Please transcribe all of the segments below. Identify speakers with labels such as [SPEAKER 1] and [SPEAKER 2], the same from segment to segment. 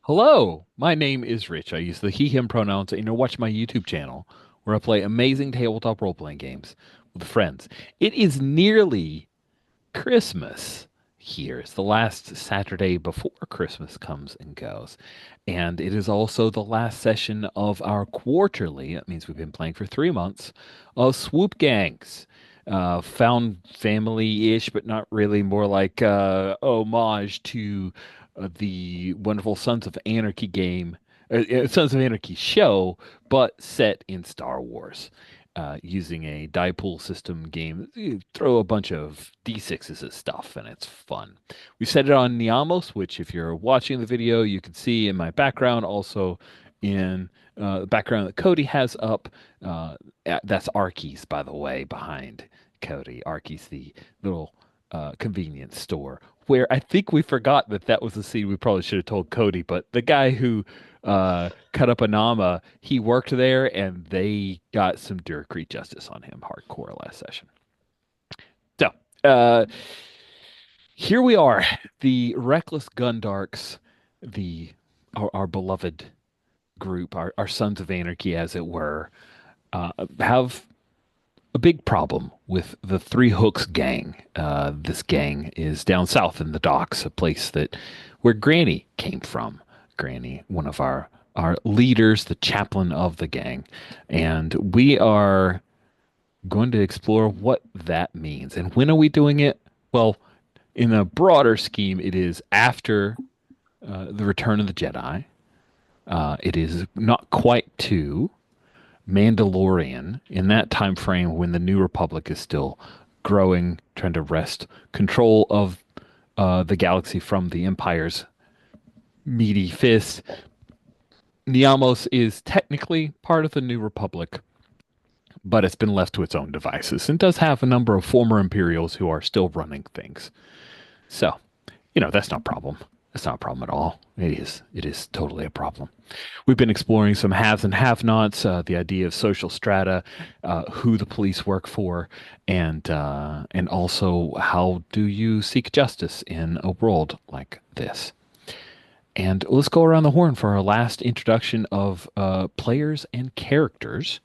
[SPEAKER 1] Hello, my name is Rich. I use the he, him pronouns, and you watch my YouTube channel where I play amazing tabletop role-playing games with friends. It is nearly Christmas here. It's the last Saturday before Christmas comes and goes. And it is also the last session of our quarterly, that means we've been playing for 3 months, of Swoop Gangs. Found family-ish, but not really, more like homage to the wonderful Sons of Anarchy game, Sons of Anarchy show, but set in Star Wars using a die pool system game. You throw a bunch of D6s at stuff, and it's fun. We set it on Niamos, which, if you're watching the video, you can see in my background, also in the background that Cody has up. That's Arky's, by the way, behind Cody. Arky's, the little convenience store. Where I think we forgot that was the scene we probably should have told Cody, but the guy who cut up a Nama. He worked there, and they got some Duracrete justice on him hardcore last session. So uh, here we are, the Reckless Gundarks, the our beloved group, our Sons of Anarchy, as it were, have a big problem with the Three Hooks gang. This gang is down south in the docks, a place that where Granny came from. Granny, one of our leaders, the chaplain of the gang, and we are going to explore what that means. And when are we doing it? Well, in a broader scheme, it is after the Return of the Jedi. It is not quite to Mandalorian, in that time frame when the New Republic is still growing, trying to wrest control of the galaxy from the Empire's meaty fist. Niamos is technically part of the New Republic, but it's been left to its own devices and does have a number of former Imperials who are still running things. So, that's not a problem. That's not a problem at all. It is. It is totally a problem. We've been exploring some haves and have-nots, the idea of social strata, who the police work for, and also how do you seek justice in a world like this. And let's go around the horn for our last introduction of players and characters.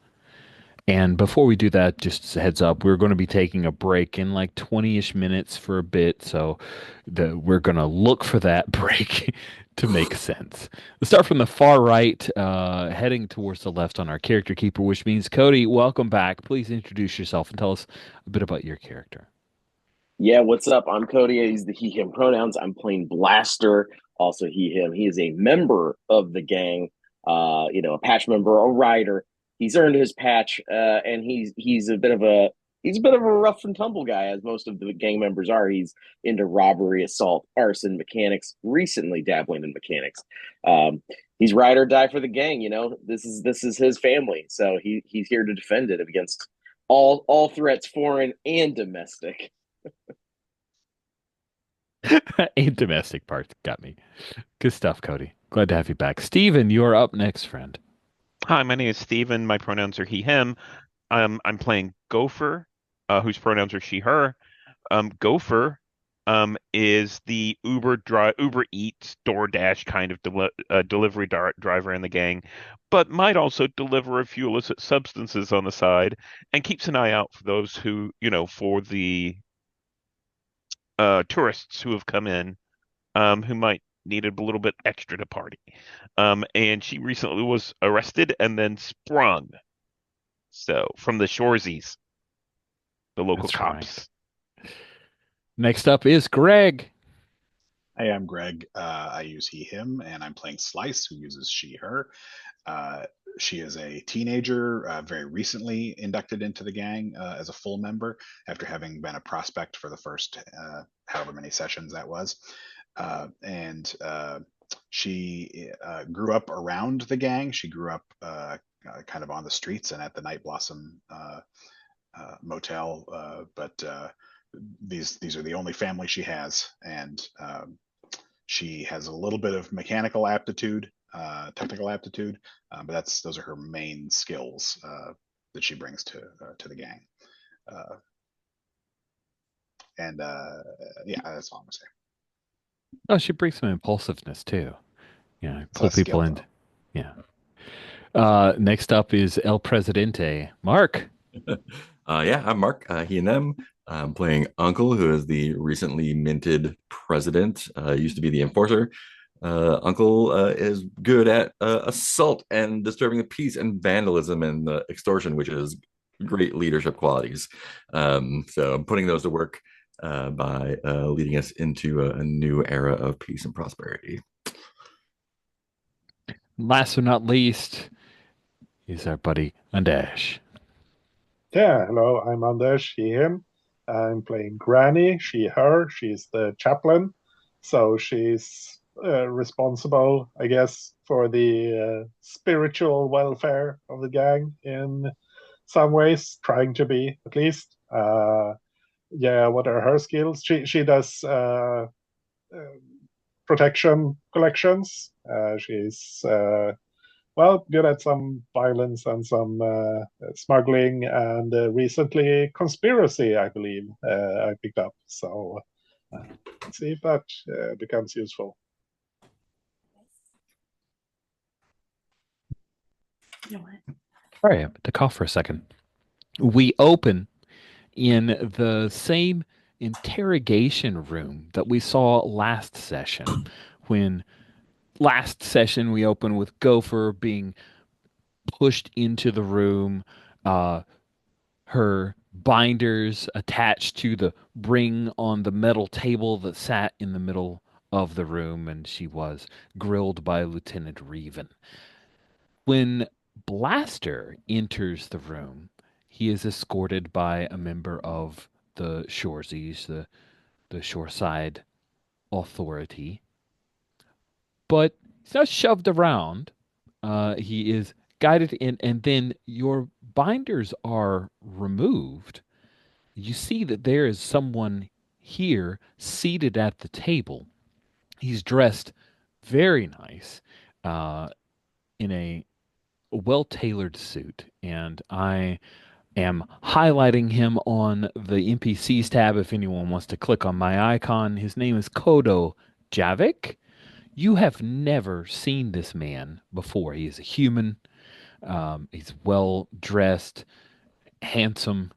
[SPEAKER 1] And before we do that, just as a heads up, we're going to be taking a break in like 20-ish minutes for a bit. So we're going to look for that break to make sense. Let's start from the far right, heading towards the left on our character keeper, which means Cody, welcome back. Please introduce yourself and tell us a bit about your character.
[SPEAKER 2] Yeah, what's up? I'm Cody. I use the he, him pronouns. I'm playing Blaster, also he, him. He is a member of the gang, a patch member, a rider. He's earned his patch, and he's a bit of a rough and tumble guy, as most of the gang members are. He's into robbery, assault, arson, mechanics, recently dabbling in mechanics. Um, he's ride or die for the gang, this is his family. So he's here to defend it against all threats, foreign and domestic.
[SPEAKER 1] And domestic parts got me. Good stuff, Cody. Glad to have you back. Steven, you're up next, friend.
[SPEAKER 3] Hi, my name is Steven. My pronouns are he, him. I'm playing Gopher, whose pronouns are she, her. Gopher is the Uber Eats, DoorDash kind of delivery driver in the gang, but might also deliver a few illicit substances on the side and keeps an eye out for those who, for the tourists who have come in, who might needed a little bit extra to party. And she recently was arrested and then sprung. So from the Shoresies, the local
[SPEAKER 1] That's right.
[SPEAKER 3] cops.
[SPEAKER 1] Next up is Greg.
[SPEAKER 4] Hey, I'm Greg. I use he, him, and I'm playing Slice, who uses she, her. Uh, she is a teenager, very recently inducted into the gang as a full member after having been a prospect for the first however many sessions that was. And she grew up around the gang. She grew up kind of on the streets and at the Night Blossom motel, but these are the only family she has, and she has a little bit of mechanical aptitude, technical aptitude, but those are her main skills that she brings to the gang. Uh, and yeah, that's all I'm gonna say.
[SPEAKER 1] Oh, she brings some impulsiveness too. Yeah,
[SPEAKER 4] It's
[SPEAKER 1] pull
[SPEAKER 4] less
[SPEAKER 1] people
[SPEAKER 4] skill
[SPEAKER 1] in.
[SPEAKER 4] though.
[SPEAKER 1] Yeah. Next up is El Presidente. Mark.
[SPEAKER 5] Yeah, I'm Mark. He and them. I'm playing Uncle, who is the recently minted president. Used to be the enforcer. Uncle is good at assault and disturbing the peace and vandalism and extortion, which is great leadership qualities. So I'm putting those to work by leading us into a new era of peace and prosperity.
[SPEAKER 1] Last but not least is our buddy Andash.
[SPEAKER 6] Yeah, hello, I'm Anders, she, him. I'm playing Granny, she, her. She's the chaplain. So she's responsible, I guess, for the spiritual welfare of the gang in some ways, trying to be at least. Yeah, what are her skills? She does uh, protection collections. She's well, good at some violence and some smuggling, and recently conspiracy, I believe, I picked up. So let's see if that becomes useful.
[SPEAKER 1] Sorry, I had to cough for a second. We open in the same interrogation room that we saw last session. When last session we opened with Gopher being pushed into the room, uh, her binders attached to the ring on the metal table that sat in the middle of the room, and she was grilled by Lieutenant Reven. When Blaster enters the room, he is escorted by a member of the Shoresies, the Shoreside Authority. But he's not shoved around. He is guided in, and then your binders are removed. You see that there is someone here seated at the table. He's dressed very nice in a well-tailored suit, and I am highlighting him on the NPCs tab if anyone wants to click on my icon. His name is Kodo Javik. You have never seen this man before. He is a human. He's well dressed, handsome,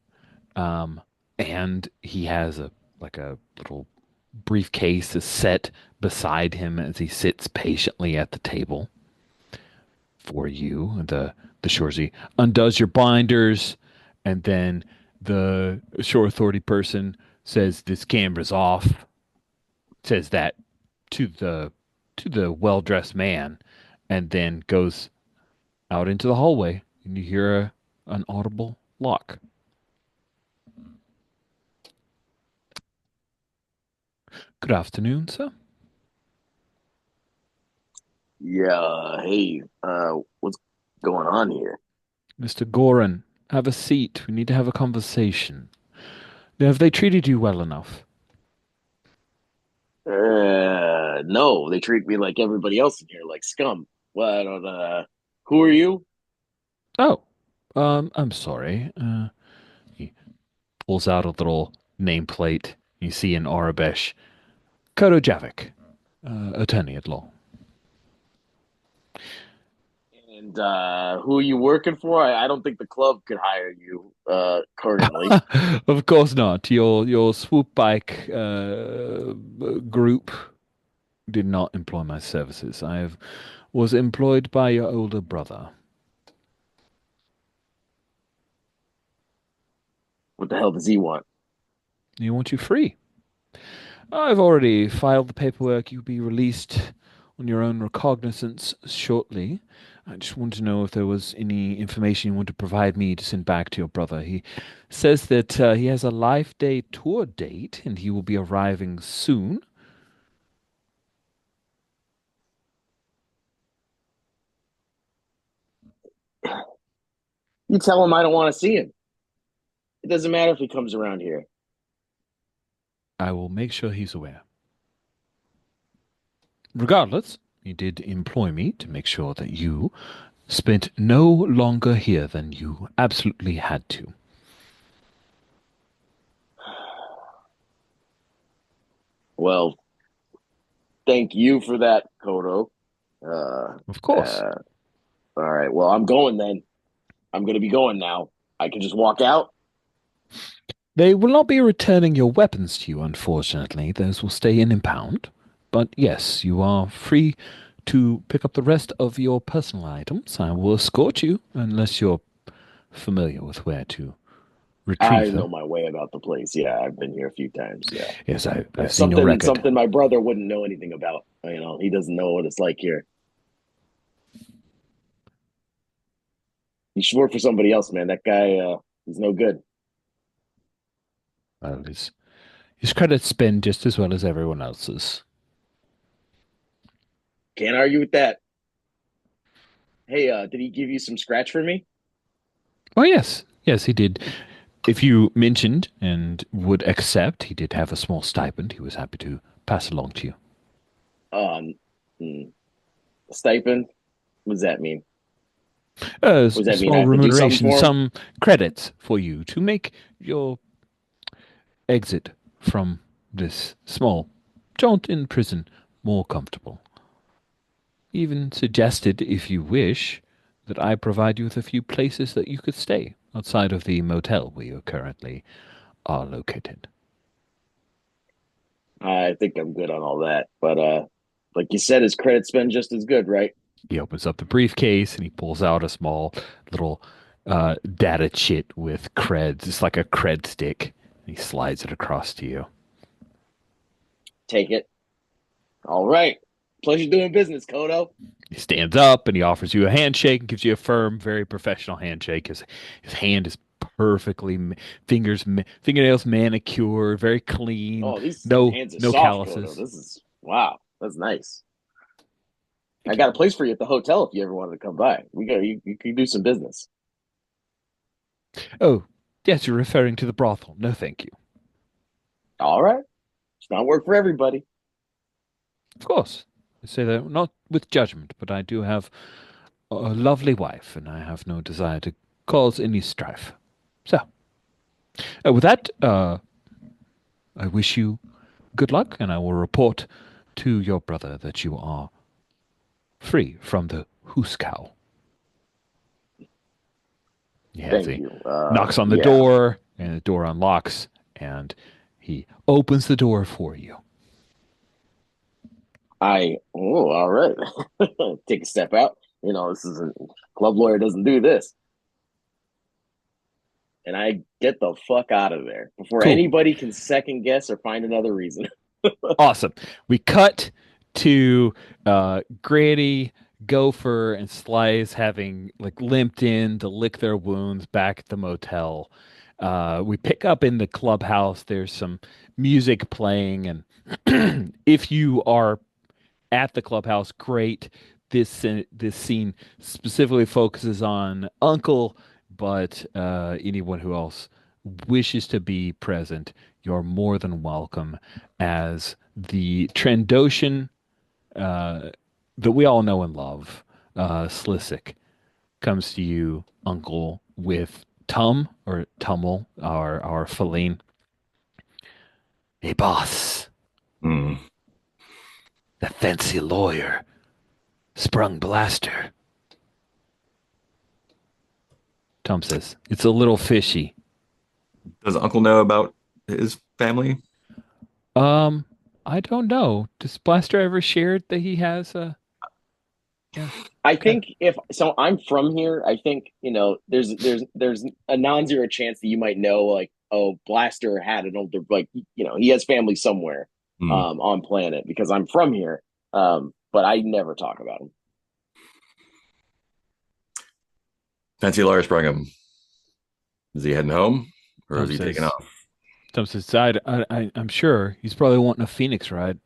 [SPEAKER 1] um, and he has a little briefcase is set beside him as he sits patiently at the table for you. The Shoresy undoes your binders, and then the Shore Authority person says this camera's off. Says that to the well dressed man, and then goes out into the hallway, and you hear an audible lock. Good afternoon, sir.
[SPEAKER 2] Yeah, hey, what's going on here?
[SPEAKER 1] Mr. Goran, have a seat. We need to have a conversation. Have they treated you well enough?
[SPEAKER 2] No, they treat me like everybody else in here, like scum. What? Who are you?
[SPEAKER 1] Oh, I'm sorry. He pulls out a little nameplate. You see in Arabesh, Kodo Javik, attorney at law.
[SPEAKER 2] And who are you working for? I don't think the club could hire you currently.
[SPEAKER 1] Of course not. Your swoop bike group did not employ my services. Was employed by your older brother.
[SPEAKER 2] What the hell does he want?
[SPEAKER 1] He wants you free. I've already filed the paperwork. You'll be released on your own recognizance shortly. I just wanted to know if there was any information you want to provide me to send back to your brother. He says that he has a Life Day tour date and he will be arriving soon.
[SPEAKER 2] You tell him I don't want to see him. It doesn't matter if he comes around here.
[SPEAKER 1] I will make sure he's aware. Regardless, he did employ me to make sure that you spent no longer here than you absolutely had to.
[SPEAKER 2] Well, thank you for that, Kodo. Uh,
[SPEAKER 1] Of course.
[SPEAKER 2] all right. Well, I'm going then. I'm going to be going now. I can just walk out.
[SPEAKER 1] They will not be returning your weapons to you, unfortunately. Those will stay in impound. But yes, you are free to pick up the rest of your personal items. I will escort you, unless you're familiar with where to
[SPEAKER 2] I
[SPEAKER 1] retrieve
[SPEAKER 2] know
[SPEAKER 1] them.
[SPEAKER 2] my way about the place. Yeah, I've been here a few times. Yeah.
[SPEAKER 1] Yes, I've seen your
[SPEAKER 2] Something
[SPEAKER 1] record.
[SPEAKER 2] something my brother wouldn't know anything about. He doesn't know what it's like here. He should work for somebody else, man. That guy, he's no good.
[SPEAKER 1] Well, his credits spend just as well as everyone else's.
[SPEAKER 2] Can't argue with that. Hey, did he give you some scratch for me?
[SPEAKER 1] Oh, yes. Yes, he did. If you mentioned and would accept, he did have a small stipend he was happy to pass along to you.
[SPEAKER 2] Um, hmm, Stipend. What does that mean? What does that mean? I
[SPEAKER 1] Small
[SPEAKER 2] have to do something
[SPEAKER 1] remuneration,
[SPEAKER 2] for him?
[SPEAKER 1] some credits for you to make your exit from this small jaunt in prison more comfortable. Even suggested, if you wish, that I provide you with a few places that you could stay outside of the motel where you currently are located.
[SPEAKER 2] I think I'm good on all that. But like you said, his credit's been just as good, right?
[SPEAKER 1] He opens up the briefcase and he pulls out a small little data chit with creds. It's like a cred stick. He slides it across to you.
[SPEAKER 2] Take it. All right. Pleasure doing business, Kodo.
[SPEAKER 1] He stands up and he offers you a handshake and gives you a firm, very professional handshake. His hand is perfectly fingernails manicured, very clean,
[SPEAKER 2] Oh, these
[SPEAKER 1] no
[SPEAKER 2] hands are
[SPEAKER 1] no
[SPEAKER 2] soft, Kodo.
[SPEAKER 1] calluses.
[SPEAKER 2] This is wow. That's nice. I
[SPEAKER 1] Thank you.
[SPEAKER 2] got a place for you at the hotel if you ever wanted to come by. You can do some business.
[SPEAKER 1] Oh, yes, you're referring to the brothel. No, thank you.
[SPEAKER 2] All right. It's not work for everybody.
[SPEAKER 1] Of course, I say that not with judgment, but I do have a lovely wife, and I have no desire to cause any strife. So, with that, I wish you good luck, and I will report to your brother that you are free from the hoosecow.
[SPEAKER 2] Thank
[SPEAKER 1] He
[SPEAKER 2] you.
[SPEAKER 1] knocks on the
[SPEAKER 2] Yeah.
[SPEAKER 1] door, and the door unlocks, and he opens the door for you.
[SPEAKER 2] All right. Take a step out. This isn't club lawyer doesn't do this. And I get the fuck out of there before
[SPEAKER 1] Cool.
[SPEAKER 2] anybody can second guess or find another reason.
[SPEAKER 1] Awesome. We cut to Granny, Gopher, and Slice having like limped in to lick their wounds back at the motel. We pick up in the clubhouse. There's some music playing, and if you are at the clubhouse, great. This scene specifically focuses on Uncle, but anyone who else wishes to be present, you're more than welcome. As the Trandoshan that we all know and love, Slissic, comes to you, Uncle, with Tum or Tummel, our Feline. Hey, boss,
[SPEAKER 5] Hmm.
[SPEAKER 1] that fancy lawyer sprung Blaster. Tom says, it's a little fishy.
[SPEAKER 5] Does Uncle know about his family?
[SPEAKER 1] Um, I don't know. Does Blaster ever shared that he has a? Yeah.
[SPEAKER 2] I
[SPEAKER 1] Okay.
[SPEAKER 2] think if so, I'm from here. I think there's a non-zero chance that you might know, like, oh, Blaster had an older, like, he has family somewhere
[SPEAKER 5] Hmm.
[SPEAKER 2] on planet because I'm from here. But I never talk about him.
[SPEAKER 5] Fancy lawyer sprung him. Is he heading home, or
[SPEAKER 1] Tom
[SPEAKER 5] is he taking
[SPEAKER 1] says.
[SPEAKER 5] off?
[SPEAKER 1] Tom says, I'm sure he's probably wanting a Phoenix ride.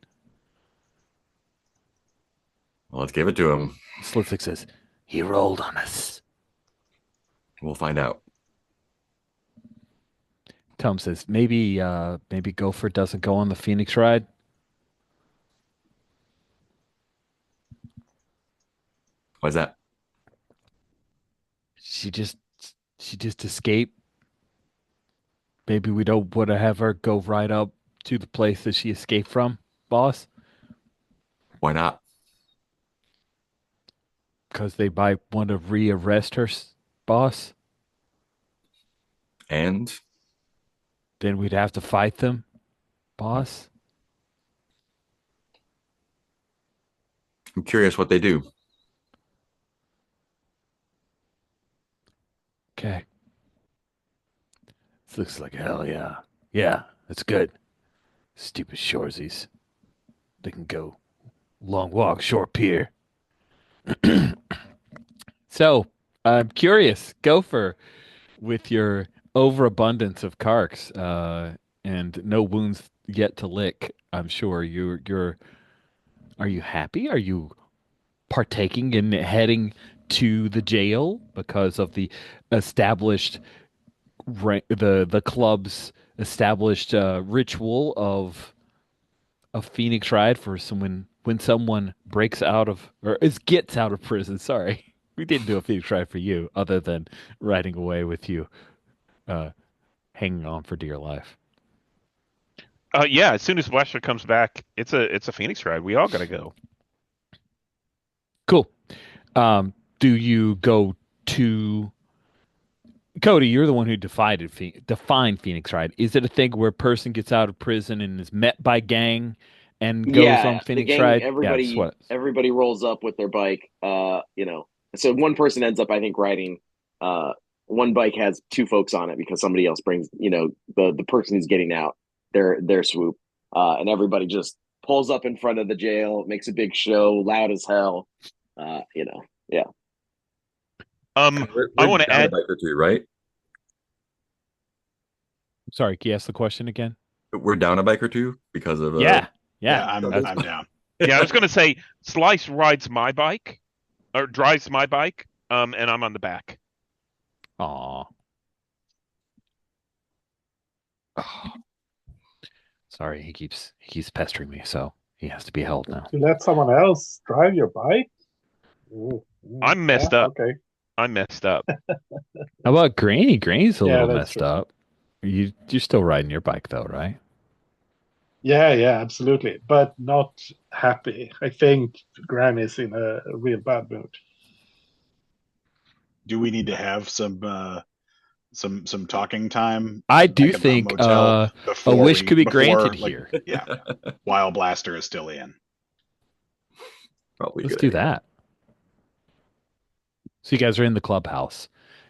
[SPEAKER 5] Well, let's give it to him.
[SPEAKER 1] Slitzik says, he rolled on us.
[SPEAKER 5] We'll find out.
[SPEAKER 1] Tom says, maybe Gopher doesn't go on the Phoenix ride.
[SPEAKER 5] Why's that?
[SPEAKER 1] She just she just escaped. Maybe we don't want to have her go right up to the place that she escaped from, boss.
[SPEAKER 5] Why not?
[SPEAKER 1] Because they might want to rearrest her, boss.
[SPEAKER 5] And
[SPEAKER 1] Then we'd have to fight them, boss.
[SPEAKER 5] I'm curious what they do.
[SPEAKER 1] Okay. This looks like hell yeah. Yeah, that's good. Stupid shoresies. They can go long walk, short pier. So, I'm curious, Gopher, with your overabundance of carks and no wounds yet to lick, I'm sure you're. Are you happy? Are you partaking in heading to the jail because of the established the club's established ritual of Phoenix Ride for someone when someone breaks out of or gets out of prison. Sorry, we didn't do a Phoenix Ride for you other than riding away with you, uh, hanging on for dear life.
[SPEAKER 3] Yeah, as soon as Blaster comes back, it's a Phoenix ride. We all gotta go.
[SPEAKER 1] Cool. Do you go to Cody? You're the one who defined Phoenix Ride. Is it a thing where a person gets out of prison and is met by gang and goes on
[SPEAKER 2] Yeah, the
[SPEAKER 1] Phoenix
[SPEAKER 2] gang,
[SPEAKER 1] Ride? Yeah, that's what.
[SPEAKER 2] everybody rolls up with their bike. So one person ends up, I think, riding. Uh, one bike has two folks on it because somebody else brings, the person who's getting out their swoop, and everybody just pulls up in front of the jail, makes a big show, loud as hell. Yeah.
[SPEAKER 5] We're,
[SPEAKER 3] I
[SPEAKER 5] we're
[SPEAKER 3] want to
[SPEAKER 5] down a
[SPEAKER 3] add.
[SPEAKER 5] bike or two, right?
[SPEAKER 1] Sorry, can you ask the question again?
[SPEAKER 5] We're down a bike or two because of
[SPEAKER 1] Yeah,
[SPEAKER 4] Yeah,
[SPEAKER 1] yeah.
[SPEAKER 4] I'm down.
[SPEAKER 3] Yeah, I was gonna say Slice rides my bike or drives my bike, and I'm on the back.
[SPEAKER 1] Aw. Sorry, he keeps pestering me, so he has to be held now.
[SPEAKER 6] To let someone else drive your bike?
[SPEAKER 3] I'm
[SPEAKER 6] Yeah,
[SPEAKER 3] messed up.
[SPEAKER 6] okay.
[SPEAKER 3] I'm messed up.
[SPEAKER 1] How about Granny? Granny's a
[SPEAKER 6] Yeah,
[SPEAKER 1] little
[SPEAKER 6] that's
[SPEAKER 1] messed
[SPEAKER 6] true.
[SPEAKER 1] up. You're still riding your bike though, right?
[SPEAKER 6] Yeah, absolutely. But not happy. I think Granny's in a real bad mood.
[SPEAKER 4] Do we need to have some talking time
[SPEAKER 1] I
[SPEAKER 4] back
[SPEAKER 1] do
[SPEAKER 4] at the
[SPEAKER 1] think
[SPEAKER 4] motel
[SPEAKER 1] a
[SPEAKER 4] before
[SPEAKER 1] wish
[SPEAKER 4] we
[SPEAKER 1] could be
[SPEAKER 4] before
[SPEAKER 1] granted
[SPEAKER 4] like
[SPEAKER 1] here.
[SPEAKER 4] yeah, while Blaster is still in?
[SPEAKER 5] probably a
[SPEAKER 1] Let's
[SPEAKER 5] good
[SPEAKER 1] do
[SPEAKER 5] idea.
[SPEAKER 1] that. So you guys are in the clubhouse.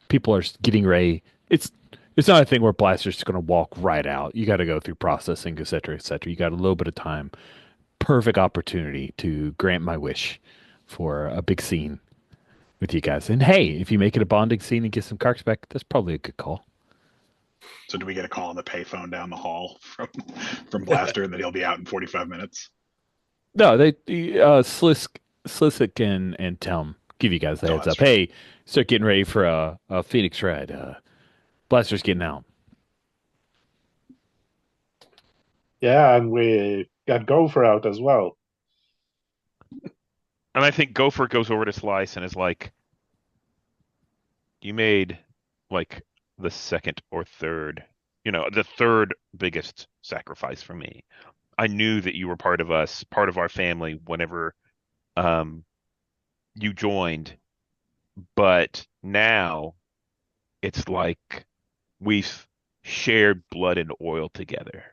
[SPEAKER 1] People are getting ready. It's not a thing where Blaster's just going to walk right out. You got to go through processing, et cetera, et cetera. You got a little bit of time. Perfect opportunity to grant my wish for a big scene with you guys. And hey, if you make it a bonding scene and get some carts back, that's probably a good call.
[SPEAKER 4] So do we get a call on the payphone down the hall from Blaster that he'll be out in 45 minutes?
[SPEAKER 1] No, Slissick and Telm give you guys the
[SPEAKER 4] Oh,
[SPEAKER 1] heads
[SPEAKER 4] that's
[SPEAKER 1] up.
[SPEAKER 4] true.
[SPEAKER 1] Hey, start getting ready for a Phoenix ride. Blaster's getting out.
[SPEAKER 6] Yeah, and we got Gopher out as well.
[SPEAKER 3] And I think Gopher goes over to Slice and is like, "You made like the second or third, the third biggest sacrifice for me. I knew that you were part of us, part of our family whenever um you joined, but now it's like we've shared blood and oil together.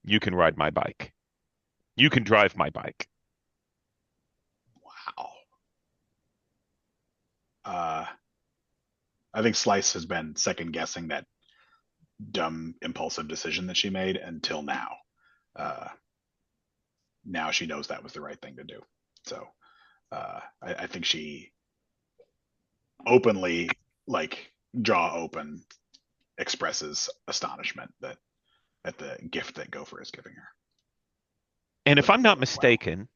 [SPEAKER 3] You can ride my bike. You can drive my bike."
[SPEAKER 4] Wow. Uh, I think Slice has been second guessing that dumb impulsive decision that she made until now. Uh, Now she knows that was the right thing to do. So I think she openly, like jaw open, expresses astonishment that at the gift that Gopher is giving her.
[SPEAKER 3] And if I'm not
[SPEAKER 4] Wow.
[SPEAKER 3] mistaken,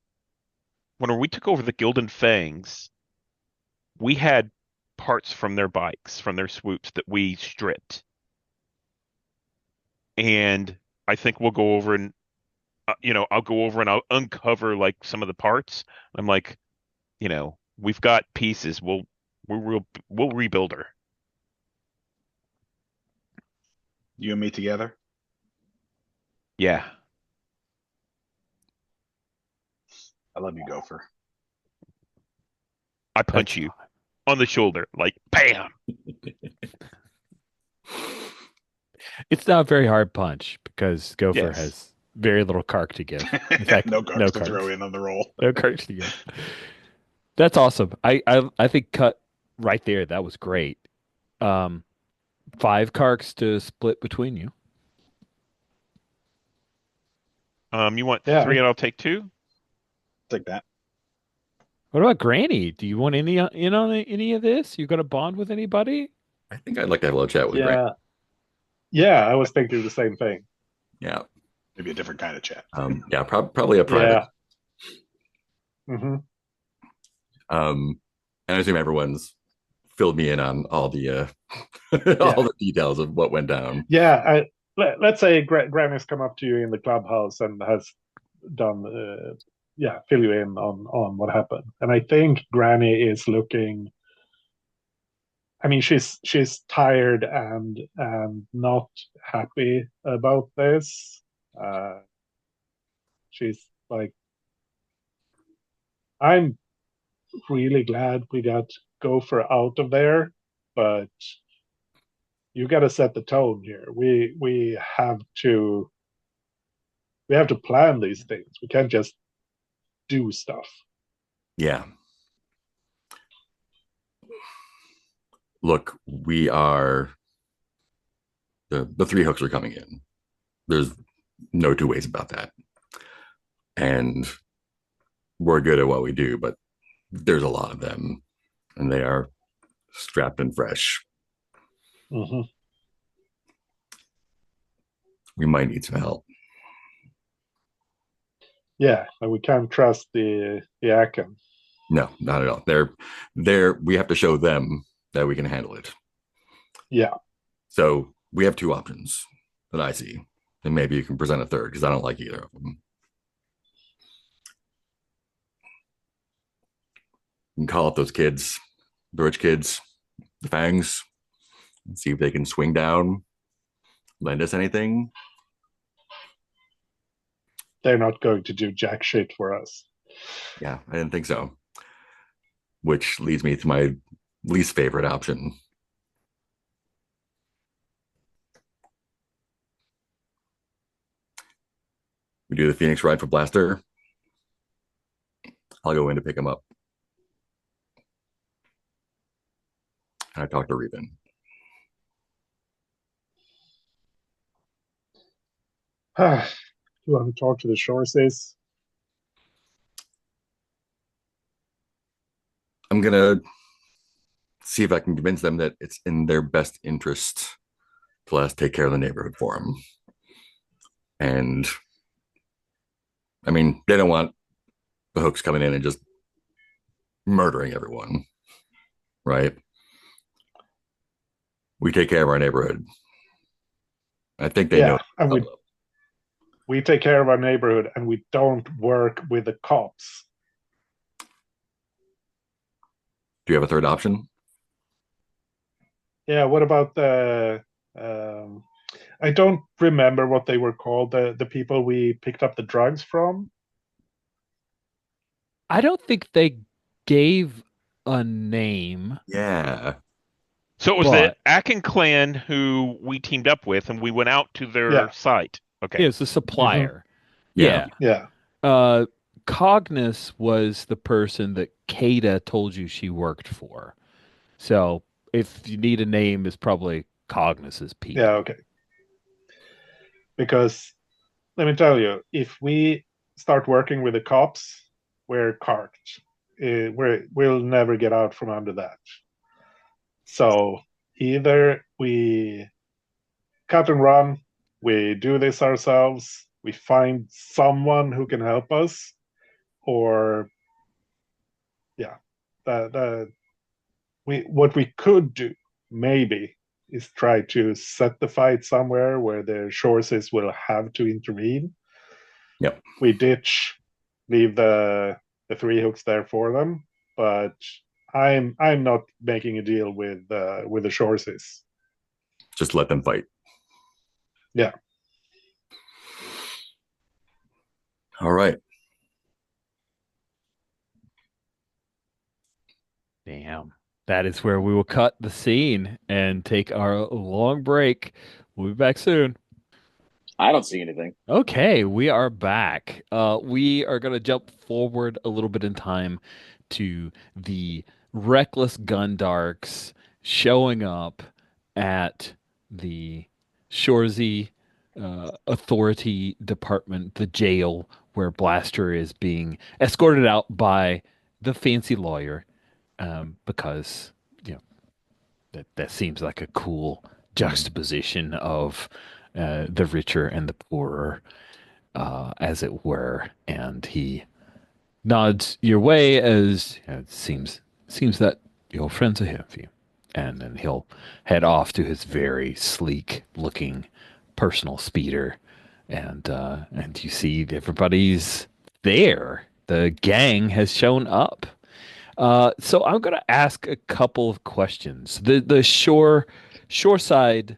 [SPEAKER 3] when we took over the Gildan Fangs, we had parts from their bikes, from their swoops that we stripped. And I think we'll go over and, I'll go over and I'll uncover like some of the parts. I'm like, we've got pieces. We'll rebuild her.
[SPEAKER 4] You and me together?
[SPEAKER 3] Yeah.
[SPEAKER 4] I love you, Gopher.
[SPEAKER 3] I punch
[SPEAKER 1] That's
[SPEAKER 3] you on the shoulder, like bam.
[SPEAKER 1] It's not a very hard punch because Gopher
[SPEAKER 3] Yes.
[SPEAKER 1] has very little cark to give. In fact,
[SPEAKER 4] No
[SPEAKER 1] no
[SPEAKER 4] cards to throw
[SPEAKER 1] carks.
[SPEAKER 4] in on the roll.
[SPEAKER 1] No carks to give. That's awesome. I think cut right there. That was great. Um, 5 carks to split between you.
[SPEAKER 3] You want
[SPEAKER 6] Yeah,
[SPEAKER 3] 3 and I'll take 2?
[SPEAKER 4] Take that.
[SPEAKER 1] What about Granny? Do you want any in on any of this? You got a bond with anybody?
[SPEAKER 5] I think I'd like to have a little chat with Grant.
[SPEAKER 6] yeah, yeah. I was thinking the same thing.
[SPEAKER 5] Yeah.
[SPEAKER 4] Maybe a different kind of chat.
[SPEAKER 5] Yeah, probably a private.
[SPEAKER 6] Yeah. Hmm.
[SPEAKER 5] And I assume everyone's filled me in on all the
[SPEAKER 6] Yeah.
[SPEAKER 5] all the details of what went down.
[SPEAKER 6] Yeah. Let's say Granny's come up to you in the clubhouse and has done, fill you in on what happened. And I think Granny is looking. I mean, she's tired and not happy about this. She's like, I'm really glad we got Gopher out of there, but you got to set the tone here. We have to plan these things. We can't just do stuff.
[SPEAKER 5] Yeah. Look, we are the 3 hooks are coming in. There's no two ways about that. And we're good at what we do, but there's a lot of them, and they are strapped and fresh.
[SPEAKER 6] Mm-hmm.
[SPEAKER 5] We might need some help.
[SPEAKER 6] Yeah, and we can't trust the Akan.
[SPEAKER 5] No, not at all. We have to show them that we can handle it.
[SPEAKER 6] Yeah.
[SPEAKER 5] So we have 2 options that I see. And maybe you can present a third because I don't like either of them. You can call up those kids, the rich kids, the Fangs, and see if they can swing down, lend us anything.
[SPEAKER 6] They're not going to do jack shit for us.
[SPEAKER 5] Yeah, I didn't think so. Which leads me to my least favorite option. We do the Phoenix ride for Blaster. I'll go in to pick him up. And I talk to Reven.
[SPEAKER 6] You want to talk to the Shorses?
[SPEAKER 5] I'm going to see if I can convince them that it's in their best interest to let us take care of the neighborhood for them. And I mean, they don't want the hooks coming in and just murdering everyone, right? We take care of our neighborhood. I think they know.
[SPEAKER 6] And we take care of our neighborhood and we don't work with the cops.
[SPEAKER 5] Do you have a third option?
[SPEAKER 6] Yeah, what about the I don't remember what they were called, the people we picked up the drugs from.
[SPEAKER 1] I don't think they gave a name.
[SPEAKER 5] Yeah.
[SPEAKER 3] So it was
[SPEAKER 1] But-
[SPEAKER 3] the Akin clan who we teamed up with, and we went out to their
[SPEAKER 6] Yeah.
[SPEAKER 3] site. Okay.
[SPEAKER 1] Yeah, it's the supplier.
[SPEAKER 5] Yeah.
[SPEAKER 1] Yeah.
[SPEAKER 6] Yeah.
[SPEAKER 1] Cognis was the person that Kada told you she worked for. So if you need a name, it's probably Cognis's people.
[SPEAKER 6] Yeah, okay. Because let me tell you, if we start working with the cops, we're carked. We'll never get out from under that. So either we cut and run, we do this ourselves, we find someone who can help us, or what we could do maybe is try to set the fight somewhere where the Shorses will have to intervene.
[SPEAKER 5] Yep.
[SPEAKER 6] We ditch, leave the 3 hooks there for them, but I'm not making a deal with the Shorses.
[SPEAKER 5] Just let them fight.
[SPEAKER 6] Yeah.
[SPEAKER 5] All right.
[SPEAKER 1] Damn. That is where we will cut the scene and take our long break. We'll be back soon.
[SPEAKER 2] I don't see anything.
[SPEAKER 1] Okay, we are back. We are going to jump forward a little bit in time to the reckless Gundarks showing up at the Shorzy Authority Department, the jail where Blaster is being escorted out by the fancy lawyer, because you know that seems like a cool juxtaposition of the richer and the poorer, as it were. And he nods your way as it seems that your friends are here for you. And then he'll head off to his very sleek looking personal speeder. And you see everybody's there. The gang has shown up. So I'm going to ask a couple of questions. The shoreside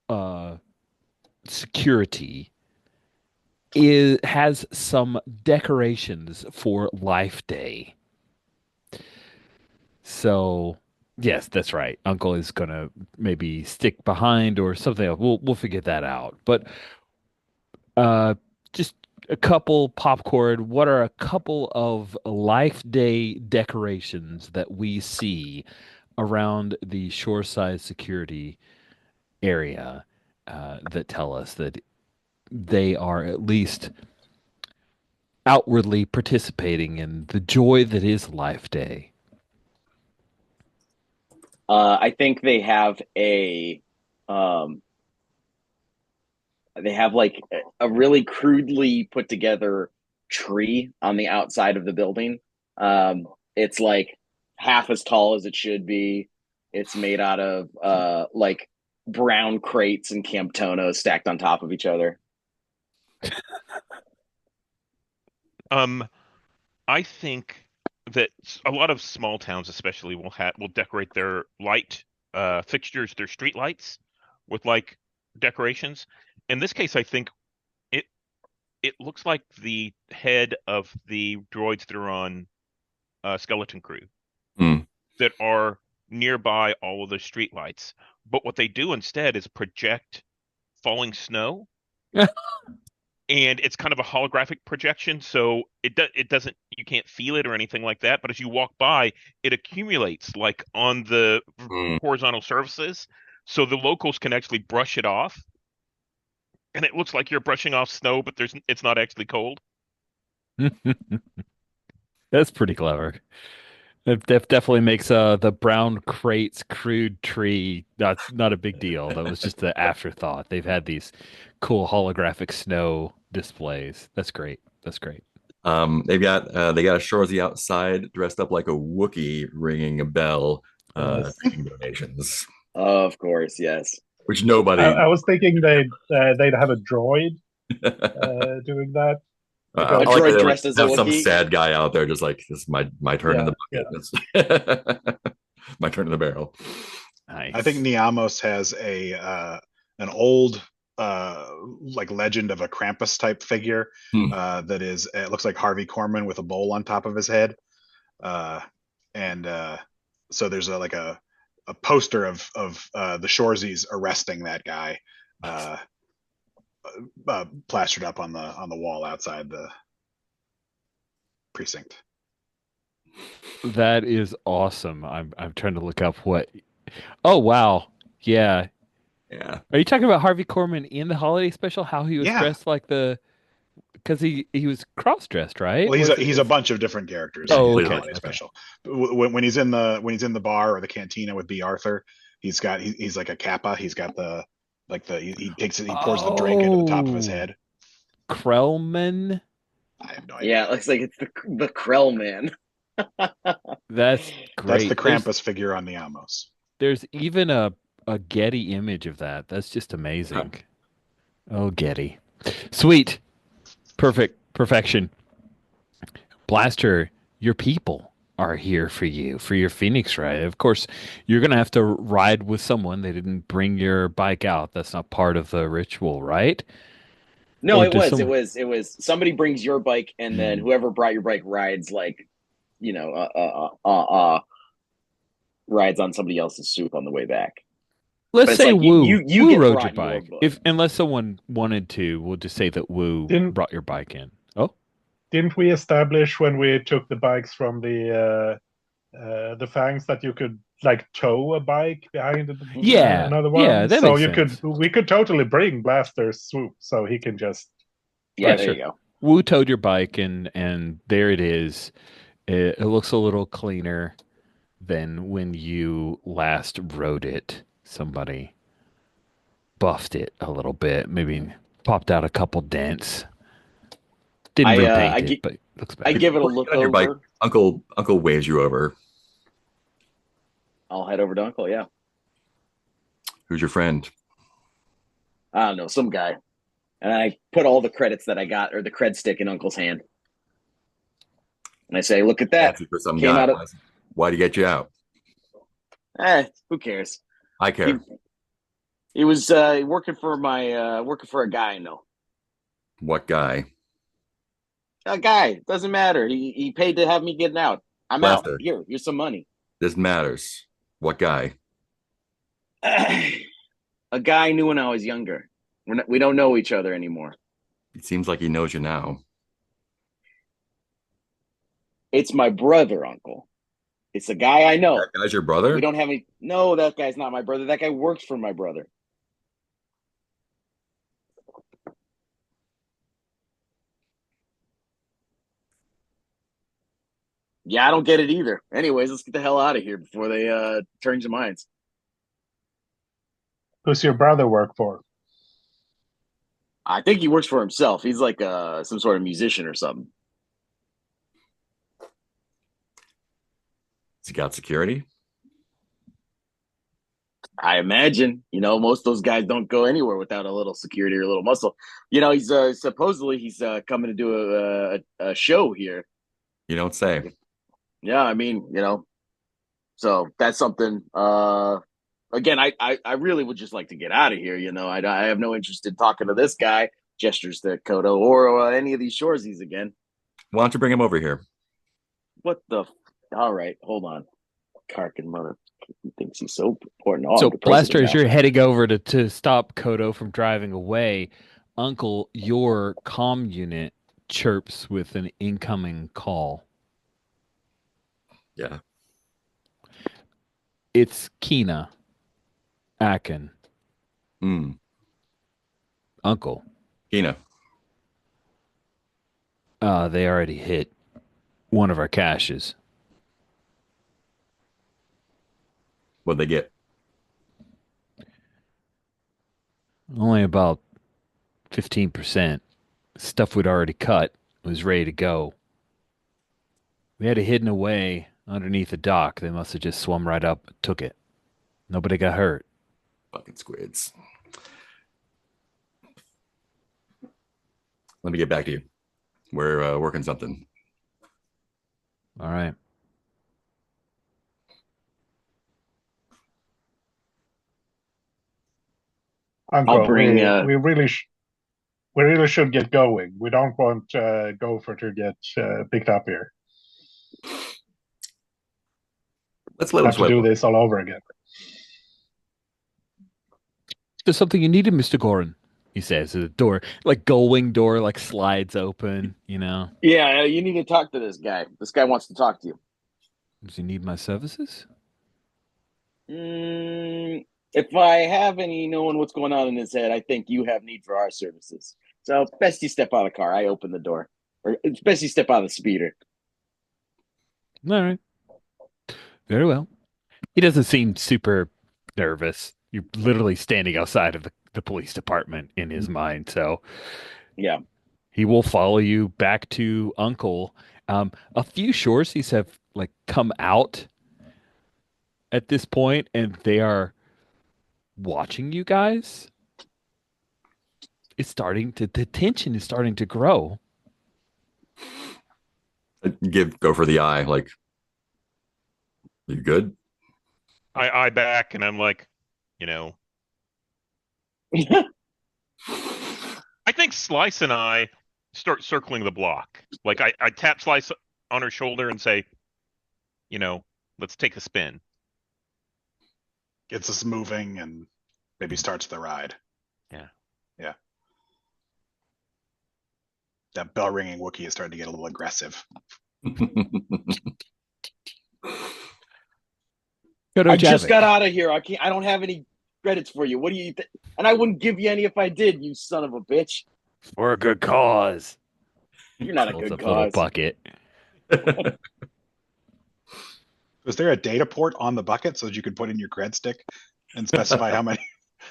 [SPEAKER 1] uh, security has some decorations for Life Day. So yes, that's right. Uncle is going to maybe stick behind or something else. We'll figure that out. But uh, just a couple popcorn. What are a couple of Life Day decorations that we see around the shoreside security area, that tell us that they are at least outwardly participating in the joy that is Life Day?
[SPEAKER 2] I think um, they have like a really crudely put together tree on the outside of the building. It's like half as tall as it should be. It's made out of like brown crates and Camptonos stacked on top of each other.
[SPEAKER 3] Um, I think that a lot of small towns, especially, will decorate their light fixtures, their street lights, with like decorations. In this case, I think it it looks like the head of the droids that are on Skeleton Crew
[SPEAKER 5] Hmm.
[SPEAKER 3] that are nearby all of the street lights. But what they do instead is project falling snow, and it's kind of a holographic projection, so it doesn't, you can't feel it or anything like that, but as you walk by it accumulates like on the
[SPEAKER 5] Hmm.
[SPEAKER 3] horizontal surfaces, so the locals can actually brush it off, and it looks like you're brushing off snow, but it's not actually cold.
[SPEAKER 1] That's pretty clever. That definitely makes the brown crates crude tree not a big deal. That was just the afterthought. They've had these cool holographic snow displays. That's great. That's great.
[SPEAKER 5] They got a Shorzy outside dressed up like a Wookiee ringing a bell,
[SPEAKER 6] Yes.
[SPEAKER 5] taking donations,
[SPEAKER 2] Of course, yes.
[SPEAKER 5] which
[SPEAKER 6] I
[SPEAKER 5] nobody.
[SPEAKER 6] was thinking they'd have a droid doing that
[SPEAKER 5] I
[SPEAKER 2] A
[SPEAKER 5] like
[SPEAKER 6] because
[SPEAKER 5] that
[SPEAKER 2] droid
[SPEAKER 5] they like
[SPEAKER 2] dressed as a
[SPEAKER 5] have some
[SPEAKER 2] Wookiee.
[SPEAKER 5] sad guy out there just like this is my turn in
[SPEAKER 6] yeah,
[SPEAKER 5] the
[SPEAKER 6] yeah.
[SPEAKER 5] bucket. It's my turn in the barrel.
[SPEAKER 4] I think
[SPEAKER 1] Nice.
[SPEAKER 4] Niamos has a an old like legend of a Krampus type figure
[SPEAKER 5] Hmm.
[SPEAKER 4] that is it looks like Harvey Korman with a bowl on top of his head, uh, and so there's a poster of the Shoresies arresting that guy, uh, plastered up on the wall outside the precinct.
[SPEAKER 1] That is awesome. I'm trying to look up what. Oh wow. Yeah.
[SPEAKER 5] Yeah.
[SPEAKER 1] Are you talking about Harvey Korman in the holiday special? How he was
[SPEAKER 4] Yeah,
[SPEAKER 1] dressed like the because he was cross dressed, right?
[SPEAKER 4] well,
[SPEAKER 1] Was it?
[SPEAKER 4] he's a bunch of different characters
[SPEAKER 5] Yeah,
[SPEAKER 1] Oh,
[SPEAKER 4] in the
[SPEAKER 1] okay.
[SPEAKER 5] completely.
[SPEAKER 4] holiday
[SPEAKER 1] Okay.
[SPEAKER 4] special. But when he's in the bar or the cantina with B. Arthur, he's like a kappa. He's got the like the he pours the drink into the top of his
[SPEAKER 1] Oh,
[SPEAKER 4] head.
[SPEAKER 1] Krellman.
[SPEAKER 4] I have no
[SPEAKER 2] Yeah,
[SPEAKER 4] idea.
[SPEAKER 2] it looks like it's the Krell man.
[SPEAKER 1] That's
[SPEAKER 4] That's the
[SPEAKER 1] great.
[SPEAKER 4] Krampus figure on the Amos.
[SPEAKER 1] There's even a Getty image of that. That's just amazing. Oh, Getty. Sweet. Perfect. Perfection. Blaster, your people are here for you for your Phoenix ride. Of course, you're going to have to ride with someone. They didn't bring your bike out. That's not part of the ritual, right?
[SPEAKER 2] No,
[SPEAKER 1] Or
[SPEAKER 2] it
[SPEAKER 1] does
[SPEAKER 2] was. It
[SPEAKER 1] someone?
[SPEAKER 2] was. It was. Somebody brings your bike, and then
[SPEAKER 5] Hmm.
[SPEAKER 2] whoever brought your bike rides like rides on somebody else's soup on the way back.
[SPEAKER 1] Let's
[SPEAKER 2] But it's
[SPEAKER 1] say
[SPEAKER 2] like
[SPEAKER 1] Woo.
[SPEAKER 2] you
[SPEAKER 1] Woo
[SPEAKER 2] get
[SPEAKER 1] rode your
[SPEAKER 2] brought your
[SPEAKER 1] bike.
[SPEAKER 2] book.
[SPEAKER 1] If unless someone wanted to, we'll just say that Woo
[SPEAKER 6] Didn't
[SPEAKER 1] brought your bike in. Oh,
[SPEAKER 6] didn't we establish when we took the bikes from the Fangs that you could like tow a bike behind
[SPEAKER 1] yeah,
[SPEAKER 6] another
[SPEAKER 1] yeah,
[SPEAKER 6] one?
[SPEAKER 1] that
[SPEAKER 6] So
[SPEAKER 1] makes sense.
[SPEAKER 6] we could totally bring Blaster's Swoop, so he can just
[SPEAKER 2] Yeah,
[SPEAKER 1] Yeah,
[SPEAKER 6] drive
[SPEAKER 2] there
[SPEAKER 1] sure.
[SPEAKER 6] it.
[SPEAKER 2] you go.
[SPEAKER 1] Woo towed your bike, and there it is. It looks a little cleaner than when you last rode it. Somebody buffed it a little bit, maybe popped out a couple dents. Didn't
[SPEAKER 2] I
[SPEAKER 1] repaint it, but it looks
[SPEAKER 2] I
[SPEAKER 1] better.
[SPEAKER 2] give it a
[SPEAKER 5] Before you
[SPEAKER 2] look
[SPEAKER 5] get on your bike,
[SPEAKER 2] over.
[SPEAKER 5] Uncle waves you over.
[SPEAKER 2] I'll head over to Uncle. Yeah,
[SPEAKER 5] Who's your friend?
[SPEAKER 2] I don't know, some guy, and I put all the credits that I got or the cred stick in Uncle's hand, and I say, "Look at that!
[SPEAKER 5] Fancy for some
[SPEAKER 2] Came
[SPEAKER 5] guy.
[SPEAKER 2] out of
[SPEAKER 5] Why'd he get you out?
[SPEAKER 2] who cares?
[SPEAKER 5] I
[SPEAKER 2] He
[SPEAKER 5] care.
[SPEAKER 2] he was working for a guy I know.
[SPEAKER 5] What guy?
[SPEAKER 2] A guy doesn't matter. He paid to have me getting out. I'm out.
[SPEAKER 5] Blaster.
[SPEAKER 2] Here's some money.
[SPEAKER 5] This matters. What guy?
[SPEAKER 2] A guy I knew when I was younger. We don't know each other anymore.
[SPEAKER 5] It seems like he knows you now.
[SPEAKER 2] It's my brother, Uncle. It's a guy I know.
[SPEAKER 5] That guy's your
[SPEAKER 2] We
[SPEAKER 5] brother?
[SPEAKER 2] don't have any. No, that guy's not my brother. That guy works for my brother. Yeah, I don't get it either. Anyways, let's get the hell out of here before they change their minds.
[SPEAKER 6] Who's your brother work for?
[SPEAKER 2] I think he works for himself. He's like some sort of musician or something.
[SPEAKER 5] Has he got security?
[SPEAKER 2] I imagine, most of those guys don't go anywhere without a little security or a little muscle. He's supposedly he's coming to do a show here.
[SPEAKER 5] You don't say.
[SPEAKER 2] Yeah, I mean, so that's something. Again, I really would just like to get out of here. I have no interest in talking to this guy. Gestures to Kodo or any of these Shoresies again.
[SPEAKER 5] Why don't you bring him over here?
[SPEAKER 2] What the? All right, hold on. Karkin mother, he thinks he's so important. Oh,
[SPEAKER 1] So,
[SPEAKER 2] I'm the
[SPEAKER 1] Blaster,
[SPEAKER 2] president
[SPEAKER 1] as
[SPEAKER 2] now.
[SPEAKER 1] you're heading over to stop Kodo from driving away, Uncle, your comm unit chirps with an incoming call.
[SPEAKER 5] Yeah.
[SPEAKER 1] It's Kina, Akin, Uncle.
[SPEAKER 5] Kina.
[SPEAKER 1] They already hit one of our caches.
[SPEAKER 5] What'd they get?
[SPEAKER 1] Only about 15%. Stuff we'd already cut was ready to go. We had it hidden away underneath the dock. They must have just swum right up and took it. Nobody got hurt.
[SPEAKER 5] Fucking squids. Let me get back to you. We're working something.
[SPEAKER 1] All right.
[SPEAKER 6] Uncle,
[SPEAKER 2] I'll bring.
[SPEAKER 6] we really should get going. We don't want Gopher to get picked up here.
[SPEAKER 5] Let's let him
[SPEAKER 6] Have to
[SPEAKER 5] swipe.
[SPEAKER 6] do this all over again.
[SPEAKER 1] There's something you needed, Mr. Gorin, he says. The door, like going door, like slides open,
[SPEAKER 2] Yeah, you need to talk to this guy. This guy wants to talk to you.
[SPEAKER 1] Does he need my services?
[SPEAKER 2] If I have any knowing what's going on in his head, I think you have need for our services. So best you step out of the car. I open the door. Or it's best you step out of the speeder.
[SPEAKER 1] All right. Very well. He doesn't seem super nervous. You're literally standing outside of the police department in his mind. So
[SPEAKER 2] Yeah.
[SPEAKER 1] he will follow you back to Uncle. A few Shoresies have like come out at this point, and they are watching you guys. The tension is starting to grow.
[SPEAKER 5] Go for the eye. Like, you good?
[SPEAKER 3] I back and I'm like, I think Slice and I start circling the block. Like I tap Slice on her shoulder and say, let's take a spin.
[SPEAKER 4] Gets us moving and maybe starts the ride.
[SPEAKER 3] Yeah.
[SPEAKER 4] Yeah. That bell ringing Wookiee is starting to get a little aggressive.
[SPEAKER 2] I just got out of here. I don't have any credits for you. What do you think? And I wouldn't give you any if I did, you son of a bitch.
[SPEAKER 1] For a good cause.
[SPEAKER 2] You're not a
[SPEAKER 1] Fills
[SPEAKER 2] good
[SPEAKER 1] up a little
[SPEAKER 2] cause.
[SPEAKER 1] bucket.
[SPEAKER 4] Was there a data port on the bucket so that you could put in your cred stick and specify how many?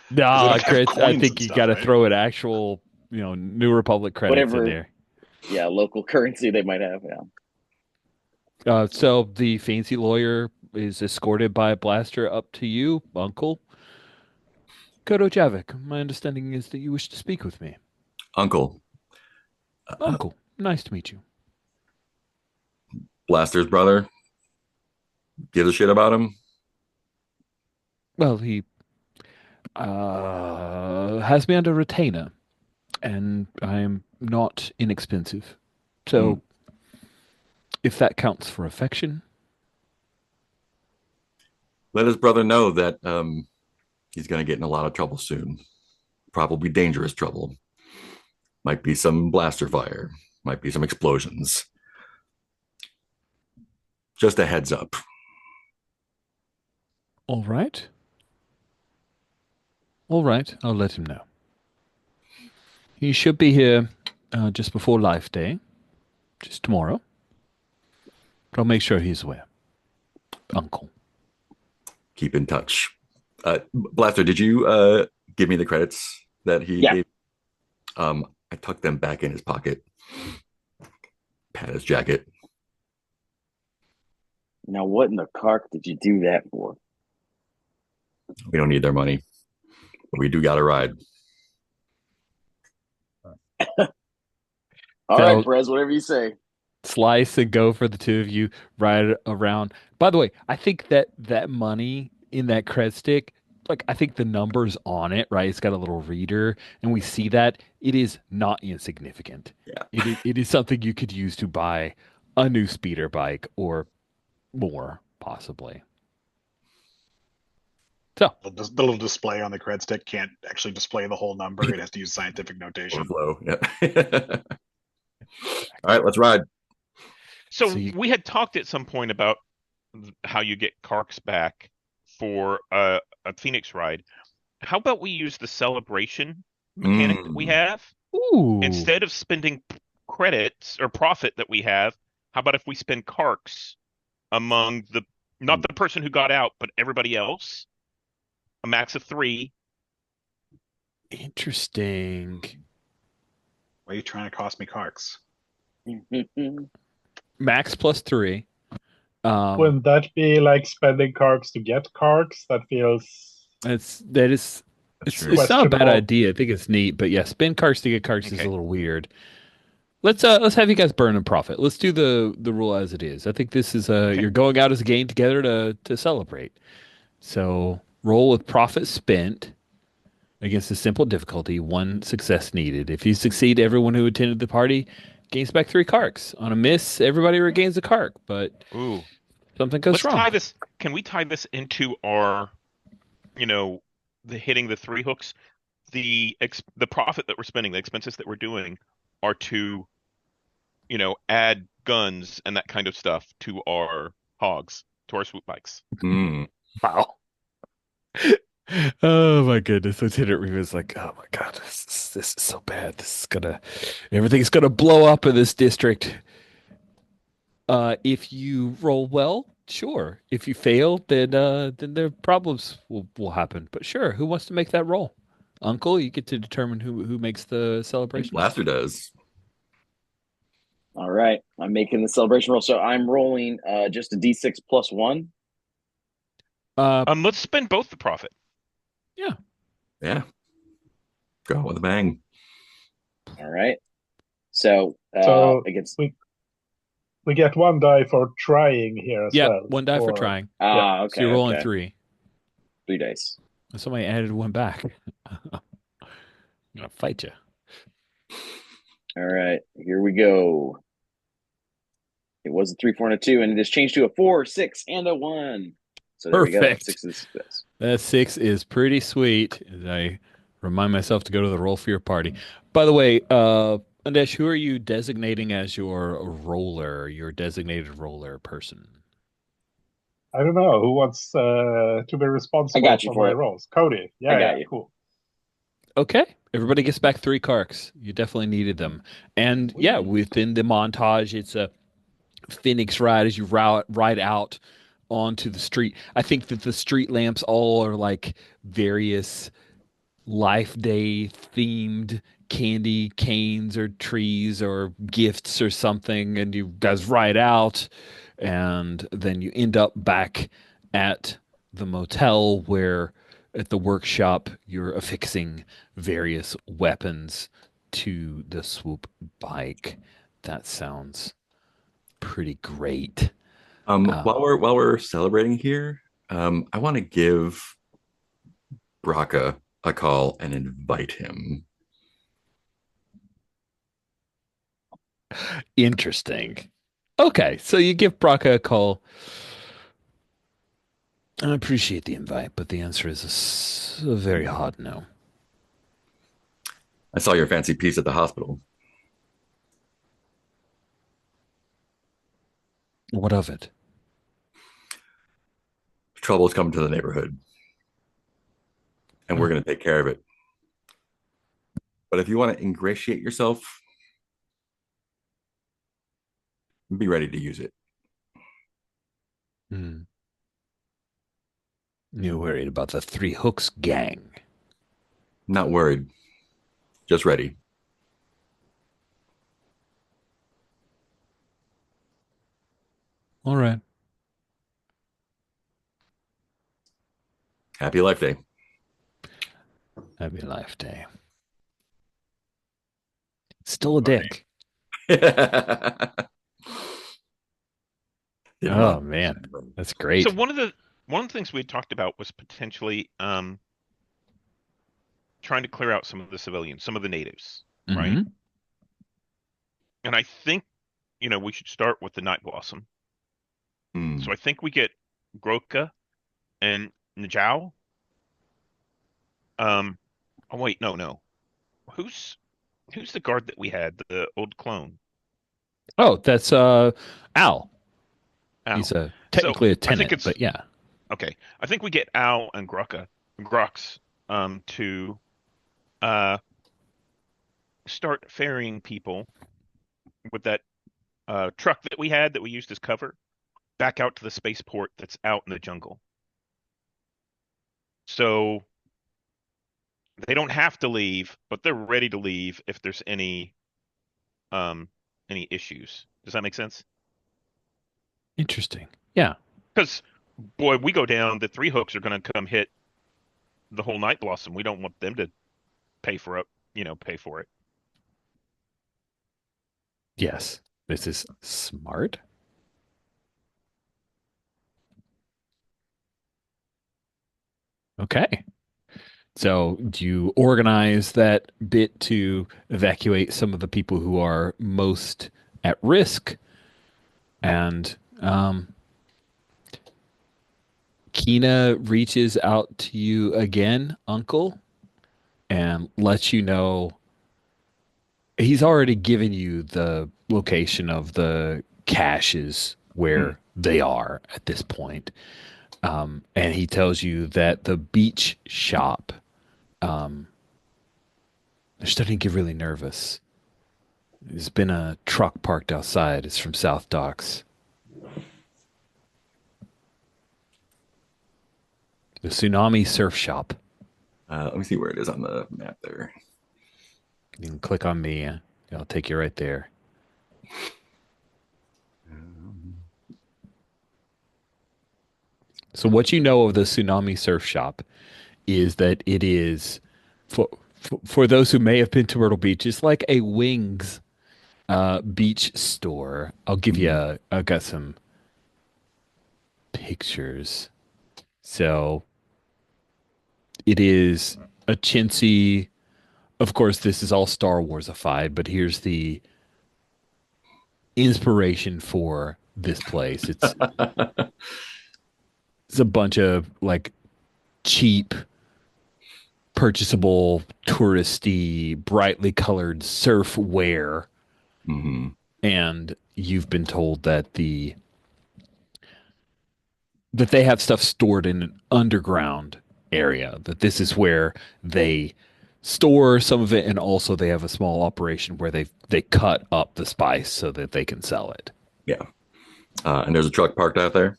[SPEAKER 1] No,
[SPEAKER 4] don't have
[SPEAKER 1] crits. I
[SPEAKER 4] coins
[SPEAKER 1] think
[SPEAKER 4] and
[SPEAKER 1] you
[SPEAKER 4] stuff,
[SPEAKER 1] got to
[SPEAKER 4] right?
[SPEAKER 1] throw an actual, New Republic credits in
[SPEAKER 2] Whatever.
[SPEAKER 1] there.
[SPEAKER 2] Yeah, local currency they might have. Yeah.
[SPEAKER 1] So the fancy lawyer is escorted by a blaster up to you, Uncle. Kodo Javik, my understanding is that you wish to speak with me.
[SPEAKER 5] Uncle.
[SPEAKER 1] Uncle, nice to meet you.
[SPEAKER 5] Blaster's brother. Give a shit about him.
[SPEAKER 1] Well, he has me under retainer, and I'm not inexpensive. So, if that counts for affection.
[SPEAKER 5] Let his brother know that he's going to get in a lot of trouble soon. Probably dangerous trouble. Might be some blaster fire. Might be some explosions. Just a heads up.
[SPEAKER 1] All right. All right, I'll let him know. He should be here just before Life Day, just tomorrow. But I'll make sure he's aware. Uncle.
[SPEAKER 5] Keep in touch. Blaster, did you give me the credits that he gave? I tucked them back in his pocket. Pat his jacket.
[SPEAKER 2] Now, what in the cark did you do that for?
[SPEAKER 5] We don't need their money. But we do got a ride.
[SPEAKER 2] All right, Perez, whatever you say.
[SPEAKER 1] Slice and go for the two of you ride around. By the way, I think that money in that cred stick, like I think the numbers on it, right? It's got a little reader, and we see that it is not insignificant.
[SPEAKER 5] Yeah,
[SPEAKER 1] it is something you could use to buy a new speeder bike or more, possibly. So
[SPEAKER 4] the little display on the cred stick can't actually display the whole number. It has to use scientific notation.
[SPEAKER 5] Overflow. Yeah. All right, let's ride.
[SPEAKER 3] So we had talked at some point about how you get Karks back for a Phoenix ride. How about we use the celebration mechanic that we have?
[SPEAKER 1] Ooh.
[SPEAKER 3] Instead of spending credits or profit that we have, how about if we spend Karks among not the person who got out, but everybody else? A max of 3.
[SPEAKER 1] Interesting.
[SPEAKER 4] Why are you trying to cost me Karks?
[SPEAKER 1] Max plus 3.
[SPEAKER 6] Wouldn't that be like spending Karks to get Karks? That feels.
[SPEAKER 1] It's not a bad idea. I think it's neat, but yeah, spend Karks to get Karks is a little weird. Let's have you guys burn a profit. Let's do the rule as it is. I think this is you're going out as a gang together to celebrate. So roll with profit spent against a simple difficulty, 1 success needed. If you succeed, everyone who attended the party gains back 3 Karks. On a miss, everybody regains a Kark, but something goes wrong.
[SPEAKER 3] Can we tie this into our, the hitting the 3 hooks? The profit that we're spending, the expenses that we're doing are to, add guns and that kind of stuff to our hogs, to our swoop bikes.
[SPEAKER 1] Wow. Oh my goodness! Lieutenant Reva's like, oh my god, this is so bad. Everything's gonna blow up in this district. If you roll well, sure. If you fail, then their problems will happen. But sure, who wants to make that roll? Uncle, you get to determine who makes the celebration.
[SPEAKER 5] Blaster does.
[SPEAKER 2] All right, I'm making the celebration roll. So I'm rolling just a d6 plus 1.
[SPEAKER 3] Let's spend both the profit.
[SPEAKER 5] Yeah. Go with a bang.
[SPEAKER 2] All right. So against
[SPEAKER 6] we get 1 die for trying here as well.
[SPEAKER 1] 1 die for trying.
[SPEAKER 2] Okay.
[SPEAKER 1] So you're rolling 3.
[SPEAKER 2] 3 dice.
[SPEAKER 1] Somebody added 1 back. I'm gonna fight you.
[SPEAKER 2] All right, here we go. Okay, was a 3, 4, and a 2, and it has changed to a 4, 6, and a 1. So there we go.
[SPEAKER 1] Perfect.
[SPEAKER 2] 6 is success.
[SPEAKER 1] That 6 is pretty sweet. As I remind myself to go to the roll for your party. By the way, Andesh, who are you designating as your roller, your designated roller person?
[SPEAKER 6] I don't know who wants to be
[SPEAKER 2] I
[SPEAKER 6] responsible
[SPEAKER 2] got you
[SPEAKER 6] for
[SPEAKER 2] for
[SPEAKER 6] my
[SPEAKER 2] it.
[SPEAKER 6] roles. Cody.
[SPEAKER 2] I
[SPEAKER 6] Yeah,
[SPEAKER 2] got you.
[SPEAKER 6] cool.
[SPEAKER 1] Okay. Everybody gets back 3 carks. You definitely needed them. And yeah, within the montage, it's a Phoenix ride as you ride out onto the street. I think that the street lamps all are like various Life Day themed candy canes or trees or gifts or something, and you guys ride out, and then you end up back at the motel where at the workshop you're affixing various weapons to the swoop bike. That sounds pretty great.
[SPEAKER 5] While we're celebrating here, I want to give Braca a call and invite him.
[SPEAKER 1] Interesting. Okay, so you give Braca a call. I appreciate the invite, but the answer is a very hard no.
[SPEAKER 5] I saw your fancy piece at the hospital.
[SPEAKER 1] What of it?
[SPEAKER 5] Trouble's come to the neighborhood, and we're going to take care of it. But if you want to ingratiate yourself, be ready to use it.
[SPEAKER 1] Hmm. You're worried about the Three Hooks gang.
[SPEAKER 5] Not worried, just ready.
[SPEAKER 1] All right.
[SPEAKER 5] Happy Life Day.
[SPEAKER 1] Happy Life Day. Still a dick. Oh man, that's great.
[SPEAKER 3] So one of the things we had talked about was potentially trying to clear out some of the civilians, some of the natives, right?
[SPEAKER 1] Mhm.
[SPEAKER 3] And I think we should start with the Night Blossom. So I think we get Groka and Najau. Oh wait, no. Who's the guard that we had? The old clone.
[SPEAKER 1] Oh, that's Al.
[SPEAKER 3] Al.
[SPEAKER 1] He's
[SPEAKER 3] So
[SPEAKER 1] technically a
[SPEAKER 3] I think
[SPEAKER 1] tenant,
[SPEAKER 3] it's
[SPEAKER 1] but yeah.
[SPEAKER 3] okay. I think we get Al and Grux to start ferrying people with that truck that we had that we used as cover back out to the spaceport that's out in the jungle. So they don't have to leave, but they're ready to leave if there's any issues. Does that make sense?
[SPEAKER 1] Interesting. Yeah.
[SPEAKER 3] Because boy, we go down, the Three Hooks are going to come hit the whole Night Blossom. We don't want them to pay for it. Pay for it.
[SPEAKER 1] Yes. This is smart. Okay. So do you organize that bit to evacuate some of the people who are most at risk? And Kina reaches out to you again, Uncle, and lets you know he's already given you the location of the caches where they are at this point. And he tells you that the beach shop, they're starting to get really nervous. There's been a truck parked outside. It's from South Docks. The Tsunami Surf Shop.
[SPEAKER 5] Let me see where it is on the map there.
[SPEAKER 1] You can click on me. I'll take you right there. So what you know of the Tsunami Surf Shop is that it is for those who may have been to Myrtle Beach, it's like a Wings beach store. I've got some pictures. So it is a chintzy. Of course, this is all Star Warsified, but here's the inspiration for this place. It's a bunch of like cheap, purchasable, touristy, brightly colored surf wear,
[SPEAKER 5] Hmm.
[SPEAKER 1] and you've been told that they have stuff stored in an underground area, that this is where they store some of it, and also they have a small operation where they cut up the spice so that they can sell it.
[SPEAKER 5] Yeah. And there's a truck parked out there.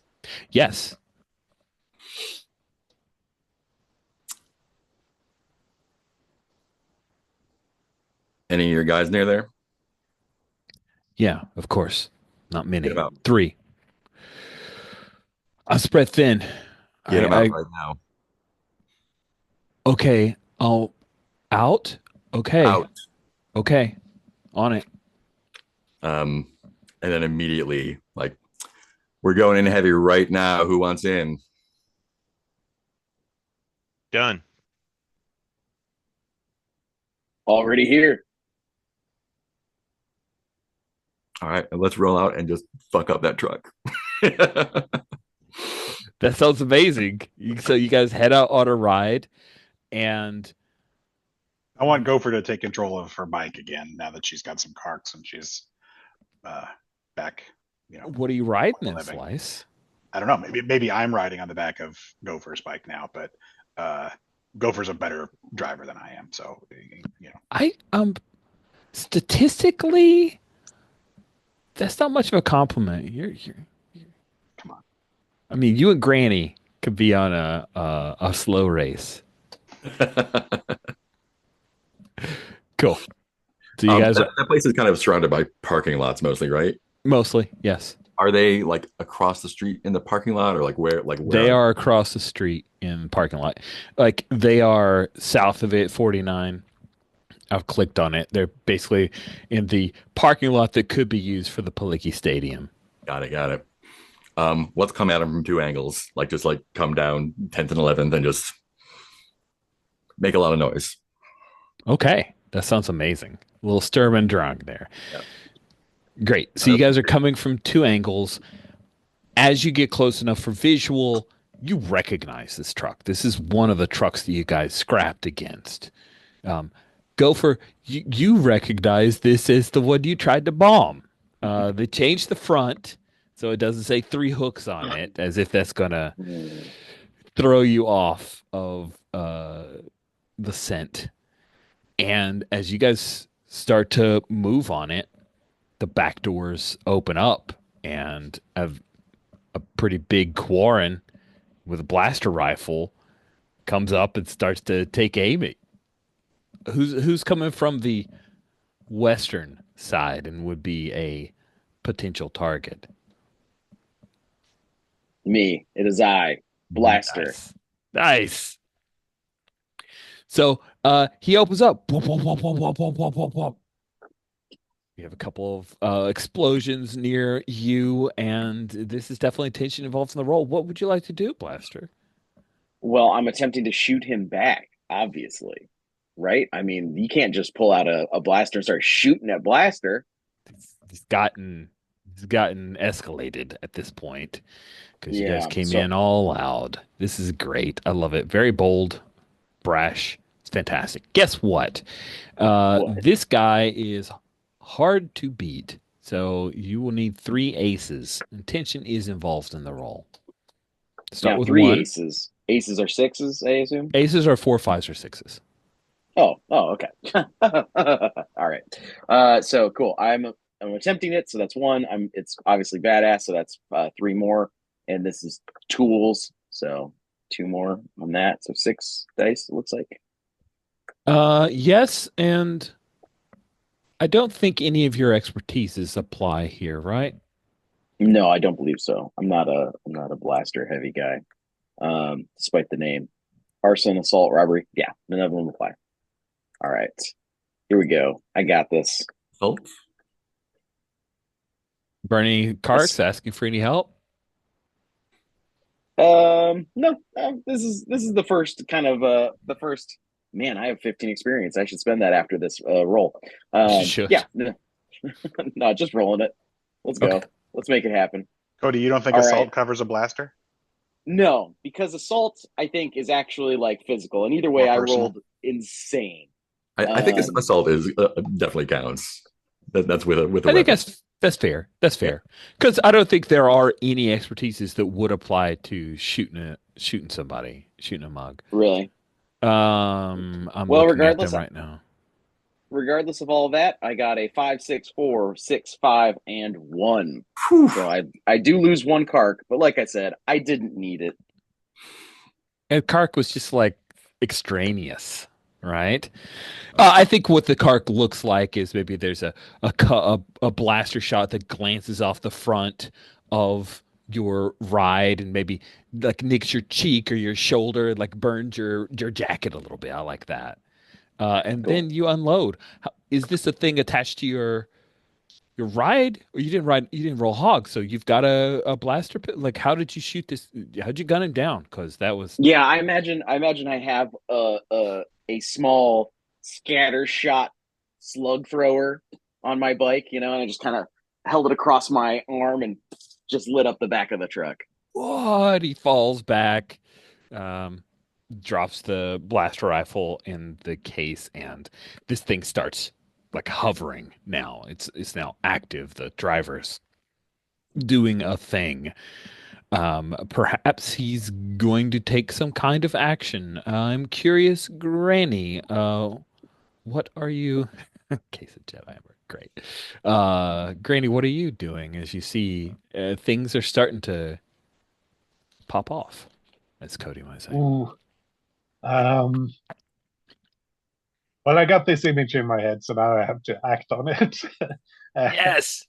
[SPEAKER 1] Yes.
[SPEAKER 5] Any of your guys near there?
[SPEAKER 1] Yeah, of course. Not
[SPEAKER 5] Get
[SPEAKER 1] many.
[SPEAKER 5] him out.
[SPEAKER 1] 3. I'm spread thin.
[SPEAKER 5] Get him out
[SPEAKER 1] I
[SPEAKER 5] right now.
[SPEAKER 1] okay. I'll out. Okay.
[SPEAKER 5] Out.
[SPEAKER 1] Okay. On it.
[SPEAKER 5] And then immediately, like, we're going in heavy right now. Who wants in?
[SPEAKER 3] Done.
[SPEAKER 2] Already here.
[SPEAKER 5] All right, let's roll out and just fuck up that truck.
[SPEAKER 1] That sounds amazing. So you guys head out on a ride, and
[SPEAKER 4] I want Gopher to take control of her bike again now that she's got some carts and she's back.
[SPEAKER 1] what are you riding in,
[SPEAKER 4] living.
[SPEAKER 1] Slice?
[SPEAKER 4] I don't know. Maybe I'm riding on the back of Gopher's bike now, but Gopher's a better driver than I am. So
[SPEAKER 1] I statistically, that's not much of a compliment. You're
[SPEAKER 4] come on.
[SPEAKER 1] I mean, you and Granny could be on a slow race. Cool. So you guys
[SPEAKER 5] that place is kind of surrounded by parking lots mostly, right?
[SPEAKER 1] mostly, yes.
[SPEAKER 5] Are they like across the street in the parking lot, or like where? Like where
[SPEAKER 1] They are across the street in the parking lot. Like they are south of it, 49. I've clicked on it. They're basically in the parking lot that could be used for the Palicki Stadium.
[SPEAKER 5] Got it. Let's come at them from 2 angles. Like just like come down 10th and 11th and just make a lot of noise.
[SPEAKER 1] Okay. That sounds amazing. A little Sturm und Drang there.
[SPEAKER 5] Yep.
[SPEAKER 1] Great. So you guys are coming from 2 angles. As you get close enough for visual, you recognize this truck. This is one of the trucks that you guys scrapped against. Gopher, you recognize this as the one you tried to bomb. They changed the front, so it doesn't say 3 hooks on it, as if that's going to throw you off of the scent. And as you guys start to move on it, the back doors open up, and a pretty big Quarren with a blaster rifle comes up and starts to take aim at who's coming from the western side and would be a potential target.
[SPEAKER 2] Me. It is I. Blaster.
[SPEAKER 1] Nice. So he opens up. You have a couple of explosions near you, and this is definitely tension involved in the roll. What would you like to do, Blaster?
[SPEAKER 2] Well, I'm attempting to shoot him back, obviously. Right? I mean, you can't just pull out a blaster and start shooting at Blaster.
[SPEAKER 1] It's gotten escalated at this point because you guys came
[SPEAKER 2] so
[SPEAKER 1] in all loud. This is great. I love it. Very bold, brash. It's fantastic. Guess what?
[SPEAKER 2] What?
[SPEAKER 1] This guy is hard to beat, so you will need 3 aces. And tension is involved in the roll. Start
[SPEAKER 2] now,
[SPEAKER 1] with
[SPEAKER 2] 3
[SPEAKER 1] 1.
[SPEAKER 2] aces. Aces are 6s, I assume?
[SPEAKER 1] Aces are 4, 5s, or 6s.
[SPEAKER 2] Oh, okay. All right. So cool. I'm attempting it, so that's 1. It's obviously badass, so that's 3 more. And this is tools, so 2 more on that. So 6 dice, it looks like.
[SPEAKER 1] Yes, and I don't think any of your expertises apply here, right?
[SPEAKER 2] No, I don't believe so. I'm not a blaster heavy guy. Despite the name. Arson, assault, robbery. Yeah, none of them apply. All right. Here we go. I got this.
[SPEAKER 5] Help.
[SPEAKER 1] Bernie Karks asking for any help?
[SPEAKER 2] No. This is the first kind of the first. Man, I have 15 experience. I should spend that after this roll.
[SPEAKER 1] Should.
[SPEAKER 2] Yeah. No, just rolling it. Let's go.
[SPEAKER 1] Okay.
[SPEAKER 2] Let's make it happen.
[SPEAKER 4] Cody, you don't think
[SPEAKER 2] All
[SPEAKER 4] assault
[SPEAKER 2] right.
[SPEAKER 4] covers a blaster?
[SPEAKER 2] No, because assault, I think, is actually like physical. And either way,
[SPEAKER 4] More
[SPEAKER 2] I
[SPEAKER 4] personal?
[SPEAKER 2] rolled insane.
[SPEAKER 5] I think assault is definitely counts. That's with a
[SPEAKER 1] I think
[SPEAKER 5] weapon.
[SPEAKER 1] that's fair. That's
[SPEAKER 4] Yeah.
[SPEAKER 1] fair because I don't think there are any expertises that would apply to shooting somebody, shooting a mug.
[SPEAKER 2] Really.
[SPEAKER 1] I'm
[SPEAKER 2] Well,
[SPEAKER 1] looking at them right now.
[SPEAKER 2] regardless of all that, I got a 5, 6, 4, 6, 5, and 1.
[SPEAKER 5] Whew.
[SPEAKER 2] So I do lose one Kark, but like I said, I didn't need it.
[SPEAKER 1] And Kark was just like extraneous, right? I think what the Kark looks like is maybe there's a blaster shot that glances off the front of your ride and maybe like nicks your cheek or your shoulder, like burns your jacket a little bit. I like that. And
[SPEAKER 2] Cool.
[SPEAKER 1] then you unload. Is this a thing attached to your ride, or you didn't ride? You didn't roll hog, so you've got a blaster pit. Like, how did you shoot this? How'd you gun him down? Because that was
[SPEAKER 2] Yeah, I imagine I have a small scatter shot slug thrower on my bike, and I just kind of held it across my arm and just lit up the back of the truck.
[SPEAKER 1] what? He falls back, um, drops the blaster rifle in the case, and this thing starts like hovering. Now it's now active. The driver's doing a thing. Perhaps he's going to take some kind of action. I'm curious, Granny. What are you? Case of Jedi Armor. Great. Granny, what are you doing as you see things are starting to pop off, as Cody might say?
[SPEAKER 6] Ooh. Well, I got this image in my head, so now I have to act on it.
[SPEAKER 1] Yes.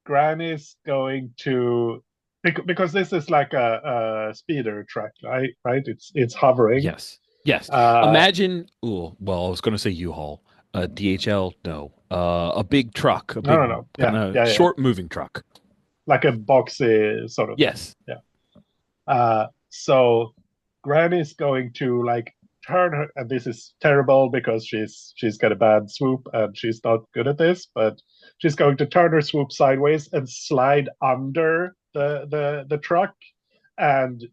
[SPEAKER 6] Granny's going to because this is like a speeder track, right? Right? It's hovering.
[SPEAKER 1] Yes. Yes. Imagine. Oh, well, I was going to say U-Haul. DHL. No. A big truck. A big
[SPEAKER 6] No. Yeah.
[SPEAKER 1] short moving truck.
[SPEAKER 6] Like a boxy sort of.
[SPEAKER 1] Yes.
[SPEAKER 6] Thing. Yeah. So Granny's going to like turn her, and this is terrible because she's got a bad swoop and she's not good at this, but she's going to turn her swoop sideways and slide under the truck and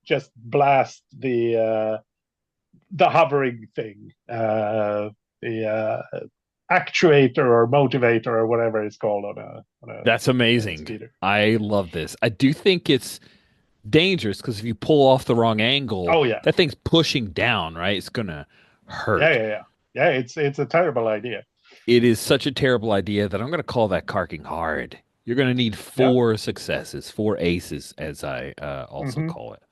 [SPEAKER 6] just blast the hovering thing, the actuator or motivator or whatever it's called on a
[SPEAKER 1] That's amazing.
[SPEAKER 6] speeder.
[SPEAKER 1] I love this. I do think it's dangerous because if you pull off the wrong angle,
[SPEAKER 6] Oh yeah,
[SPEAKER 1] that thing's pushing down, right? It's gonna hurt.
[SPEAKER 6] Yeah. It's a terrible idea.
[SPEAKER 1] It is such a terrible idea that I'm gonna call that carking hard. You're gonna need 4 successes, 4 aces, as I also call it.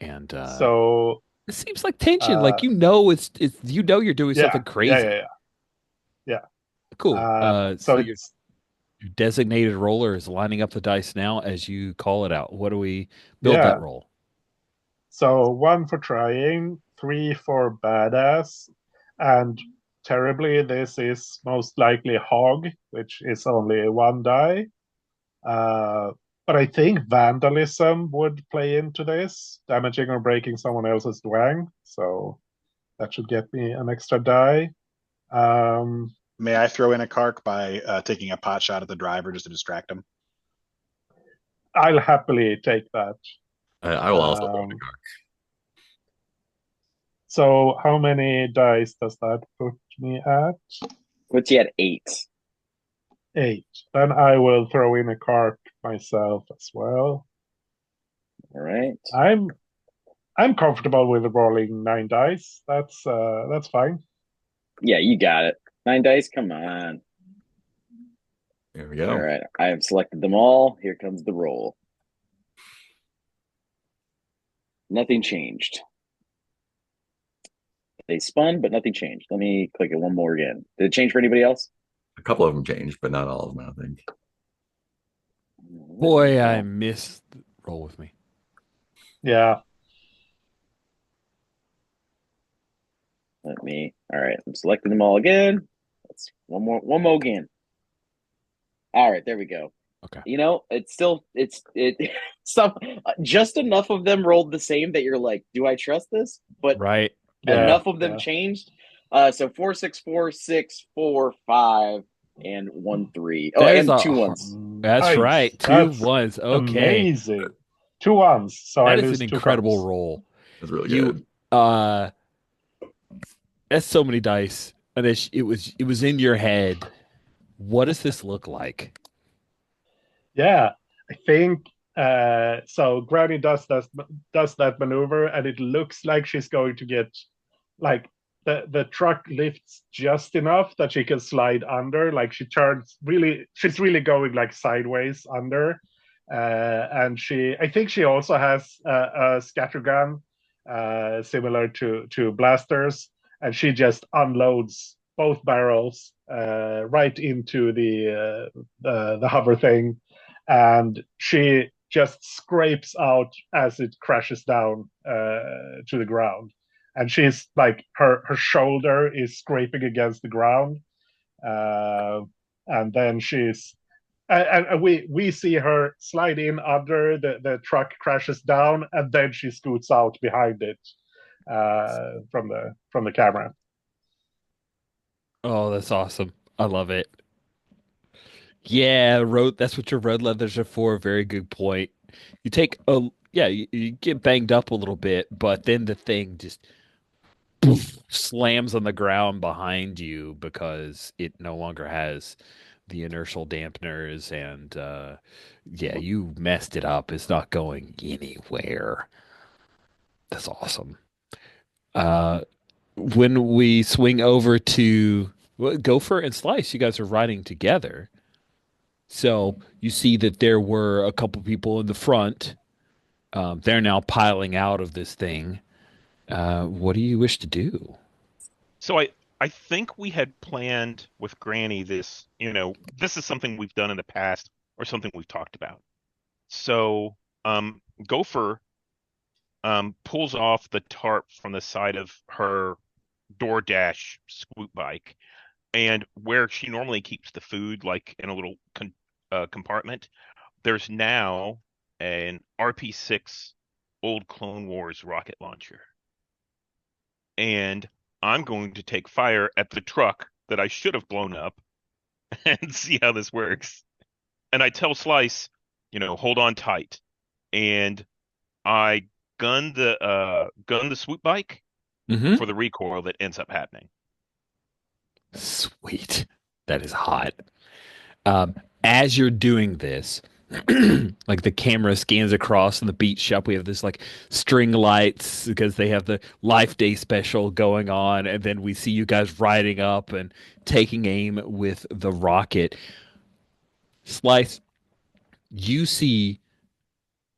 [SPEAKER 1] And
[SPEAKER 6] so
[SPEAKER 1] it seems like tension. Like it's you're doing something crazy.
[SPEAKER 6] Yeah.
[SPEAKER 1] Cool.
[SPEAKER 6] So
[SPEAKER 1] your designated roller is lining up the dice now as you call it out. What do we build that roll?
[SPEAKER 6] So 1 for trying, 3 for badass, and terribly, this is most likely hog, which is only 1 die. But I think vandalism would play into this, damaging or breaking someone else's dwang. So that should get me an extra die.
[SPEAKER 4] May I throw in a Kark by taking a pot shot at the driver just to distract him?
[SPEAKER 6] I'll happily take that.
[SPEAKER 5] I will also throw in a Kark.
[SPEAKER 6] So how many dice does that put me at?
[SPEAKER 2] Puts you at 8.
[SPEAKER 6] 8. Then I will throw in a Kark myself as well.
[SPEAKER 2] All right.
[SPEAKER 6] I'm comfortable with rolling 9 dice. That's fine.
[SPEAKER 2] Yeah, you got it. 9 dice. Come on.
[SPEAKER 5] There we go.
[SPEAKER 2] All right. I have selected them all. Here comes the roll. Nothing changed. They spun, but nothing changed. Let me click it one more again. Did it change for anybody else?
[SPEAKER 5] A couple of them changed, but not all of them, I think.
[SPEAKER 1] Boy, I missed roll with me.
[SPEAKER 6] Yeah.
[SPEAKER 2] All right. I'm selecting them all again. Let's one more again. All right, there we go.
[SPEAKER 1] Okay.
[SPEAKER 2] It's some just enough of them rolled the same that you're like, do I trust this? But
[SPEAKER 1] right.
[SPEAKER 2] enough of them changed. So 4, 6, 4, 6, 4, 5, and 1-3. Oh,
[SPEAKER 1] That is
[SPEAKER 2] and
[SPEAKER 1] a.
[SPEAKER 2] 2-1s.
[SPEAKER 1] That's
[SPEAKER 6] Nice.
[SPEAKER 1] right. Two
[SPEAKER 6] That's
[SPEAKER 1] ones. Okay,
[SPEAKER 6] amazing. 2 1s, so I
[SPEAKER 1] that is an
[SPEAKER 6] lose two
[SPEAKER 1] incredible
[SPEAKER 6] points.
[SPEAKER 1] roll.
[SPEAKER 5] That's really
[SPEAKER 1] You
[SPEAKER 5] good.
[SPEAKER 1] uh, that's so many dice, and it was in your head. What does this look like?
[SPEAKER 6] Yeah, I think so. Granny does that maneuver, and it looks like she's going to get like the truck lifts just enough that she can slide under. Like she's really going like sideways under, and I think she also has a scatter gun, similar to blasters, and she just unloads both barrels right into the hover thing, and she just scrapes out as it crashes down to the ground. And she's like her shoulder is scraping against the ground, uh, and then and we see her slide in under the truck crashes down, and then she scoots out behind it from the camera.
[SPEAKER 1] Oh, that's awesome. I love it. Yeah, road. That's what your road leathers are for. Very good point. You take a yeah, you get banged up a little bit, but then the thing just poof, slams on the ground behind you because it no longer has the inertial dampeners, and yeah, you messed it up. It's not going anywhere. That's awesome. Uh, when we swing over to well, Gopher and Slice, you guys are riding together. So you see that there were a couple people in the front. They're now piling out of this thing. What do you wish to do?
[SPEAKER 3] So I think we had planned with Granny this, this is something we've done in the past or something we've talked about. So Gopher pulls off the tarp from the side of her DoorDash swoop bike, and where she normally keeps the food, like in a little compartment, there's now an RP6 old Clone Wars rocket launcher. And I'm going to take fire at the truck that I should have blown up and see how this works. And I tell Slice, hold on tight. And I gun the swoop bike
[SPEAKER 1] Mm-hmm.
[SPEAKER 3] for the recoil that ends up happening.
[SPEAKER 1] Sweet. That is hot. As you're doing this, like the camera scans across in the beach shop, we have this like string lights because they have the Life Day special going on, and then we see you guys riding up and taking aim with the rocket. Slice, you see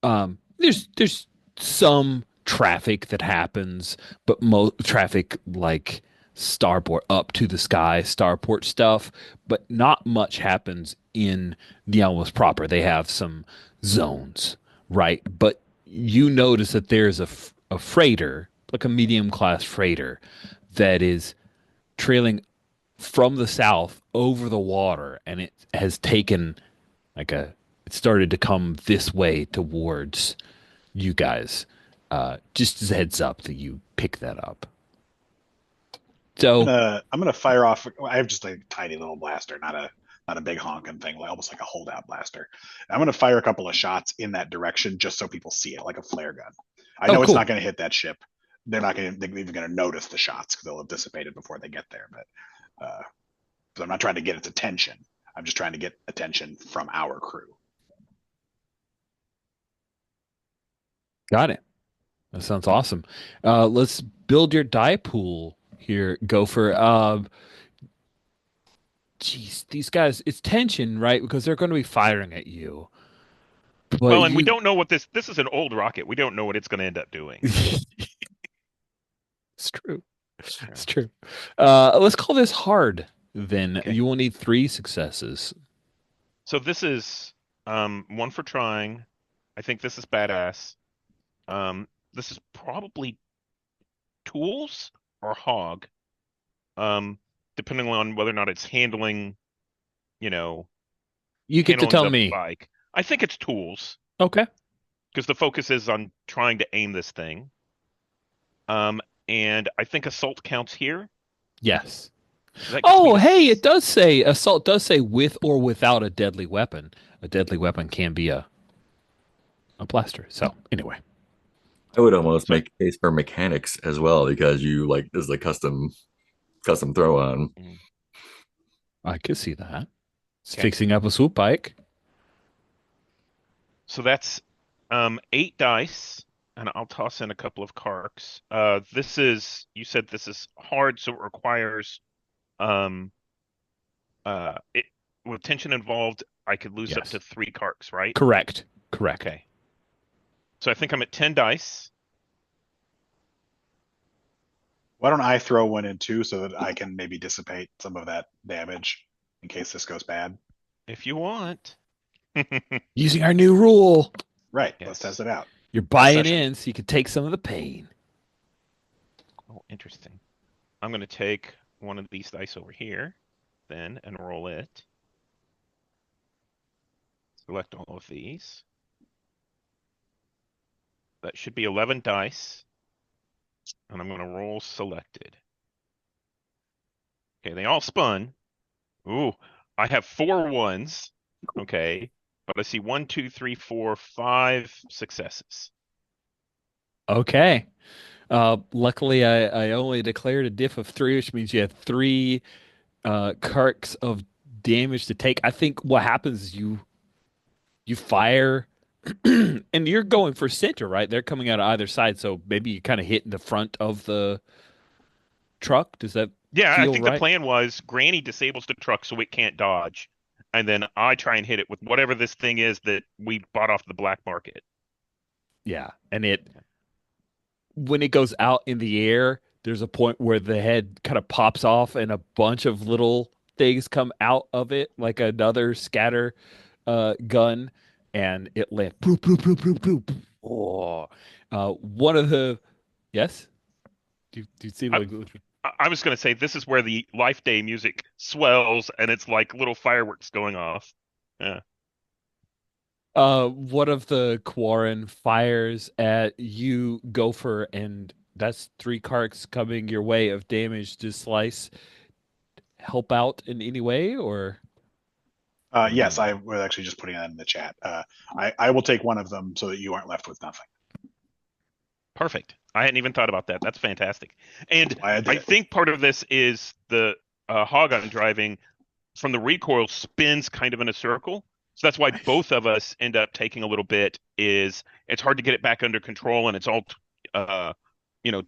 [SPEAKER 1] there's some traffic that happens, but traffic like starport up to the sky starport stuff, but not much happens in Niamos proper. They have some zones, right? But you notice that there's a freighter, like a medium class freighter, that is trailing from the south over the water, and it has taken like a it started to come this way towards you guys. Just as a heads up that you pick that up. So,
[SPEAKER 4] I'm gonna fire off. I have just a tiny little blaster, not a big honking thing, almost like a holdout blaster. I'm gonna fire a couple of shots in that direction just so people see it, like a flare gun. I
[SPEAKER 1] oh,
[SPEAKER 4] know it's not
[SPEAKER 1] cool.
[SPEAKER 4] going to hit that ship. They're even going to notice the shots because they'll have dissipated before they get there. But I'm not trying to get its attention. I'm just trying to get attention from our crew.
[SPEAKER 1] Got it. That sounds awesome. Let's build your die pool here, Gopher. Geez, these guys, it's tension, right? Because they're going to be firing at you. But
[SPEAKER 3] Well, and we
[SPEAKER 1] you,
[SPEAKER 3] don't know what this is an old rocket. We don't know what it's going to end up doing.
[SPEAKER 1] it's true.
[SPEAKER 3] Yeah.
[SPEAKER 1] It's true. Let's call this hard. Then
[SPEAKER 3] Okay.
[SPEAKER 1] you will need 3 successes.
[SPEAKER 3] So this is one for trying. I think this is badass. This is probably tools or hog, depending on whether or not it's handling, you know,
[SPEAKER 1] You get to
[SPEAKER 3] handling
[SPEAKER 1] tell
[SPEAKER 3] the
[SPEAKER 1] me.
[SPEAKER 3] bike. I think it's tools
[SPEAKER 1] Okay.
[SPEAKER 3] because the focus is on trying to aim this thing. Um, and I think assault counts here.
[SPEAKER 1] Yes.
[SPEAKER 3] That gets me
[SPEAKER 1] Oh,
[SPEAKER 3] to
[SPEAKER 1] hey, it does say assault does say with or without a deadly weapon. A deadly weapon can be a blaster. So anyway,
[SPEAKER 5] I would almost
[SPEAKER 3] so
[SPEAKER 5] make a case for mechanics as well because you like this is a custom throw on.
[SPEAKER 3] mm,
[SPEAKER 1] I could see that. It's
[SPEAKER 3] okay.
[SPEAKER 1] fixing up a swoop bike.
[SPEAKER 3] So that's 8 dice, and I'll toss in a couple of carks. This is you said this is hard, so it requires um it with tension involved. I could lose up
[SPEAKER 1] Yes.
[SPEAKER 3] to 3 carks, right?
[SPEAKER 1] Correct. Correct.
[SPEAKER 3] Okay. So I think I'm at 10 dice.
[SPEAKER 4] Why don't I throw one in too so that I can maybe dissipate some of that damage in case this goes bad?
[SPEAKER 3] If you want.
[SPEAKER 1] Using our new rule.
[SPEAKER 4] Right. Let's
[SPEAKER 3] Yes.
[SPEAKER 4] test it out.
[SPEAKER 1] You're buying
[SPEAKER 4] Session.
[SPEAKER 1] in so you can take some of the pain.
[SPEAKER 3] Oh, interesting. I'm going to take one of these dice over here, then, and roll it. Select all of these. That should be 11 dice. And I'm going to roll selected. Okay, they all spun. Ooh, I have 4 ones. Okay, but I see 1, 2, 3, 4, 5 successes.
[SPEAKER 1] Okay. Luckily, I only declared a diff of 3, which means you have 3 carks of damage to take. I think what happens is you fire, and you're going for center, right? They're coming out of either side, so maybe you kind of hit in the front of the truck. Does that
[SPEAKER 3] Yeah, I
[SPEAKER 1] feel
[SPEAKER 3] think the
[SPEAKER 1] right?
[SPEAKER 3] plan was Granny disables the truck so it can't dodge. And then I try and hit it with whatever this thing is that we bought off the black market.
[SPEAKER 1] Yeah, and it when it goes out in the air, there's a point where the head kind of pops off and a bunch of little things come out of it, like another scatter gun, and it lands. Bloop, bloop, bloop, bloop, bloop. Oh, one of the yes. Do you see
[SPEAKER 3] I,
[SPEAKER 1] like
[SPEAKER 3] I was going to say this is where the Life Day music swells and it's like little fireworks going off. Yeah.
[SPEAKER 1] one of the Quarren fires at you, Gopher, and that's 3 carks coming your way of damage. Does Slice help out in any way, or
[SPEAKER 4] Yes,
[SPEAKER 1] no?
[SPEAKER 4] I was actually just putting that in the chat. I will take one of them so that you aren't left with nothing.
[SPEAKER 3] Perfect. I hadn't even thought about that. That's fantastic. And
[SPEAKER 4] Why I did
[SPEAKER 3] I
[SPEAKER 4] it.
[SPEAKER 3] think part of this is the hog I'm driving from the recoil spins kind of in a circle. So that's why
[SPEAKER 4] Nice.
[SPEAKER 3] both of us end up taking a little bit is it's hard to get it back under control and it's all uh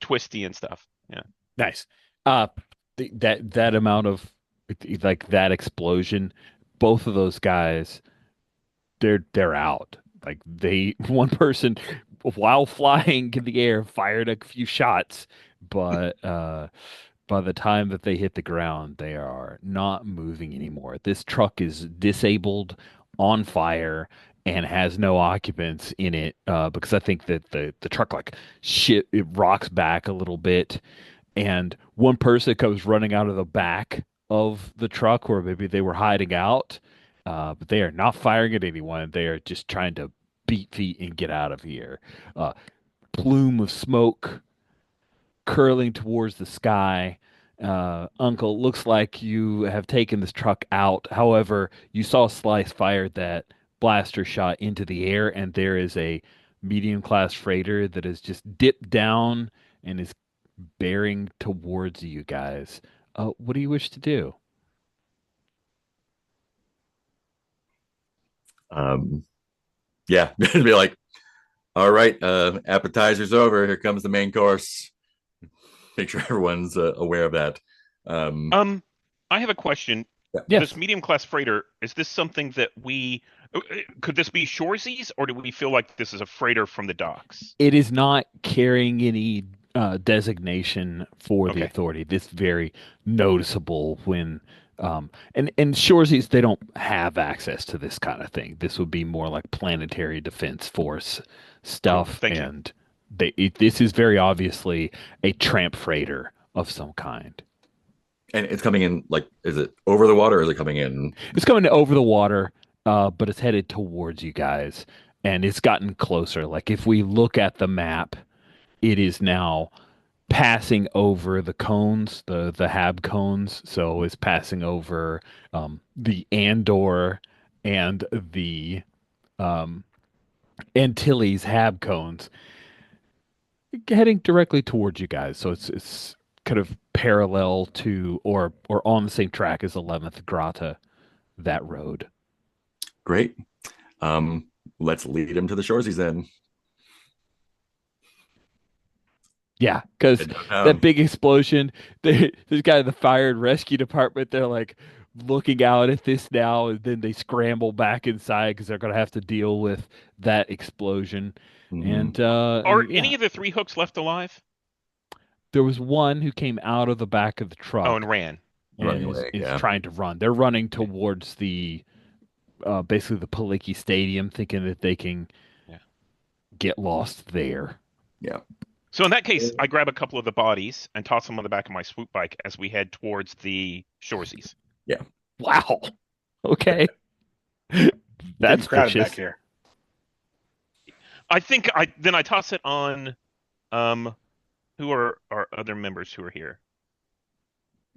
[SPEAKER 3] twisty and stuff. Yeah.
[SPEAKER 1] Nice. Uh, that amount of like that explosion, both of those guys, they're out. Like they one person while flying in the air fired a few shots, but by the time that they hit the ground, they are not moving anymore. This truck is disabled, on fire, and has no occupants in it because I think that the truck like shit it rocks back a little bit, and one person comes running out of the back of the truck where maybe they were hiding out, but they are not firing at anyone. They are just trying to beat feet and get out of here. Uh, Plume of smoke curling towards the sky. Uncle, looks like you have taken this truck out. However, you saw Slice fire that blaster shot into the air, and there is a medium class freighter that has just dipped down and is bearing towards you guys. What do you wish to do?
[SPEAKER 5] Um, yeah, it'd be like, all right, appetizer's over. Here comes the main course. Make sure everyone's aware of that. Um,
[SPEAKER 3] Um, I have a question.
[SPEAKER 5] yeah.
[SPEAKER 3] This
[SPEAKER 1] Yes,
[SPEAKER 3] medium class freighter, is this something that we could this be Shoresies or do we feel like this is a freighter from the docks?
[SPEAKER 1] it is not carrying any designation for the
[SPEAKER 3] Okay.
[SPEAKER 1] authority. This very noticeable when and Shoresies they don't have access to this kind of thing. This would be more like planetary defense force
[SPEAKER 3] Cool.
[SPEAKER 1] stuff,
[SPEAKER 3] Thank you.
[SPEAKER 1] and this is very obviously a tramp freighter of some kind.
[SPEAKER 5] And it's coming in like, is it over the water or is it coming in?
[SPEAKER 1] It's coming over the water, but it's headed towards you guys, and it's gotten closer. Like if we look at the map, it is now passing over the cones, the hab cones. So it's passing over the Andor and the um, Antilles hab cones, heading directly towards you guys. So it's kind of parallel to or on the same track as 11th Grata, that road.
[SPEAKER 5] Great. Um, let's lead him to the shoresies then.
[SPEAKER 1] Yeah, because that big explosion, this guy in the fire and rescue department, they're like looking out at this now, and then they scramble back inside because they're going to have to deal with that explosion. And
[SPEAKER 3] Are
[SPEAKER 1] yeah,
[SPEAKER 3] any of the three hooks left alive?
[SPEAKER 1] there was one who came out of the back of the
[SPEAKER 3] Oh,
[SPEAKER 1] truck
[SPEAKER 3] and ran.
[SPEAKER 5] Running
[SPEAKER 1] and
[SPEAKER 5] away,
[SPEAKER 1] is
[SPEAKER 5] yeah.
[SPEAKER 1] trying to run. They're running towards the basically the Paliki Stadium, thinking that they can
[SPEAKER 3] Yeah.
[SPEAKER 1] get lost there.
[SPEAKER 5] Yeah.
[SPEAKER 3] So in that case, I grab a couple of the bodies and toss them on the back of my swoop bike as we head towards the shoresies.
[SPEAKER 5] Yeah.
[SPEAKER 1] Wow. Okay. That's
[SPEAKER 4] crowded
[SPEAKER 1] vicious.
[SPEAKER 4] back here.
[SPEAKER 3] I think then I toss it on who are our other members who are here?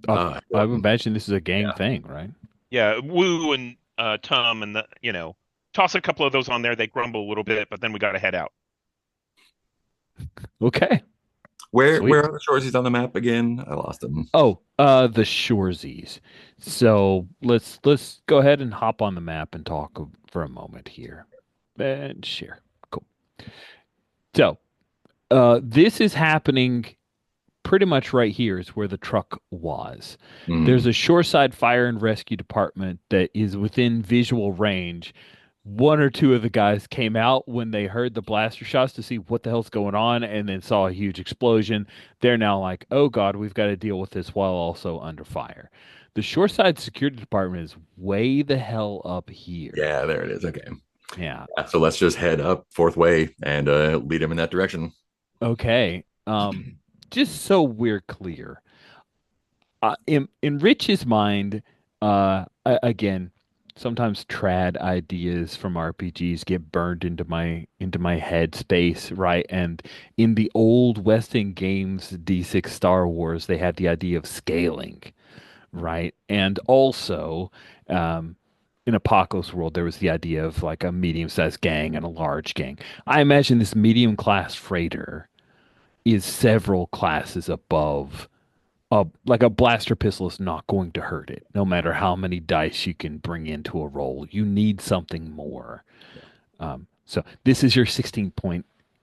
[SPEAKER 1] I would imagine this is a gang thing, right?
[SPEAKER 3] Yeah, Woo and Tom and toss a couple of those on there. They grumble a little bit, but then we got to head out.
[SPEAKER 1] Okay.
[SPEAKER 5] Where
[SPEAKER 1] Sweet.
[SPEAKER 5] are the shoresies on the map again? I lost them.
[SPEAKER 1] Oh, the shoresies. So let's go ahead and hop on the map and talk for a moment here. And share. Cool. So this is happening pretty much right here is where the truck was. There's a shoreside fire and rescue department that is within visual range. One or two of the guys came out when they heard the blaster shots to see what the hell's going on and then saw a huge explosion. They're now like, oh God, we've got to deal with this while also under fire. The shoreside security department is way the hell up here.
[SPEAKER 5] Yeah, there it is. Okay.
[SPEAKER 1] Yeah.
[SPEAKER 5] So let's just head up fourth way and lead him in that direction.
[SPEAKER 1] Okay. Just so we're clear, in Rich's mind, again, sometimes trad ideas from RPGs get burned into my head space, right? And in the old Western games, D6 Star Wars, they had the idea of scaling, right? And also, in Apocalypse World, there was the idea of like a medium-sized gang and a large gang. I imagine this medium-class freighter is several classes above like a blaster pistol is not going to hurt it, no matter how many dice you can bring into a roll. You need something more. So this is your 16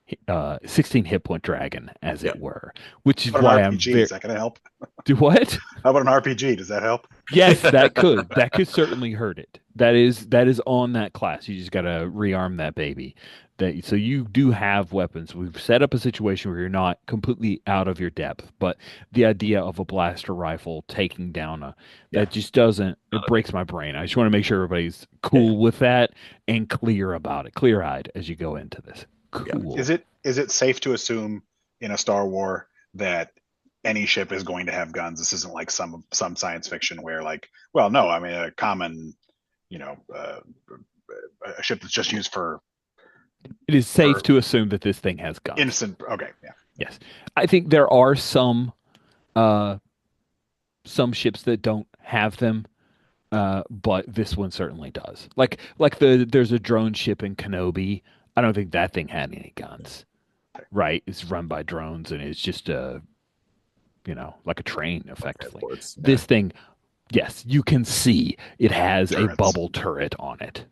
[SPEAKER 1] hit point dragon, as it were, which is why I'm
[SPEAKER 4] RPG, is that going to help?
[SPEAKER 1] Do what?
[SPEAKER 4] How about an RPG? Does that help?
[SPEAKER 1] Yes, that could certainly hurt it. That is on that class. You just got to rearm that baby. So you do have weapons. We've set up a situation where you're not completely out of your depth, but the idea of a blaster rifle taking down that just doesn't. It breaks my brain. I just want to make sure everybody's cool with that and clear about it, clear-eyed as you go into this. Cool.
[SPEAKER 4] Is it safe to assume in a Star War that any ship is going to have guns? This isn't like some science fiction where like, well, no, I mean a common, a ship that's just used for.
[SPEAKER 1] It is safe to assume that this thing has guns.
[SPEAKER 4] Innocent. Okay. Yeah.
[SPEAKER 1] Yes, I think there are some ships that don't have them, but this one certainly does. Like there's a drone ship in Kenobi. I don't think that thing had any guns. Right? It's run by drones and it's just like a train effectively. This thing, yes, you can see it has a bubble turret on it.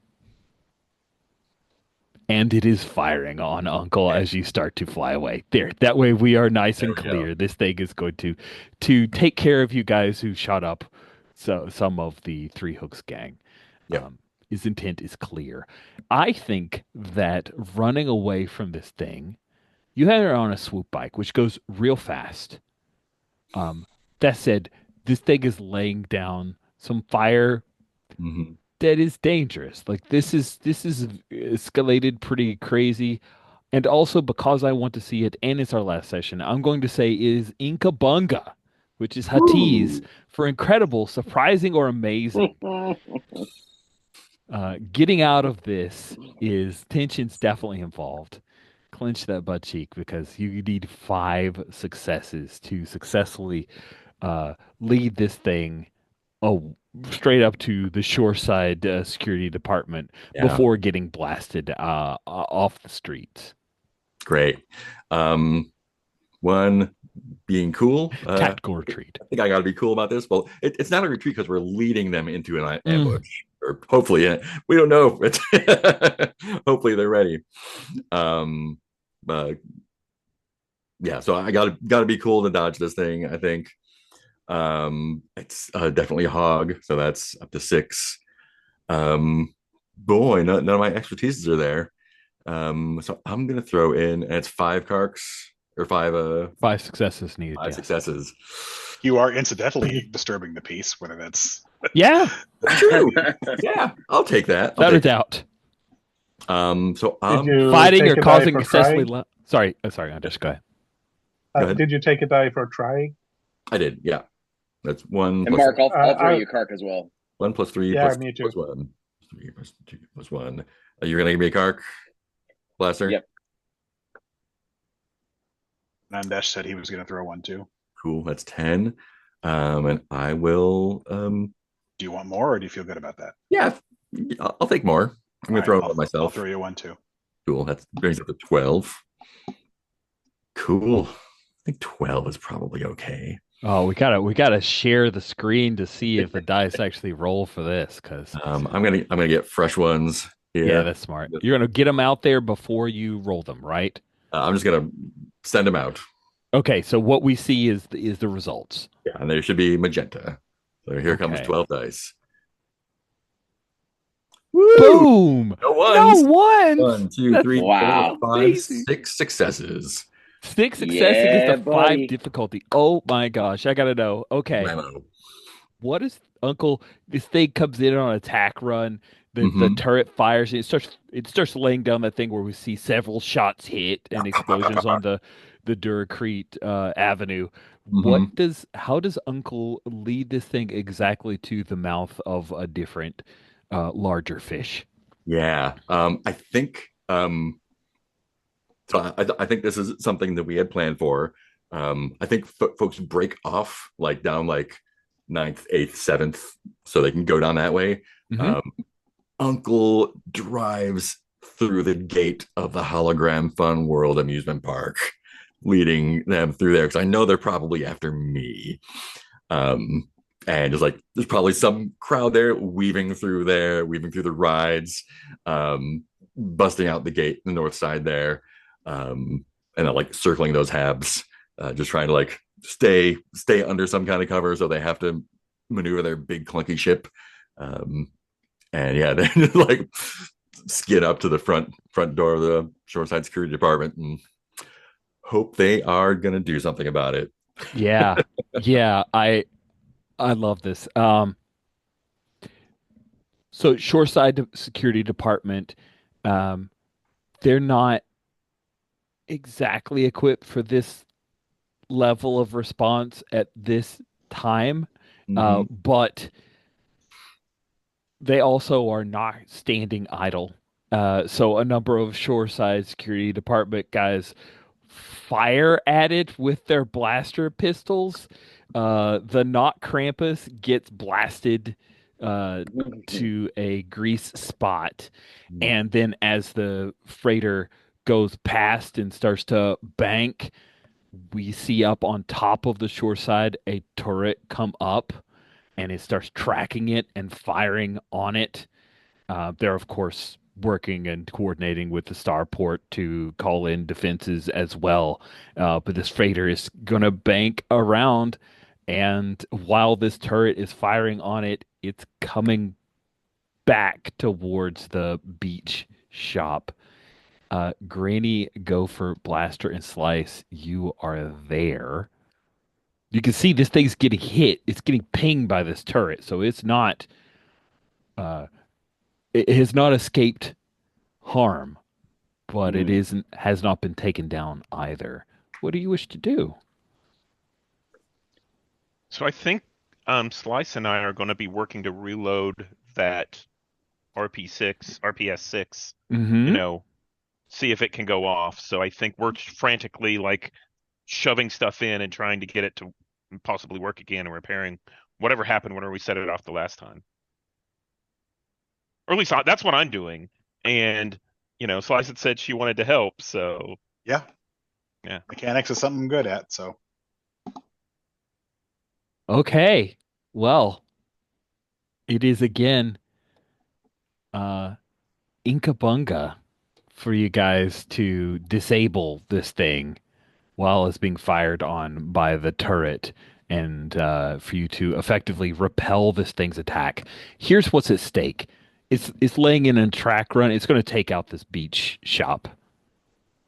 [SPEAKER 1] And it is firing on Uncle as you start to fly away. There, that way we are nice and clear. This thing is going to take care of you guys who shot up some of the Three Hooks gang. His intent is clear. I think that running away from this thing, you had her on a swoop bike, which goes real fast. That said, this thing is laying down some fire. That is dangerous. Like this is escalated pretty crazy. And also because I want to see it and it's our last session, I'm going to say is Inca Bunga, which is Huttese for incredible, surprising, or amazing. Getting out of this is tension's definitely involved. clench that butt cheek because you need 5 successes to successfully lead this thing straight up to the shoreside security department
[SPEAKER 5] Yeah,
[SPEAKER 1] before getting blasted off the streets.
[SPEAKER 5] great. One being cool.
[SPEAKER 1] Tactical retreat.
[SPEAKER 5] I think I got to be cool about this. Well, it's not a retreat because we're leading them into an
[SPEAKER 1] Mm.
[SPEAKER 5] ambush, or hopefully, we don't know. If it's hopefully they're ready. Um, uh, yeah, so I got to be cool to dodge this thing. I think it's definitely a hog, so that's up to 6. Boy, none of my expertises are there. So I'm gonna throw in, and it's 5 carks or
[SPEAKER 1] 5 successes needed.
[SPEAKER 5] 5
[SPEAKER 1] Yes.
[SPEAKER 5] successes.
[SPEAKER 4] You are incidentally disturbing the peace, whether that's
[SPEAKER 1] Yeah,
[SPEAKER 5] True. Yeah, I'll take that.
[SPEAKER 1] without a doubt.
[SPEAKER 5] So
[SPEAKER 6] Did you
[SPEAKER 1] Fighting
[SPEAKER 6] take
[SPEAKER 1] or
[SPEAKER 6] a die
[SPEAKER 1] causing
[SPEAKER 6] for
[SPEAKER 1] excessively
[SPEAKER 6] trying?
[SPEAKER 1] sorry, sorry, Anders, go ahead.
[SPEAKER 5] Go ahead.
[SPEAKER 6] Did you take a die for trying?
[SPEAKER 5] I did. Yeah, that's 1
[SPEAKER 2] And
[SPEAKER 5] plus
[SPEAKER 2] Mark, I'll throw
[SPEAKER 6] I-
[SPEAKER 2] you a Kark as well.
[SPEAKER 5] 1 plus 3
[SPEAKER 6] Yeah,
[SPEAKER 5] plus
[SPEAKER 6] me
[SPEAKER 5] 2
[SPEAKER 6] too.
[SPEAKER 5] plus 1. 3 plus 2 plus 1. You're gonna give me a cark, Blaster?
[SPEAKER 2] Yep.
[SPEAKER 4] Nandesh said he was going to throw one too.
[SPEAKER 5] Cool. That's 10. And I will.
[SPEAKER 4] Do you want more, or do you feel good about that?
[SPEAKER 5] Yeah, I'll take more. I'm gonna throw it on
[SPEAKER 4] I'll
[SPEAKER 5] myself.
[SPEAKER 4] throw you one too.
[SPEAKER 5] Cool. That brings it to 12. Cool. I think 12 is probably okay.
[SPEAKER 1] Oh, we gotta share the screen to see if the dice actually roll for this, because
[SPEAKER 5] I'm gonna get fresh ones here.
[SPEAKER 1] yeah, that's smart. You're gonna get them out there before you roll them, right?
[SPEAKER 5] I'm just gonna send them out.
[SPEAKER 1] Okay, so what we see is the results.
[SPEAKER 5] Yeah, and there should be magenta. So here comes
[SPEAKER 1] Okay.
[SPEAKER 5] 12 dice.
[SPEAKER 1] Boom!
[SPEAKER 5] No ones.
[SPEAKER 1] No ones.
[SPEAKER 5] 1, 2,
[SPEAKER 1] That's
[SPEAKER 5] 3,
[SPEAKER 2] Wow.
[SPEAKER 5] 4, 5,
[SPEAKER 1] amazing.
[SPEAKER 5] 6 successes.
[SPEAKER 1] 6 successes
[SPEAKER 2] Yeah,
[SPEAKER 1] against a 5
[SPEAKER 2] buddy.
[SPEAKER 1] difficulty. Oh my gosh, I gotta know. Okay,
[SPEAKER 5] Ramo.
[SPEAKER 1] what is Uncle? This thing comes in on an attack run. The
[SPEAKER 5] Mhm.
[SPEAKER 1] turret fires and it starts laying down that thing where we see several shots hit and explosions on the Duracrete Avenue. How does Uncle lead this thing exactly to the mouth of a different larger fish?
[SPEAKER 5] Yeah. I think so I think this is something that we had planned for. I think folks break off like down like 9th, 8th, 7th, so they can go down that way.
[SPEAKER 1] Mhm.
[SPEAKER 5] Uncle drives through the gate of the Hologram Fun World amusement park, leading them through there because I know they're probably after me. And just like there's probably some crowd there weaving through the rides, busting out the gate, the north side there, and then like circling those habs, just trying to like stay under some kind of cover so they have to maneuver their big clunky ship. And yeah, then just like skid up to the front door of the shoreside security department and hope they are gonna do something about it.
[SPEAKER 1] Yeah, yeah, I love this. So shoreside security department, um, they're not exactly equipped for this level of response at this time,
[SPEAKER 5] Mhm.
[SPEAKER 1] but they also are not standing idle. So a number of shoreside security department guys fire at it with their blaster pistols. The Not Krampus gets blasted to a grease spot. And then as the freighter goes past and starts to bank, we see up on top of the shoreside a turret come up and it starts tracking it and firing on it. They're, of course, working and coordinating with the starport to call in defenses as well. But this freighter is going to bank around. And while this turret is firing on it, it's coming back towards the beach shop. Granny, Gopher, Blaster, and Slice, you are there. You can see this thing's getting hit. It's getting pinged by this turret, so it's not. Uh, it has not escaped harm, but it isn't has not been taken down either. What do you wish to do?
[SPEAKER 3] So I think Slice and I are going to be working to reload that RP6, RPS6,
[SPEAKER 1] Mm-hmm.
[SPEAKER 3] you know, see if it can go off. So I think we're frantically like shoving stuff in and trying to get it to possibly work again and repairing whatever happened whenever we set it off the last time. Or at least that's what I'm doing. And, Slice had said she wanted to help, so
[SPEAKER 4] Yeah.
[SPEAKER 3] Yeah.
[SPEAKER 4] Mechanics is something I'm good at, so.
[SPEAKER 1] Okay. Well, it is again Inka Bunga for you guys to disable this thing while it's being fired on by the turret and for you to effectively repel this thing's attack. Here's what's at stake. It's laying in a track run. It's going to take out this beach shop.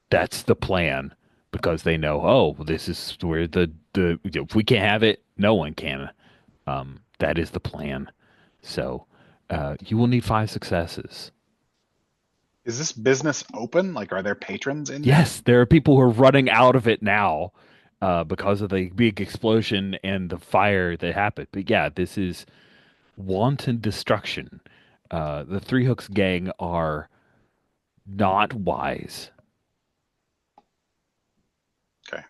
[SPEAKER 1] That's the plan because they know, oh, this is where the if we can't have it, no one can. That is the plan. So you will need 5 successes.
[SPEAKER 4] Is this business open? Like, are there patrons in there?
[SPEAKER 1] Yes, there are people who are running out of it now because of the big explosion and the fire that happened. But yeah, this is wanton destruction. The Three Hooks gang are not wise.
[SPEAKER 4] Okay.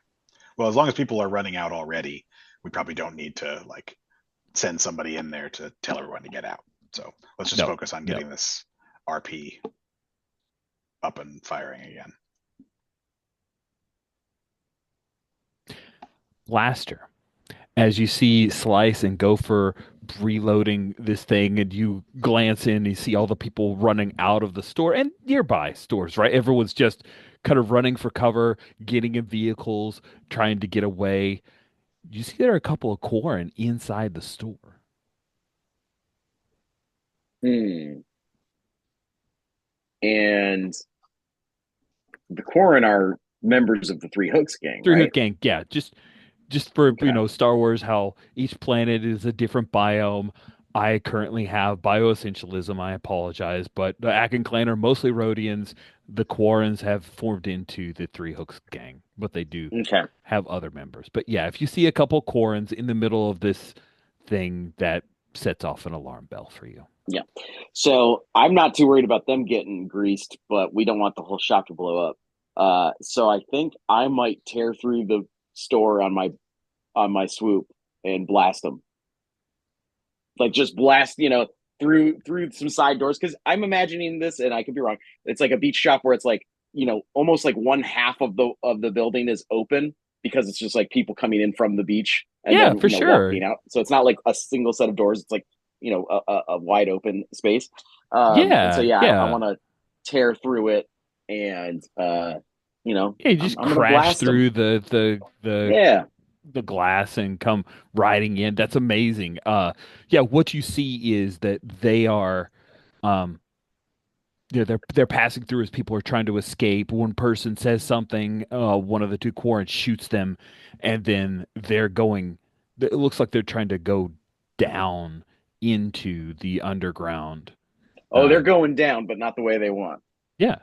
[SPEAKER 4] Well, as long as people are running out already, we probably don't need to like send somebody in there to tell everyone to get out. So let's just
[SPEAKER 1] No,
[SPEAKER 4] focus on
[SPEAKER 1] no.
[SPEAKER 4] getting this RP up and firing again.
[SPEAKER 1] Blaster. As you see Slice and Gopher reloading this thing, and you glance in, and you see all the people running out of the store and nearby stores, right? Everyone's just kind of running for cover, getting in vehicles, trying to get away. You see there are a couple of Quarren inside the store.
[SPEAKER 2] And the Quarren are members of the Three Hooks gang,
[SPEAKER 1] Three
[SPEAKER 2] right?
[SPEAKER 1] Hook Gang, yeah, just for
[SPEAKER 2] Okay.
[SPEAKER 1] Star Wars, how each planet is a different biome. I currently have bioessentialism. I apologize, but the Akin clan are mostly Rhodians. The Quarrens have formed into the Three Hooks gang, but they do
[SPEAKER 2] Okay.
[SPEAKER 1] have other members. But yeah, if you see a couple Quarrens in the middle of this thing, that sets off an alarm bell for you.
[SPEAKER 2] Yeah. So I'm not too worried about them getting greased, but we don't want the whole shop to blow up. So I think I might tear through the store on my swoop and blast them. Like just blast, through some side doors. Because I'm imagining this, and I could be wrong. It's like a beach shop where it's like, almost like one half of the building is open because it's just like people coming in from the beach and
[SPEAKER 1] Yeah,
[SPEAKER 2] then
[SPEAKER 1] for sure.
[SPEAKER 2] walking out. So it's not like a single set of doors. It's like a wide open space. And so
[SPEAKER 1] Yeah,
[SPEAKER 2] yeah, I
[SPEAKER 1] yeah.
[SPEAKER 2] want to tear through it, and
[SPEAKER 1] Yeah, you just
[SPEAKER 2] I'm gonna
[SPEAKER 1] crash
[SPEAKER 2] blast them.
[SPEAKER 1] through
[SPEAKER 2] Yeah.
[SPEAKER 1] the glass and come riding in. That's amazing. Yeah, what you see is that they are um they're passing through as people are trying to escape. One person says something, one of the two Quarrens shoots them, and then they're going it looks like they're trying to go down into the underground.
[SPEAKER 2] Oh, they're
[SPEAKER 1] Uh
[SPEAKER 2] going down, but not the way they want.
[SPEAKER 1] yeah.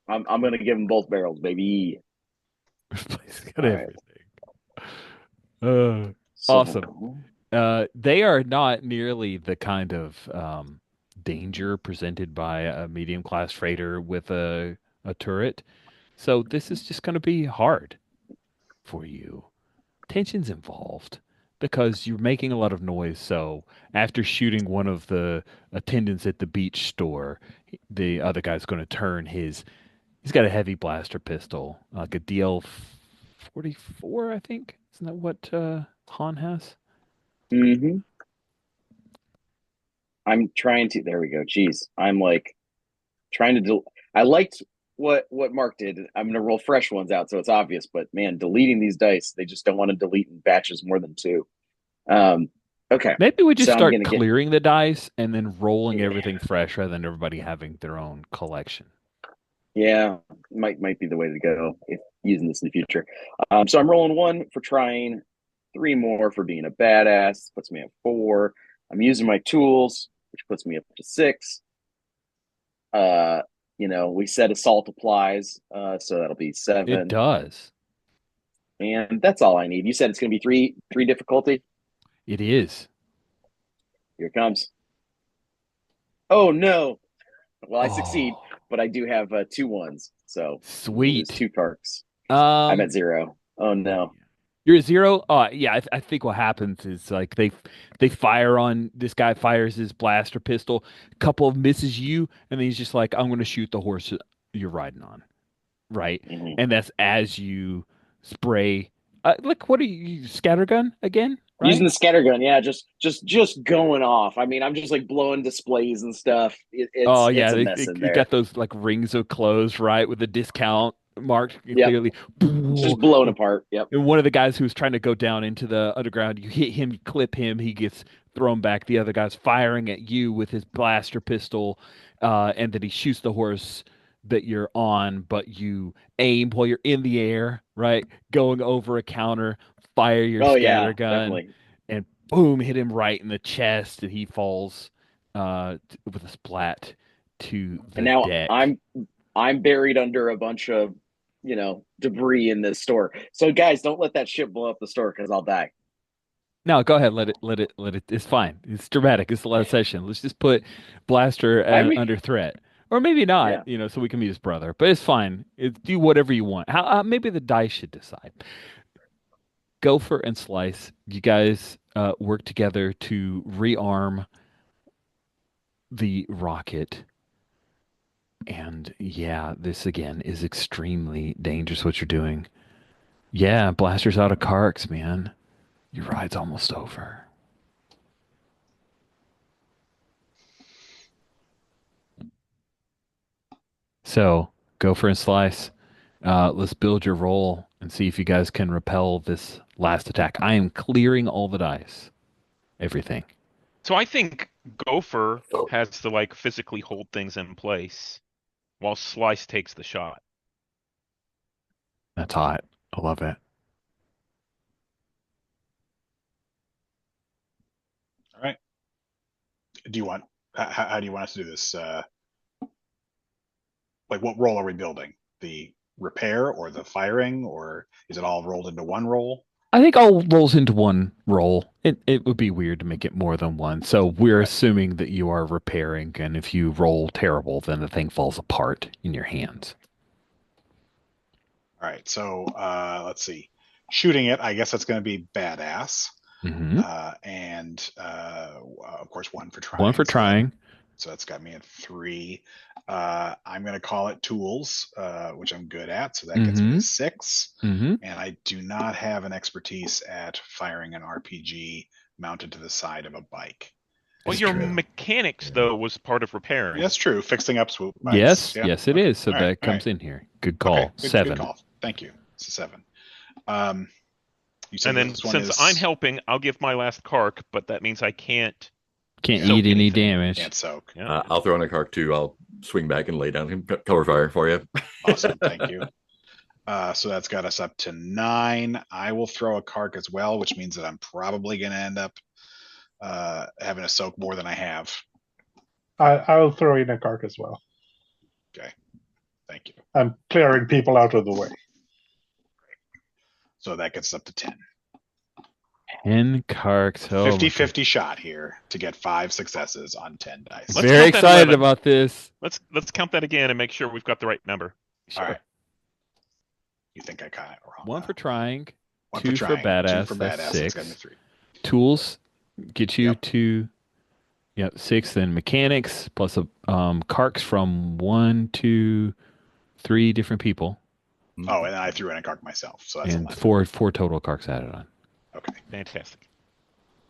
[SPEAKER 2] I'm gonna give them both barrels, baby.
[SPEAKER 1] This place got
[SPEAKER 2] All right.
[SPEAKER 1] everything. Uh awesome.
[SPEAKER 2] So
[SPEAKER 1] They are not nearly the kind of danger presented by a medium class freighter with a turret. So this is just going to be hard for you. Tension's involved because you're making a lot of noise. So after shooting one of the attendants at the beach store, the other guy's going to turn he's got a heavy blaster pistol, like a DL-44, I think. Isn't that what Han has?
[SPEAKER 2] I'm trying to. There we go. Jeez, I'm like trying to. I liked what Mark did. I'm gonna roll fresh ones out, so it's obvious. But man, deleting these dice, they just don't want to delete in batches more than two. Um, okay,
[SPEAKER 1] Maybe we just
[SPEAKER 2] so I'm
[SPEAKER 1] start
[SPEAKER 2] gonna get.
[SPEAKER 1] clearing the dice and then rolling
[SPEAKER 2] Yeah,
[SPEAKER 1] everything fresh rather than everybody having their own collection.
[SPEAKER 2] yeah, might be the way to go if using this in the future. So I'm rolling one for trying, three more for being a badass. Puts me at four. I'm using my tools, which puts me up to six. Uh, we said assault applies, so that'll be
[SPEAKER 1] It
[SPEAKER 2] seven,
[SPEAKER 1] does.
[SPEAKER 2] and that's all I need. You said it's going to be three difficulty.
[SPEAKER 1] It is.
[SPEAKER 2] Here it comes. Oh no! Well, I succeed.
[SPEAKER 1] Oh,
[SPEAKER 2] but I do have 2 1s. So
[SPEAKER 1] Sweet.
[SPEAKER 2] 2 Karks. I'm at 0. Oh no.
[SPEAKER 1] You're a 0? Yeah, I think what happens is like they fire on this guy fires his blaster pistol, couple of misses you, and then he's just like, I'm gonna shoot the horse you're riding on. Right?
[SPEAKER 2] Mhm.
[SPEAKER 1] And that's as you spray look, what are you scattergun again?
[SPEAKER 2] Using
[SPEAKER 1] Right?
[SPEAKER 2] the scattergun, yeah, just going off. I mean, I'm just like blowing displays and stuff.
[SPEAKER 1] Oh
[SPEAKER 2] It's
[SPEAKER 1] yeah,
[SPEAKER 2] a mess in
[SPEAKER 1] you
[SPEAKER 2] there.
[SPEAKER 1] got those like rings of clothes, right? With the discount marked
[SPEAKER 2] Yep,
[SPEAKER 1] clearly.
[SPEAKER 2] it's just blown apart. Yep.
[SPEAKER 1] And one of the guys who's trying to go down into the underground, you hit him, you clip him, he gets thrown back. The other guy's firing at you with his blaster pistol, and then he shoots the horse that you're on, but you aim while you're in the air, right? Going over a counter, fire your
[SPEAKER 2] Oh yeah,
[SPEAKER 1] scatter gun,
[SPEAKER 2] definitely.
[SPEAKER 1] and boom, hit him right in the chest, and he falls with a splat to
[SPEAKER 2] And
[SPEAKER 1] the
[SPEAKER 2] now
[SPEAKER 1] deck.
[SPEAKER 2] I'm buried under a bunch of debris in this store. So guys, don't let that shit blow up the store because I'll die.
[SPEAKER 1] No, go ahead. Let it. It's fine. It's dramatic. It's the last session. Let's just put Blaster
[SPEAKER 2] I mean,
[SPEAKER 1] under threat, or maybe not.
[SPEAKER 2] yeah.
[SPEAKER 1] So we can be his brother. But it's fine. Do whatever you want. How? Maybe the dice should decide. Gopher and Slice, you guys work together to rearm the rocket. And yeah, this again is extremely dangerous. What you're doing. Yeah, Blaster's out of Karks, man. Your ride's almost over. So, Gopher and Slice, let's build your roll and see if you guys can repel this last attack. I am clearing all the dice. Everything.
[SPEAKER 3] So I think Gopher has to like physically hold things in place while Slice takes the shot.
[SPEAKER 1] That's hot. I love it.
[SPEAKER 4] All right. Do you want? How do you want us to do this? Like, what role are we building? The repair or the firing, or is it all rolled into one roll?
[SPEAKER 1] I think all rolls into one roll. It would be weird to make it more than one. So we're
[SPEAKER 4] Right.
[SPEAKER 1] assuming that you are repairing, and if you roll terrible, then the thing falls apart in your hands.
[SPEAKER 4] All right. So let's see. Shooting it, I guess that's going to be badass.
[SPEAKER 1] Mm-hmm.
[SPEAKER 4] And of course, one for trying.
[SPEAKER 1] One for trying.
[SPEAKER 4] So that's got me at 3. I'm going to call it tools, which I'm good at. So that gets me to 6.
[SPEAKER 1] Mm-hmm.
[SPEAKER 4] And I do not have an expertise at firing an RPG mounted to the side of a bike.
[SPEAKER 3] Well,
[SPEAKER 1] It's
[SPEAKER 3] your
[SPEAKER 1] true.
[SPEAKER 3] mechanics though was part of repairing.
[SPEAKER 4] That's true. Fixing up swoop bikes.
[SPEAKER 1] Yes,
[SPEAKER 4] Yeah.
[SPEAKER 1] yes, it is. So
[SPEAKER 4] All
[SPEAKER 1] that
[SPEAKER 4] right, all
[SPEAKER 1] comes
[SPEAKER 4] right.
[SPEAKER 1] in here. Good call.
[SPEAKER 4] Okay, good
[SPEAKER 1] 7.
[SPEAKER 4] call. Thank you. It's a 7. You said
[SPEAKER 3] And then
[SPEAKER 4] this one
[SPEAKER 3] since
[SPEAKER 4] is
[SPEAKER 3] I'm helping, I'll give my last Kark, but that means I can't.
[SPEAKER 1] Can't
[SPEAKER 3] soak
[SPEAKER 1] eat any
[SPEAKER 3] anything.
[SPEAKER 1] damage.
[SPEAKER 4] can't soak.
[SPEAKER 3] Yeah.
[SPEAKER 5] I'll throw in a Kark too. I'll swing back and lay down some cover fire for you.
[SPEAKER 4] Awesome. Thank you. So that's got us up to 9. I will throw a Kark as well, which means that I'm probably going to end up having to soak more than I have.
[SPEAKER 6] I'll throw in a Kark as well.
[SPEAKER 4] Okay. Thank you.
[SPEAKER 6] I'm clearing people out of the way.
[SPEAKER 4] So that gets us up to 10.
[SPEAKER 1] 10 Karks. Oh,
[SPEAKER 4] 50-50 shot here to get 5 successes on 10 dice.
[SPEAKER 3] Let's
[SPEAKER 1] very
[SPEAKER 3] count that
[SPEAKER 1] excited
[SPEAKER 3] 11.
[SPEAKER 1] about this.
[SPEAKER 3] Let's count that again and make sure we've got the right number.
[SPEAKER 1] Sure.
[SPEAKER 4] All right. You think I got it wrong?
[SPEAKER 1] 1 for trying.
[SPEAKER 4] One
[SPEAKER 1] 2
[SPEAKER 4] for
[SPEAKER 1] for
[SPEAKER 4] trying.
[SPEAKER 1] badass.
[SPEAKER 4] 2 for
[SPEAKER 1] That's
[SPEAKER 4] badass.
[SPEAKER 1] 6.
[SPEAKER 4] That's got me 3.
[SPEAKER 1] Tools get you
[SPEAKER 4] Yep.
[SPEAKER 1] to 6. Then mechanics plus a Karks from 1, 2, 3 different people,
[SPEAKER 4] Oh, and then I threw in a Kark myself. So that's
[SPEAKER 1] and
[SPEAKER 4] 11.
[SPEAKER 1] four total Karks added on.
[SPEAKER 4] Okay.
[SPEAKER 3] Fantastic.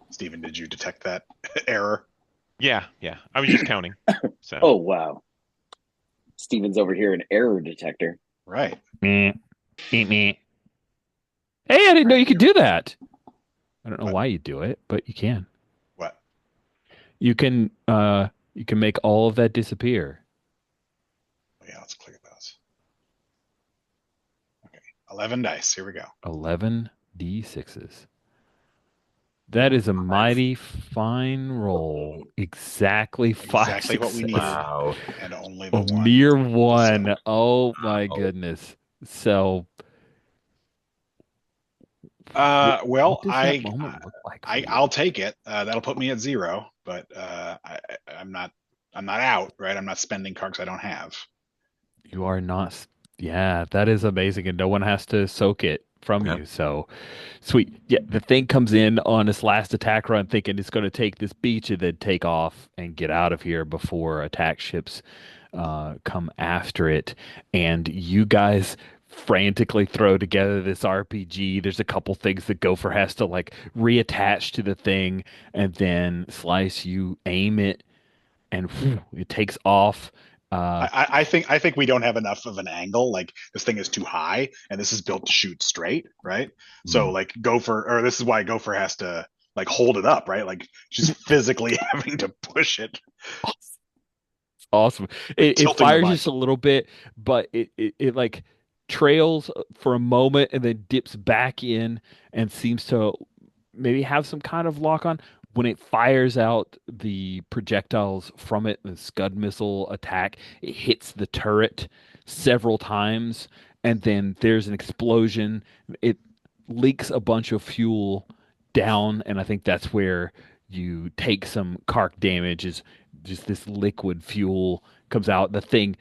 [SPEAKER 4] Stephen, did you detect that error?
[SPEAKER 3] Yeah. I was just counting. So.
[SPEAKER 2] Oh wow. Steven's over here, an error detector.
[SPEAKER 4] Right.
[SPEAKER 1] Meh. Meh. Hey, I didn't know you could do that. I don't know
[SPEAKER 4] What?
[SPEAKER 1] why you do it, but you can.
[SPEAKER 4] What?
[SPEAKER 1] You can make all of that disappear.
[SPEAKER 4] Yeah, let's click those. Okay. 11 dice. Here we go.
[SPEAKER 1] 11 d6s. That is a mighty fine roll. Exactly 5
[SPEAKER 4] Exactly what we
[SPEAKER 1] successes.
[SPEAKER 4] needed.
[SPEAKER 5] Wow.
[SPEAKER 4] And only the
[SPEAKER 1] A
[SPEAKER 4] one.
[SPEAKER 1] mere 1.
[SPEAKER 4] So-
[SPEAKER 1] Oh my
[SPEAKER 5] Wow.
[SPEAKER 1] goodness. So
[SPEAKER 4] Well,
[SPEAKER 1] what does that moment look like for you?
[SPEAKER 4] I'll take it. That'll put me at 0, but I'm not out, right? I'm not spending Karks I don't have.
[SPEAKER 1] You are not. Yeah, that is amazing, and no one has to soak it from
[SPEAKER 5] Yeah.
[SPEAKER 1] you. So sweet. Yeah, the thing comes in on its last attack run, thinking it's going to take this beach and then take off and get out of here before attack ships come after it. And you guys frantically throw together this RPG. There's a couple things that Gopher has to like reattach to the thing, and then Slice, you aim it, and whew, it takes off. Uh,
[SPEAKER 4] I think we don't have enough of an angle. Like this thing is too high, and this is built to shoot straight, right? So
[SPEAKER 5] Mm.
[SPEAKER 4] like Gopher, or this is why Gopher has to like hold it up, right? Like she's physically having to push it,
[SPEAKER 1] Awesome. It
[SPEAKER 4] tilting the
[SPEAKER 1] fires just
[SPEAKER 4] bike.
[SPEAKER 1] a little bit, but it like trails for a moment and then dips back in and seems to maybe have some kind of lock on. When it fires out the projectiles from it, the Scud missile attack, it hits the turret several times, and then there's an explosion. It leaks a bunch of fuel down, and I think that's where you take some carc damage. Is just this liquid fuel comes out. The thing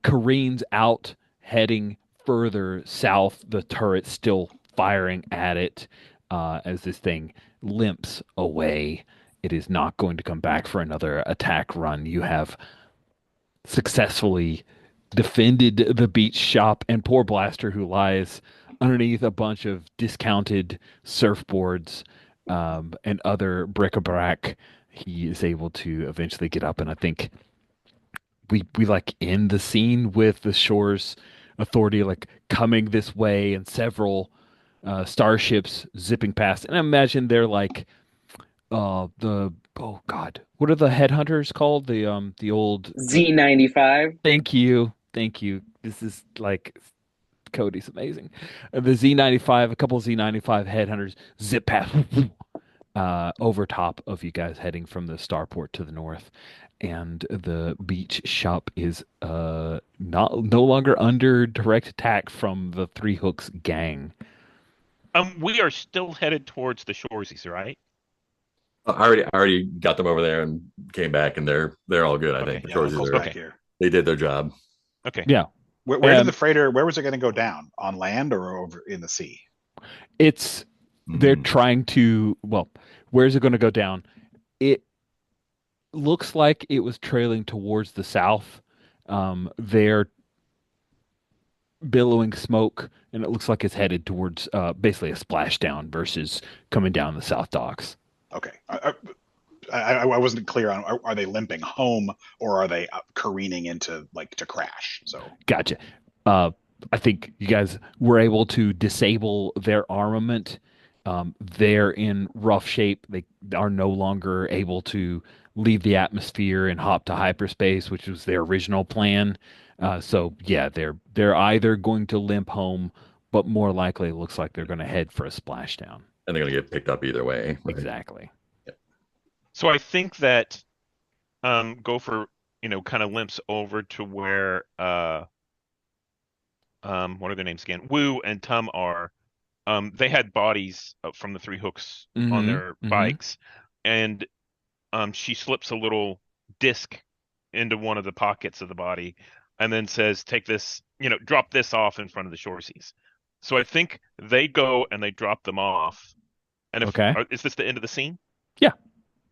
[SPEAKER 1] careens out, heading further south. The turret still firing at it as this thing limps away. It is not going to come back for another attack run. You have successfully defended the beach shop, and poor Blaster, who lies underneath a bunch of discounted surfboards and other bric-a-brac, he is able to eventually get up. And I think we like end the scene with the Shores Authority like coming this way and several starships zipping past. And I imagine they're like the oh god, what are the headhunters called? The old
[SPEAKER 2] Z95.
[SPEAKER 1] thank you. This is like Cody's amazing. The Z95, a couple of Z95 headhunters zip past over top of you guys heading from the starport to the north. And the beach shop is not no longer under direct attack from the Three Hooks gang.
[SPEAKER 3] We are still headed towards the shoresies, right?
[SPEAKER 5] I already got them over there and came back, and they're all good. I think
[SPEAKER 3] Okay.
[SPEAKER 5] the
[SPEAKER 4] Yeah,
[SPEAKER 5] Shoresies
[SPEAKER 4] Uncle's
[SPEAKER 5] are
[SPEAKER 4] back
[SPEAKER 3] Okay.
[SPEAKER 4] here.
[SPEAKER 5] they did their job.
[SPEAKER 3] Okay.
[SPEAKER 1] Yeah.
[SPEAKER 4] Where did the
[SPEAKER 1] And
[SPEAKER 4] freighter? Where was it going to go down? On land or over in the sea?
[SPEAKER 1] it's they're
[SPEAKER 5] Mm.
[SPEAKER 1] trying to well, where's it going to go down? It looks like it was trailing towards the south. They're billowing smoke, and it looks like it's headed towards basically a splashdown versus coming down the south docks.
[SPEAKER 4] Okay. I wasn't clear on are they limping home or are they careening into like to crash? So
[SPEAKER 1] Gotcha. Uh, I think you guys were able to disable their armament. They're in rough shape. They are no longer able to leave the atmosphere and hop to hyperspace, which was their original plan. So yeah, they're either going to limp home, but more likely it looks like they're going to head for a splashdown.
[SPEAKER 5] And they're gonna get picked up either way, right?
[SPEAKER 1] Exactly.
[SPEAKER 3] So I think that Gopher, kind of limps over to where what are their names again? Wu and Tum are. They had bodies from the Three Hooks on
[SPEAKER 1] Mm-hmm.
[SPEAKER 3] their
[SPEAKER 1] Mm-hmm.
[SPEAKER 3] bikes, and she slips a little disc into one of the pockets of the body, and then says, "Take this, drop this off in front of the shoresies." So I think they go and they drop them off. And
[SPEAKER 1] Okay.
[SPEAKER 3] is this the end of the scene?
[SPEAKER 1] Yeah,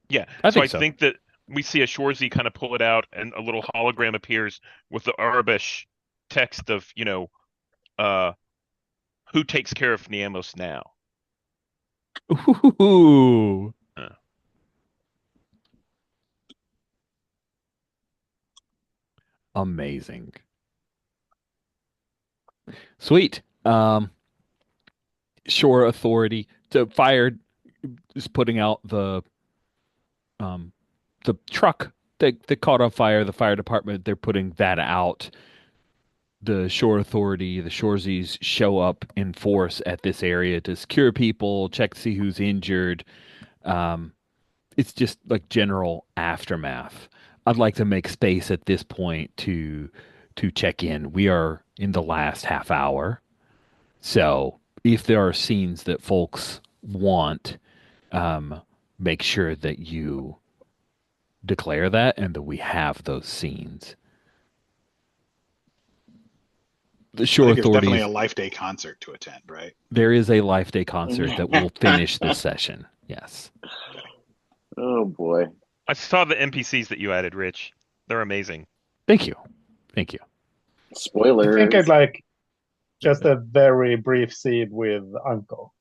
[SPEAKER 3] Yeah.
[SPEAKER 1] I
[SPEAKER 3] So
[SPEAKER 1] think
[SPEAKER 3] I
[SPEAKER 1] so.
[SPEAKER 3] think that we see a Shorzy kind of pull it out, and a little hologram appears with the Arabish text of, uh, who takes care of Niamos now?
[SPEAKER 1] Ooh,
[SPEAKER 3] Uh,
[SPEAKER 1] amazing. Sweet. Shore Authority to fire is putting out um the truck that caught on fire. The fire department, they're putting that out. The Shore Authority, the Shoresies show up in force at this area to secure people, check to see who's injured. Um, it's just like general aftermath. I'd like to make space at this point to check in. We are in the last half hour. So if there are scenes that folks want, um, make sure that you declare that and that we have those scenes. the
[SPEAKER 4] I
[SPEAKER 1] shore
[SPEAKER 4] think it's definitely
[SPEAKER 1] authorities.
[SPEAKER 4] a Life Day concert to attend, right?
[SPEAKER 1] There is a Life Day concert that will finish this session. Yes.
[SPEAKER 2] Oh boy.
[SPEAKER 3] I saw the NPCs that you added, Rich. They're amazing.
[SPEAKER 1] Thank you. Thank you.
[SPEAKER 6] I think I'd
[SPEAKER 2] Spoilers.
[SPEAKER 6] like just a very brief scene with Uncle.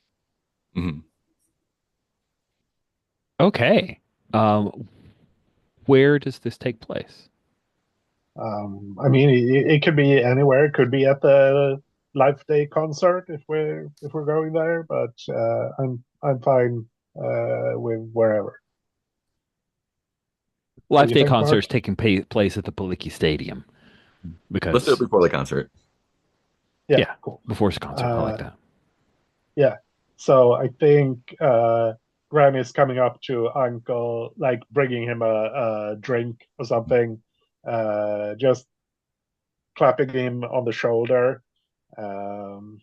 [SPEAKER 5] Mhm.
[SPEAKER 1] Okay. Where does this take place?
[SPEAKER 6] I mean, it could be anywhere. It could be at the Life Day concert if we're going there. But I'm fine with wherever. What do
[SPEAKER 1] Life
[SPEAKER 6] you
[SPEAKER 1] Day
[SPEAKER 6] think,
[SPEAKER 1] concert
[SPEAKER 6] Mark?
[SPEAKER 1] is taking place at the Paliki Stadium
[SPEAKER 5] Let's do it
[SPEAKER 1] because,
[SPEAKER 5] before the concert.
[SPEAKER 6] Yeah,
[SPEAKER 1] yeah,
[SPEAKER 6] cool.
[SPEAKER 1] before it's a concert. I like
[SPEAKER 6] Uh,
[SPEAKER 1] that.
[SPEAKER 6] yeah. So I think Granny's coming up to Uncle, like bringing him a drink or something, just clapping him on the shoulder. Um,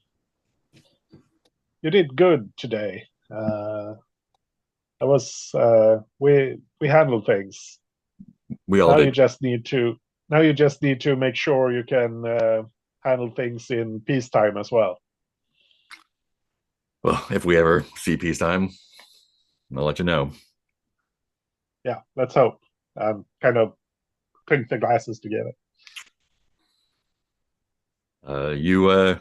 [SPEAKER 6] you did good today. That was we handled things.
[SPEAKER 5] We all
[SPEAKER 6] Now you
[SPEAKER 5] did.
[SPEAKER 6] just need to now you just need to make sure you can handle things in peacetime as well.
[SPEAKER 5] Well, if we ever see peacetime, I'll let you know.
[SPEAKER 6] Yeah, let's hope. Kind of clink the glasses together.
[SPEAKER 5] You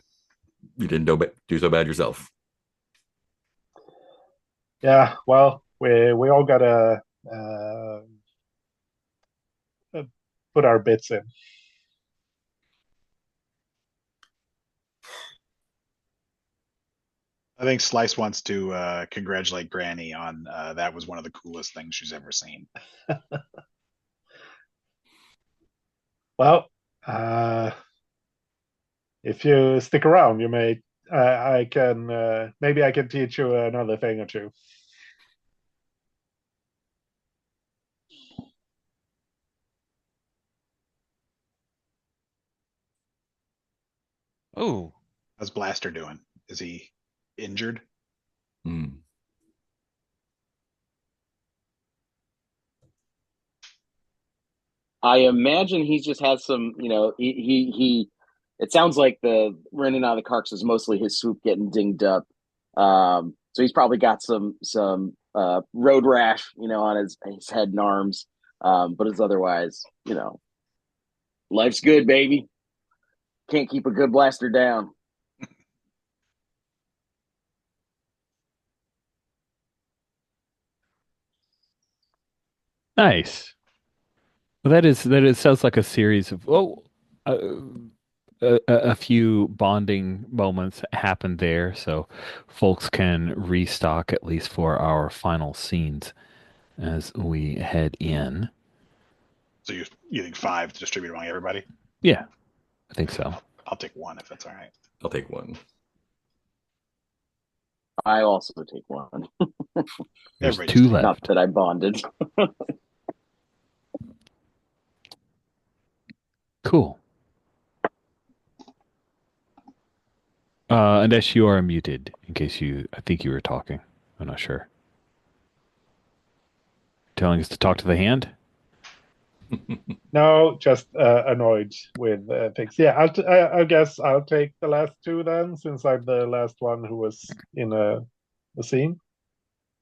[SPEAKER 5] didn't do so bad yourself.
[SPEAKER 6] Yeah, well, we all gotta uh, put our bits in.
[SPEAKER 4] I think Slice wants to congratulate Granny on that was one of the coolest things she's ever seen.
[SPEAKER 6] Well, if you stick around, you may. I can maybe I can teach you another thing or two.
[SPEAKER 3] Oh,
[SPEAKER 4] How's Blaster doing? Is he injured?
[SPEAKER 5] Mm.
[SPEAKER 2] I imagine he's just has some, he it sounds like the running out of the carcass is mostly his swoop getting dinged up. So he's probably got some road rash, on his head and arms. But it's otherwise, life's good, baby. Can't keep a good blaster down.
[SPEAKER 1] Nice. Well, that is sounds like a series of uh, a few bonding moments happened there, so folks can restock at least for our final scenes as we head in.
[SPEAKER 4] So you think 5 to distribute among everybody?
[SPEAKER 1] Yeah, I think so.
[SPEAKER 4] I'll take 1 if that's all right.
[SPEAKER 5] I'll take one.
[SPEAKER 2] I also take one.
[SPEAKER 1] There's
[SPEAKER 4] Everybody
[SPEAKER 1] two
[SPEAKER 4] just take
[SPEAKER 1] left.
[SPEAKER 2] Not that I bonded.
[SPEAKER 1] Cool. Unless you are muted, in case I think you were talking. I'm not sure. Telling us to talk to the hand?
[SPEAKER 6] No, just annoyed with things. Yeah, I guess I'll take the last two then, since I'm the last one who was in a scene.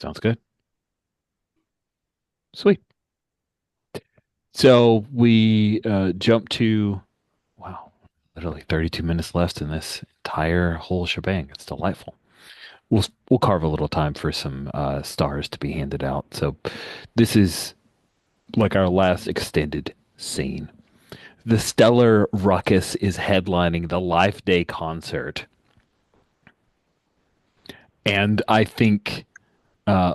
[SPEAKER 1] Sounds good. Sweet. So we jump to, wow, literally 32 minutes left in this entire whole shebang. It's delightful. We'll carve a little time for some stars to be handed out. So this is like our last extended scene. The Stellar Ruckus is headlining the Life Day concert. And I think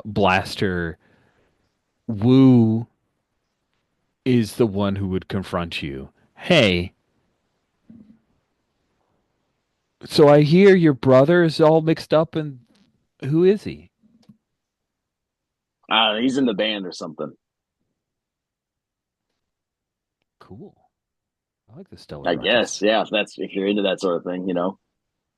[SPEAKER 1] Blaster Wu is the one who would confront you. Hey, so I hear your brother is all mixed up, and who is he?
[SPEAKER 2] He's in the band or something.
[SPEAKER 1] Cool. I like the Stellar
[SPEAKER 2] I
[SPEAKER 1] Ruckus.
[SPEAKER 2] guess, yeah. If you're into that sort of thing,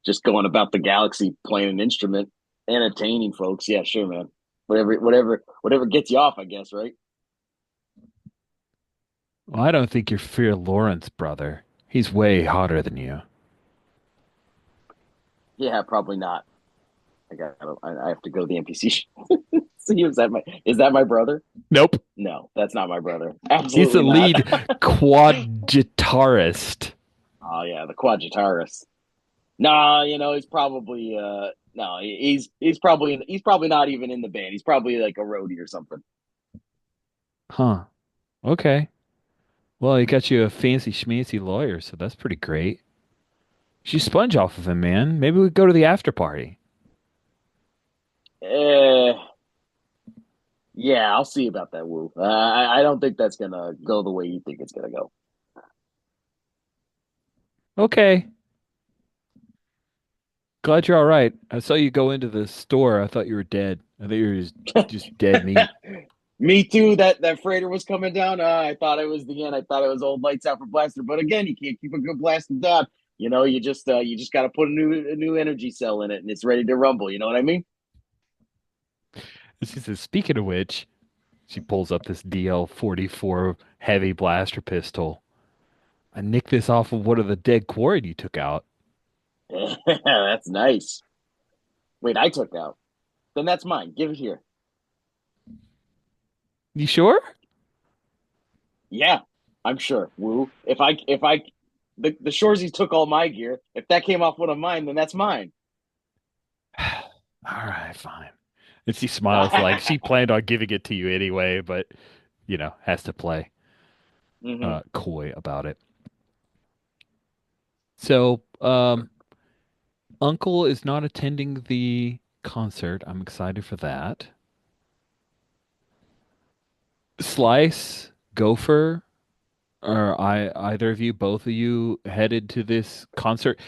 [SPEAKER 2] just going about the galaxy playing an instrument, entertaining folks. Yeah, sure, man. Whatever gets you off, I guess, right?
[SPEAKER 1] Well, I don't think you're Fear Lawrence, brother. He's way hotter than you.
[SPEAKER 2] Yeah, probably not. I have to go to the NPC. See, is that my brother?
[SPEAKER 1] Nope.
[SPEAKER 2] No, that's not my brother.
[SPEAKER 1] He's the
[SPEAKER 2] Absolutely not.
[SPEAKER 1] lead quad guitarist.
[SPEAKER 2] Oh yeah, the quad guitarist. Nah, he's probably no, he's probably not even in the band. He's probably like a roadie or something.
[SPEAKER 1] Huh. Okay. Well, he got you a fancy schmancy lawyer, so that's pretty great. You sponge off of him, man. Maybe we go to the after party.
[SPEAKER 2] Eh, yeah, I'll see about that, Woo. I don't think that's gonna go the way you think it's gonna go.
[SPEAKER 1] Okay. Glad you're all right. I saw you go into the store. I thought you were dead. I thought you were just dead meat.
[SPEAKER 2] Me too. That freighter was coming down. I thought it was the end. I thought it was old lights out for blaster. But again, you can't keep a good blaster down. You just got to put a new energy cell in it, and it's ready to rumble. You know what I mean?
[SPEAKER 1] She says, speaking of which, she pulls up this DL-44 heavy blaster pistol. I nicked this off of one of the dead quarried you took out.
[SPEAKER 2] That's nice. Wait, I took out. Then that's mine. Give it here.
[SPEAKER 1] You sure?
[SPEAKER 2] Yeah, I'm sure. Woo. If I the Shoresies took all my gear. If that came off one of mine, then that's mine.
[SPEAKER 1] All right, fine. And she smiles like she planned on giving it to you anyway, but, has to play
[SPEAKER 2] Hmm.
[SPEAKER 1] coy about it. So, Uncle is not attending the concert. I'm excited for that. Slice, Gopher, are either of you, both of you headed to this concert?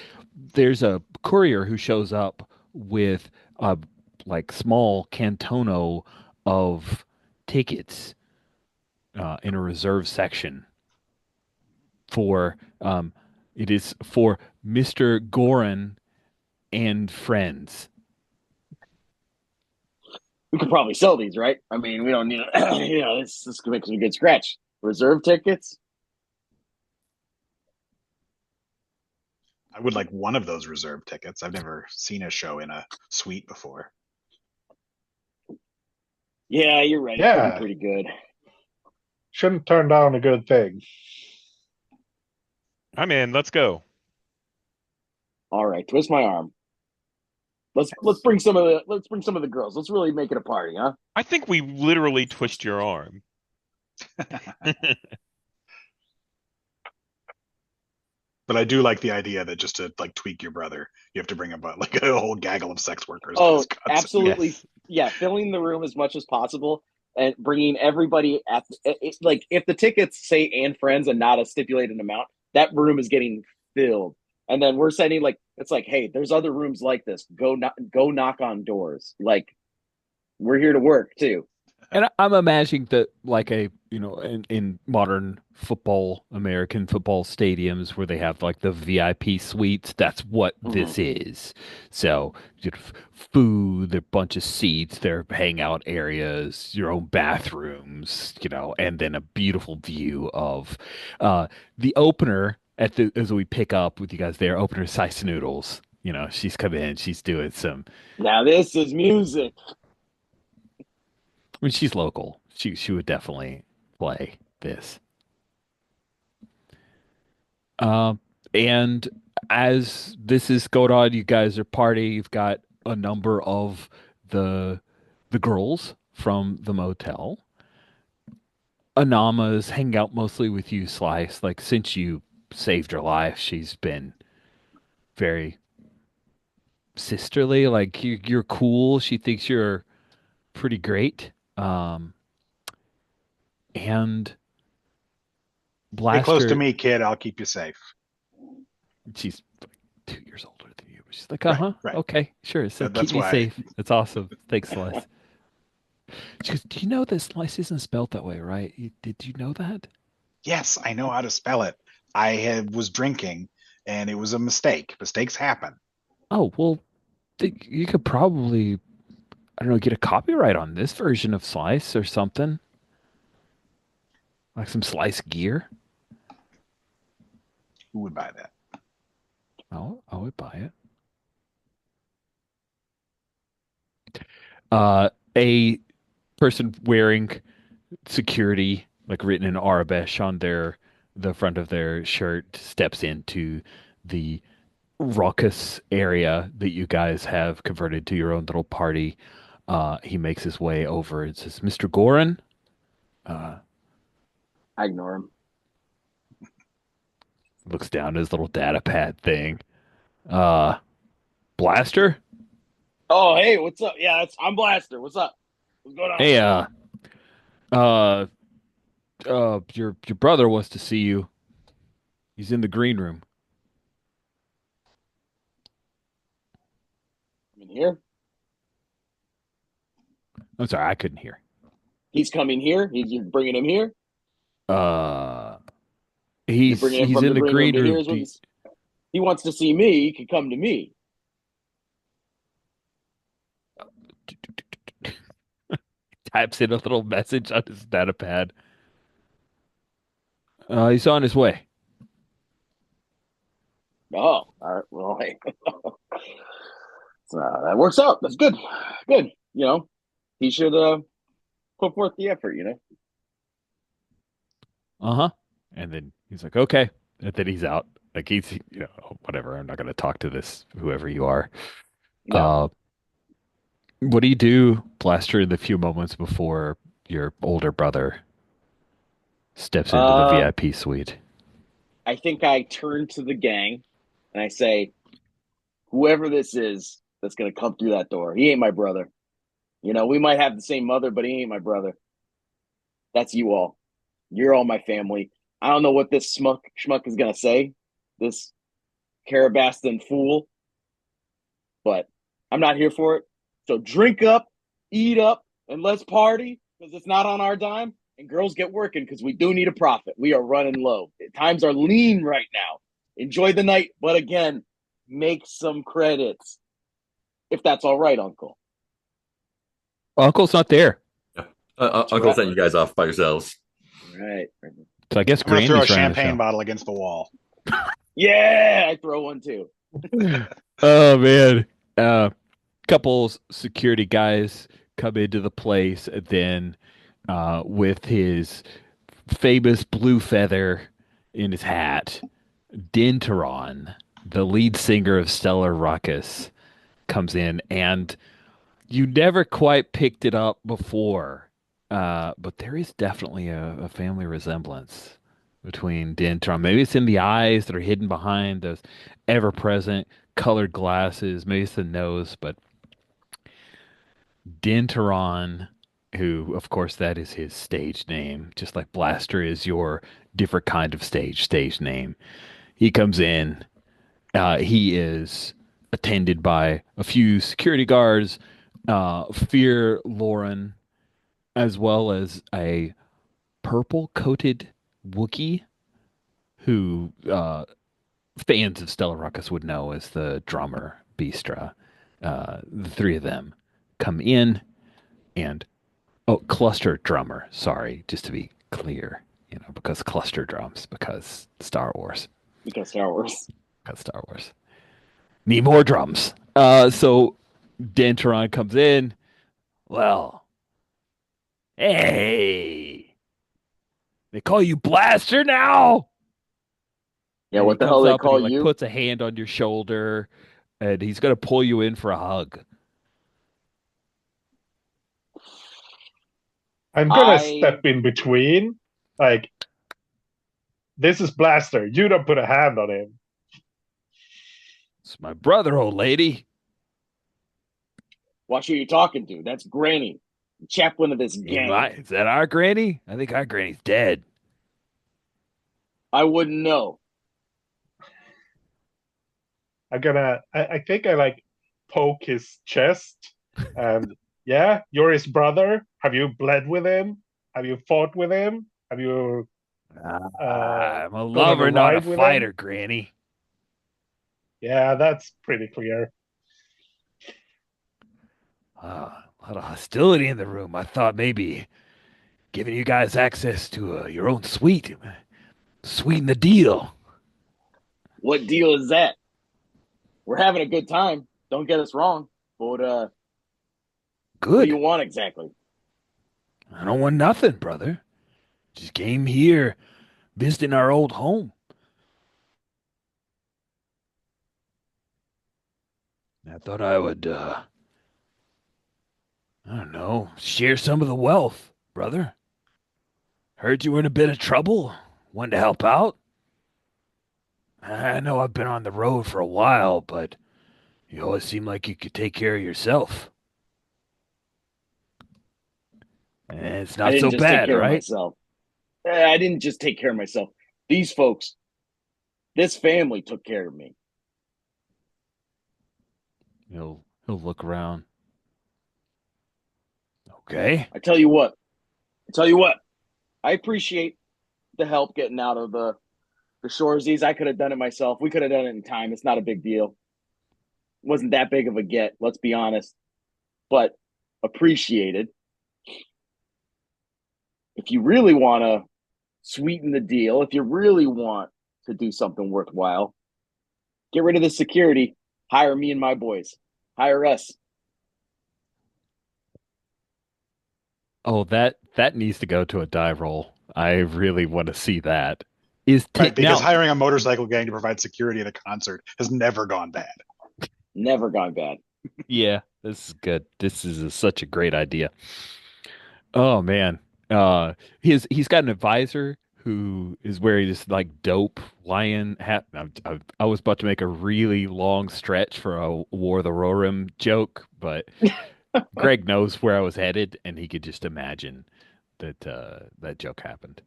[SPEAKER 1] There's a courier who shows up with a like small cantono of tickets in a reserve section for it is for Mr. Goran and friends.
[SPEAKER 2] We could probably sell these, right? I mean, we don't need this could make some good scratch. Reserve tickets.
[SPEAKER 4] I would like one of those reserve tickets. I've never seen a show in a suite before.
[SPEAKER 2] Yeah, you're right. It could be
[SPEAKER 6] Yeah,
[SPEAKER 2] pretty good.
[SPEAKER 6] shouldn't turn down a good thing.
[SPEAKER 3] I'm in. Let's go.
[SPEAKER 2] All right, twist my arm. Let's bring some of the girls. Let's really make it a party, huh?
[SPEAKER 3] I think we literally twist your arm.
[SPEAKER 4] But I do like the idea that just to like tweak your brother, you have to bring about like a whole gaggle of sex workers to
[SPEAKER 2] Oh,
[SPEAKER 4] this concert.
[SPEAKER 2] absolutely.
[SPEAKER 1] Yes.
[SPEAKER 2] Yeah, filling the room as much as possible and bringing everybody like if the tickets say and friends and not a stipulated amount, that room is getting filled. And then we're sending like it's like, hey, there's other rooms like this. Go knock on doors. Like we're here to work too.
[SPEAKER 1] And I'm imagining that, like in modern football, American football stadiums where they have like the VIP suites, that's what
[SPEAKER 2] Mhm.
[SPEAKER 1] this is. So, food, a bunch of seats, their hangout areas, your own bathrooms, and then a beautiful view of the opener as we pick up with you guys there, opener Sice Noodles. She's come in, she's doing some.
[SPEAKER 2] Now this is music.
[SPEAKER 1] I mean, she's local. She would definitely play this. Um, and as this is going on, you guys are party. You've got a number of the the girls from the motel. Anama's hanging out mostly with you, Slice. Like since you saved her life, she's been very sisterly. Like you're cool. She thinks you're pretty great. And
[SPEAKER 4] Stay close to
[SPEAKER 1] Blaster,
[SPEAKER 4] me, kid. I'll keep you safe.
[SPEAKER 1] she's like 2 years older than you, but she's like,
[SPEAKER 4] Right,
[SPEAKER 1] uh-huh,
[SPEAKER 4] right.
[SPEAKER 1] okay, sure. So keep
[SPEAKER 4] That's
[SPEAKER 1] me
[SPEAKER 4] why.
[SPEAKER 1] safe. That's awesome. Thanks, Slice. She goes, do you know that Slice isn't spelled that way, right? Did you know that?
[SPEAKER 4] Yes, I know how to spell it. Was drinking, and it was a mistake. Mistakes happen.
[SPEAKER 1] Oh, well, you could probably, I don't know, get a copyright on this version of Slice or something. Like some Slice gear.
[SPEAKER 4] Who would buy that?
[SPEAKER 1] Oh, I would buy it. A person wearing security, like written in Arabic on the front of their shirt, steps into the raucous area that you guys have converted to your own little party. He makes his way over and says, "Mr. Gorin." Uh,
[SPEAKER 2] I ignore him.
[SPEAKER 1] looks down at his little data pad thing. Uh, Blaster?
[SPEAKER 2] Oh, hey, what's up? Yeah, I'm Blaster. What's up? What's going on?
[SPEAKER 1] Hey, uh, your brother wants to see you. He's in the green room.
[SPEAKER 2] I'm in here.
[SPEAKER 1] I'm sorry, I couldn't hear.
[SPEAKER 2] He's coming here. You're bringing him here.
[SPEAKER 1] Uh,
[SPEAKER 2] You're bringing him
[SPEAKER 1] he's
[SPEAKER 2] from
[SPEAKER 1] in
[SPEAKER 2] the
[SPEAKER 1] the
[SPEAKER 2] green room
[SPEAKER 1] green
[SPEAKER 2] to here.
[SPEAKER 1] room.
[SPEAKER 2] Is what he wants to see me. He can come to me.
[SPEAKER 1] Types in a little message on his data pad. He's on his way.
[SPEAKER 2] Oh, all right. Well, hey, so, that works out. That's good. Good. He should put forth the effort.
[SPEAKER 1] Uh-huh. And then he's like, okay. And then he's out. Like he's, whatever. I'm not going to talk to this, whoever you are.
[SPEAKER 2] Yeah.
[SPEAKER 1] Uh, what do you do, Blaster, in the few moments before your older brother steps into the
[SPEAKER 2] Uh,
[SPEAKER 1] VIP suite?
[SPEAKER 2] I think I turn to the gang and I say, whoever this is that's gonna come through that door, he ain't my brother. We might have the same mother, but he ain't my brother. That's you all. You're all my family. I don't know what this schmuck is gonna say, this Carabastan fool, but I'm not here for it. So drink up, eat up, and let's party because it's not on our dime. And girls get working because we do need a profit. We are running low. Times are lean right now. Enjoy the night, but again, make some credits if that's all right, Uncle.
[SPEAKER 1] Uncle's not there.
[SPEAKER 5] Uncle sent you guys off by yourselves.
[SPEAKER 2] Right.
[SPEAKER 1] So I guess
[SPEAKER 4] I'm going to throw a
[SPEAKER 1] Granny's running the
[SPEAKER 4] champagne
[SPEAKER 1] show.
[SPEAKER 4] bottle against the wall.
[SPEAKER 2] Yeah, I throw one too.
[SPEAKER 1] Oh, man. Couple security guys come into the place, and then with his famous blue feather in his hat, Dinteron, the lead singer of Stellar Ruckus, comes in, and you never quite picked it up before, but there is definitely a family resemblance between Dinteron. Maybe it's in the eyes that are hidden behind those ever-present colored glasses. Maybe it's the nose, but Dinteron, who, of course, that is his stage name, just like Blaster is your different kind of stage name. He comes in. He is attended by a few security guards, Fear Lauren, as well as a purple-coated Wookiee who fans of Stella Ruckus would know as the drummer, Beastra. The three of them come in and cluster drummer. Sorry, just to be clear, because cluster drums, because Star Wars.
[SPEAKER 2] Because Star Wars.
[SPEAKER 1] Because Star Wars. Need more drums. So Danteron comes in. Well, hey, they call you Blaster now.
[SPEAKER 2] Yeah,
[SPEAKER 1] And he
[SPEAKER 2] what the hell
[SPEAKER 1] comes
[SPEAKER 2] they
[SPEAKER 1] up and he
[SPEAKER 2] call you?
[SPEAKER 1] puts a hand on your shoulder, and he's gonna pull you in for a hug.
[SPEAKER 6] I'm gonna step in between. Like, this is Blaster. You don't put a hand on him.
[SPEAKER 1] It's my brother, old lady.
[SPEAKER 2] Watch who you're talking to. That's Granny, the chaplain of this gang.
[SPEAKER 1] Is that our granny? I think our granny's dead.
[SPEAKER 2] I wouldn't know.
[SPEAKER 6] I think I like poke his chest and yeah, you're his brother. Have you bled with him? Have you fought with him? Have you
[SPEAKER 1] I'm a
[SPEAKER 6] gone on
[SPEAKER 1] lover, not a
[SPEAKER 6] ride with
[SPEAKER 1] fighter,
[SPEAKER 6] him?
[SPEAKER 1] Granny.
[SPEAKER 6] Yeah, that's pretty clear.
[SPEAKER 1] A lot of hostility in the room. I thought maybe giving you guys access to your own suite, sweeten the deal.
[SPEAKER 2] What deal is that? We're having a good time. Don't get us wrong, but What do you
[SPEAKER 1] Good.
[SPEAKER 2] want exactly?
[SPEAKER 1] I don't want nothing, brother. Just came here visiting our old home. I thought I would, I don't know, share some of the wealth, brother. Heard you were in a bit of trouble. Wanted to help out. I know I've been on the road for a while, but you always seem like you could take care of yourself. And it's
[SPEAKER 2] I
[SPEAKER 1] not
[SPEAKER 2] didn't
[SPEAKER 1] so
[SPEAKER 2] just take
[SPEAKER 1] bad,
[SPEAKER 2] care of
[SPEAKER 1] right?
[SPEAKER 2] myself. I didn't just take care of myself. These folks, this family took care of me.
[SPEAKER 1] He'll look around. Okay.
[SPEAKER 2] I tell you what, I tell you what, I appreciate the help getting out of the shoresies. I could have done it myself. We could have done it in time. It's not a big deal. It wasn't that big of a get, let's be honest. But appreciated. If you really want to sweeten the deal, if you really want to do something worthwhile, get rid of the security, hire me and my boys. Hire us.
[SPEAKER 1] Oh, that needs to go to a dive roll. I really want to see that. Is
[SPEAKER 4] Right, because
[SPEAKER 1] now
[SPEAKER 4] hiring a motorcycle gang to provide security at a concert has never gone bad.
[SPEAKER 2] Never gone bad.
[SPEAKER 1] yeah, this is good. This is such a great idea. Oh man. He's got an advisor who is wearing this like dope lion hat. I was about to make a really long stretch for a War of the Rohirrim joke, but Greg knows where I was headed, and he could just imagine that that joke happened.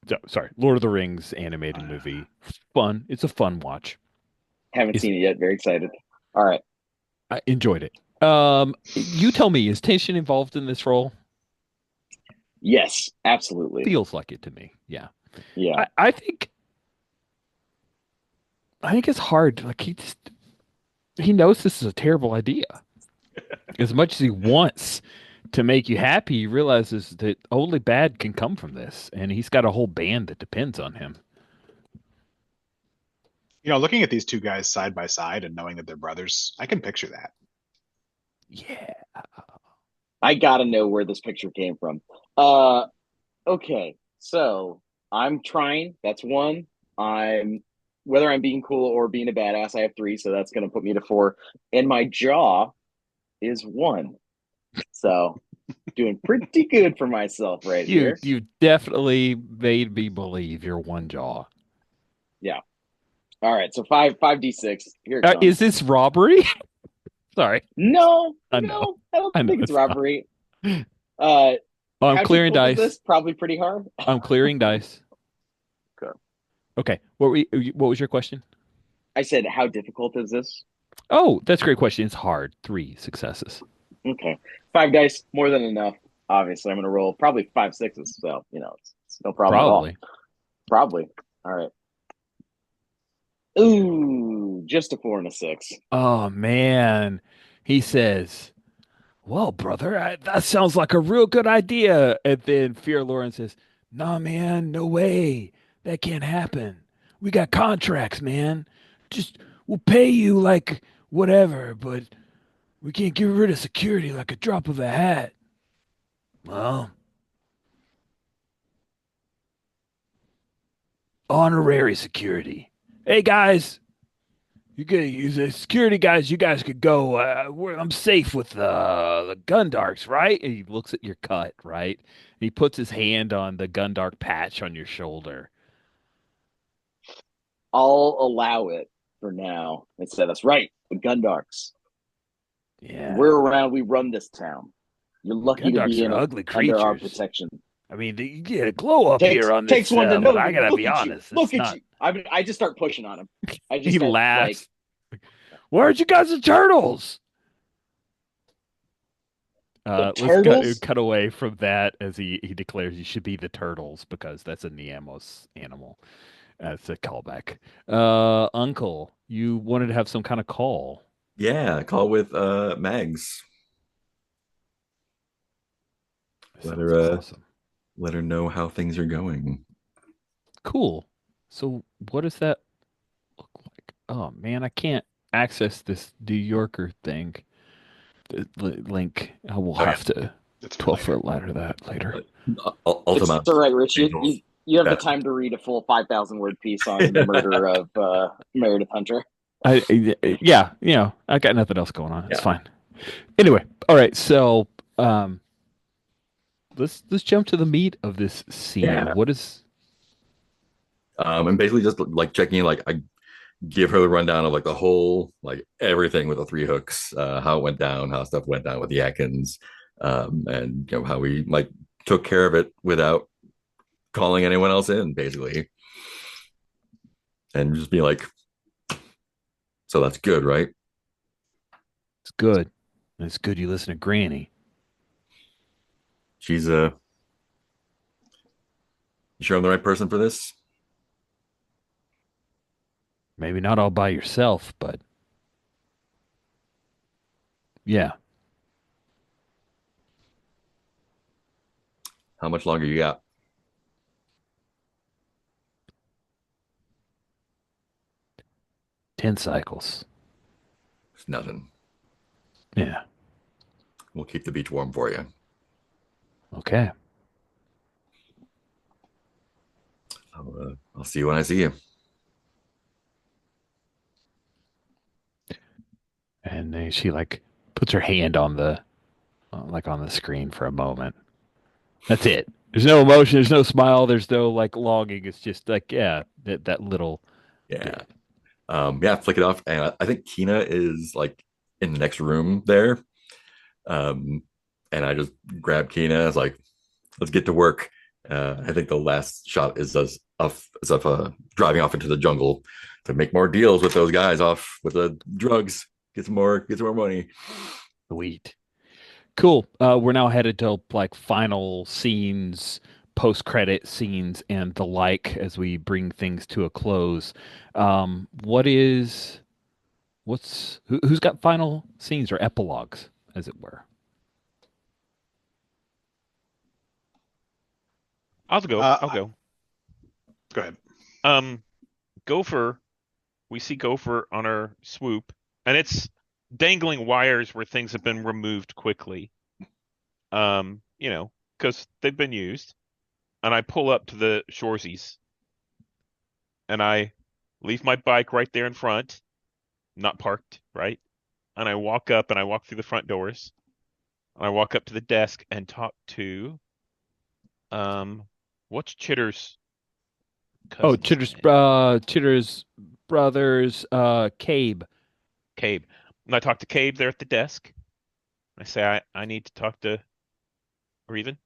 [SPEAKER 1] So, sorry, Lord of the Rings animated movie. Fun. It's a fun watch.
[SPEAKER 2] Haven't
[SPEAKER 1] It's,
[SPEAKER 2] seen it yet. Very excited. All right.
[SPEAKER 1] I enjoyed it. You tell me, is tension involved in this role?
[SPEAKER 2] Yes, absolutely.
[SPEAKER 1] Feels like it to me. Yeah.
[SPEAKER 2] Yeah.
[SPEAKER 1] I think it's hard. Like he knows this is a terrible idea. As much as he wants to make you happy, he realizes that only bad can come from this, and he's got a whole band that depends on him.
[SPEAKER 4] Looking at these two guys side by side and knowing that they're brothers, I can picture that.
[SPEAKER 1] Yeah.
[SPEAKER 2] I gotta know where this picture came from. Okay. So I'm trying. That's one. I'm whether I'm being cool or being a badass, I have three, so that's gonna put me to four. And my jaw is one. So doing pretty good for myself right
[SPEAKER 1] You
[SPEAKER 2] here.
[SPEAKER 1] you definitely made me believe you're one jaw.
[SPEAKER 2] Yeah. All right. So five D6. Here it
[SPEAKER 1] Is
[SPEAKER 2] comes.
[SPEAKER 1] this robbery? Sorry.
[SPEAKER 2] No,
[SPEAKER 1] I know.
[SPEAKER 2] no, I don't
[SPEAKER 1] I know
[SPEAKER 2] think it's
[SPEAKER 1] it's not.
[SPEAKER 2] robbery. Uh
[SPEAKER 1] Oh, I'm
[SPEAKER 2] how
[SPEAKER 1] clearing
[SPEAKER 2] difficult is
[SPEAKER 1] dice.
[SPEAKER 2] this? Probably pretty hard.
[SPEAKER 1] I'm clearing dice.
[SPEAKER 2] Okay.
[SPEAKER 1] Okay. What was your question?
[SPEAKER 2] I said, how difficult is this?
[SPEAKER 1] Oh, that's a great question. It's hard. Three successes.
[SPEAKER 2] Okay. Five dice, more than enough. Obviously, I'm going to roll probably five sixes. So, it's no problem at all.
[SPEAKER 1] Probably.
[SPEAKER 2] Probably. All right. Ooh, just a four and a six.
[SPEAKER 1] Oh man. He says, "Well, brother, that sounds like a real good idea." And then Fear Lauren says, "Nah, man, no way. That can't happen. We got contracts, man. Just we'll pay you like whatever, but we can't get rid of security like a drop of a hat." Well, honorary security. Hey guys, you get use the security guys. You guys could go. I'm safe with the Gundarks, right? And he looks at your cut, right? And he puts his hand on the Gundark patch on your shoulder.
[SPEAKER 2] I'll allow it for now. It said, that's right. The Gundarks. We're
[SPEAKER 1] Yeah,
[SPEAKER 2] around. We run this town. You're lucky to
[SPEAKER 1] Gundarks
[SPEAKER 2] be
[SPEAKER 1] are ugly
[SPEAKER 2] under our
[SPEAKER 1] creatures.
[SPEAKER 2] protection.
[SPEAKER 1] I mean, you get a glow up here on
[SPEAKER 2] Takes
[SPEAKER 1] this,
[SPEAKER 2] one to
[SPEAKER 1] but
[SPEAKER 2] know
[SPEAKER 1] I
[SPEAKER 2] you.
[SPEAKER 1] gotta
[SPEAKER 2] Look
[SPEAKER 1] be
[SPEAKER 2] at you.
[SPEAKER 1] honest, it's
[SPEAKER 2] Look at
[SPEAKER 1] not.
[SPEAKER 2] you. I just start pushing on him. I just
[SPEAKER 1] He
[SPEAKER 2] start
[SPEAKER 1] laughs. Where'd you guys the turtles?
[SPEAKER 2] the
[SPEAKER 1] Let's
[SPEAKER 2] turtles.
[SPEAKER 1] cut away from that as he declares you should be the turtles because that's a Niamos animal. That's a callback. Uncle, you wanted to have some kind of call.
[SPEAKER 5] Yeah, call with Mags.
[SPEAKER 1] That
[SPEAKER 5] Let
[SPEAKER 1] sounds
[SPEAKER 5] her
[SPEAKER 1] awesome.
[SPEAKER 5] let her know how things are going.
[SPEAKER 1] Cool. So what does that look like? Oh man, I can't access this New Yorker thing. link. I will
[SPEAKER 5] Oh, yeah.
[SPEAKER 1] have to
[SPEAKER 4] It's
[SPEAKER 1] 12-foot ladder that later.
[SPEAKER 2] It's
[SPEAKER 5] Ultima
[SPEAKER 2] all right, Rich.
[SPEAKER 5] Angels.
[SPEAKER 2] You have the
[SPEAKER 5] Best.
[SPEAKER 2] time to read a full 5,000 word piece on the murder of Meredith Hunter.
[SPEAKER 1] Yeah, I got nothing else going on. It's
[SPEAKER 5] Yeah.
[SPEAKER 1] fine. Anyway, all right. So, let's jump to the meat of this scene.
[SPEAKER 5] Yeah.
[SPEAKER 1] What is?
[SPEAKER 5] And basically just like checking, like I give her the rundown of like the whole, like everything with the three hooks, how it went down, how stuff went down with the Atkins, and how we like took care of it without calling anyone else in, basically, and just be like, so that's good, right?
[SPEAKER 1] It's good. It's good you listen to Granny.
[SPEAKER 5] She's you sure I'm the right person for this?
[SPEAKER 1] Maybe not all by yourself, but yeah.
[SPEAKER 5] How much longer you got?
[SPEAKER 1] 10 cycles.
[SPEAKER 5] It's nothing.
[SPEAKER 1] Yeah.
[SPEAKER 5] We'll keep the beach warm for you.
[SPEAKER 1] Okay.
[SPEAKER 5] I'll see you when I see you.
[SPEAKER 1] And then she like puts her hand on the on the screen for a moment. That's it. There's no emotion. There's no smile. There's no like longing. It's just like that little.
[SPEAKER 5] Yeah. Yeah, flick it off. And I think Kina is like in the next room there. Um, and I just grab Kina. It's like, let's get to work. I think the last shot is of driving off into the jungle to make more deals with those guys off with the drugs. Get some more money.
[SPEAKER 1] Sweet. Cool. We're now headed to like final scenes, post-credit scenes, and the like as we bring things to a close. Who's got final scenes or epilogues, as it were?
[SPEAKER 3] I'll go.
[SPEAKER 4] Uh,
[SPEAKER 3] I'll go.
[SPEAKER 4] Go ahead.
[SPEAKER 3] Gopher. We see Gopher on our swoop, and it's dangling wires where things have been removed quickly. Because they've been used. And I pull up to the shoresies, and I leave my bike right there in front, not parked, right? And I walk up, and I walk through the front doors, and I walk up to the desk and talk to, what's Chitter's
[SPEAKER 1] Oh,
[SPEAKER 3] cousin's name?
[SPEAKER 1] Chitter's brothers, Cabe.
[SPEAKER 3] Cabe. And I talk to Cabe there at the desk. I say I need to talk to Reven.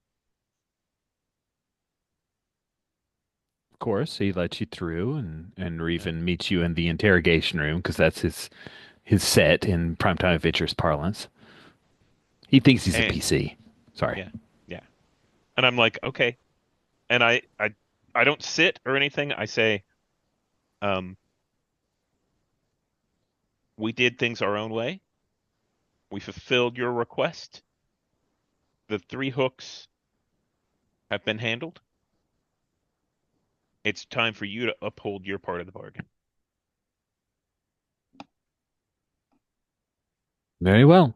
[SPEAKER 1] Of course, he lets you through, and Reven meets you in the interrogation room because that's his set in Primetime Adventures parlance. He thinks he's a
[SPEAKER 3] And
[SPEAKER 1] PC. Sorry.
[SPEAKER 3] yeah, yeah. And I'm like, okay. And I don't sit or anything. I say, um, we did things our own way. We fulfilled your request. The three hooks have been handled. It's time for you to uphold your part of the bargain.
[SPEAKER 1] Very well.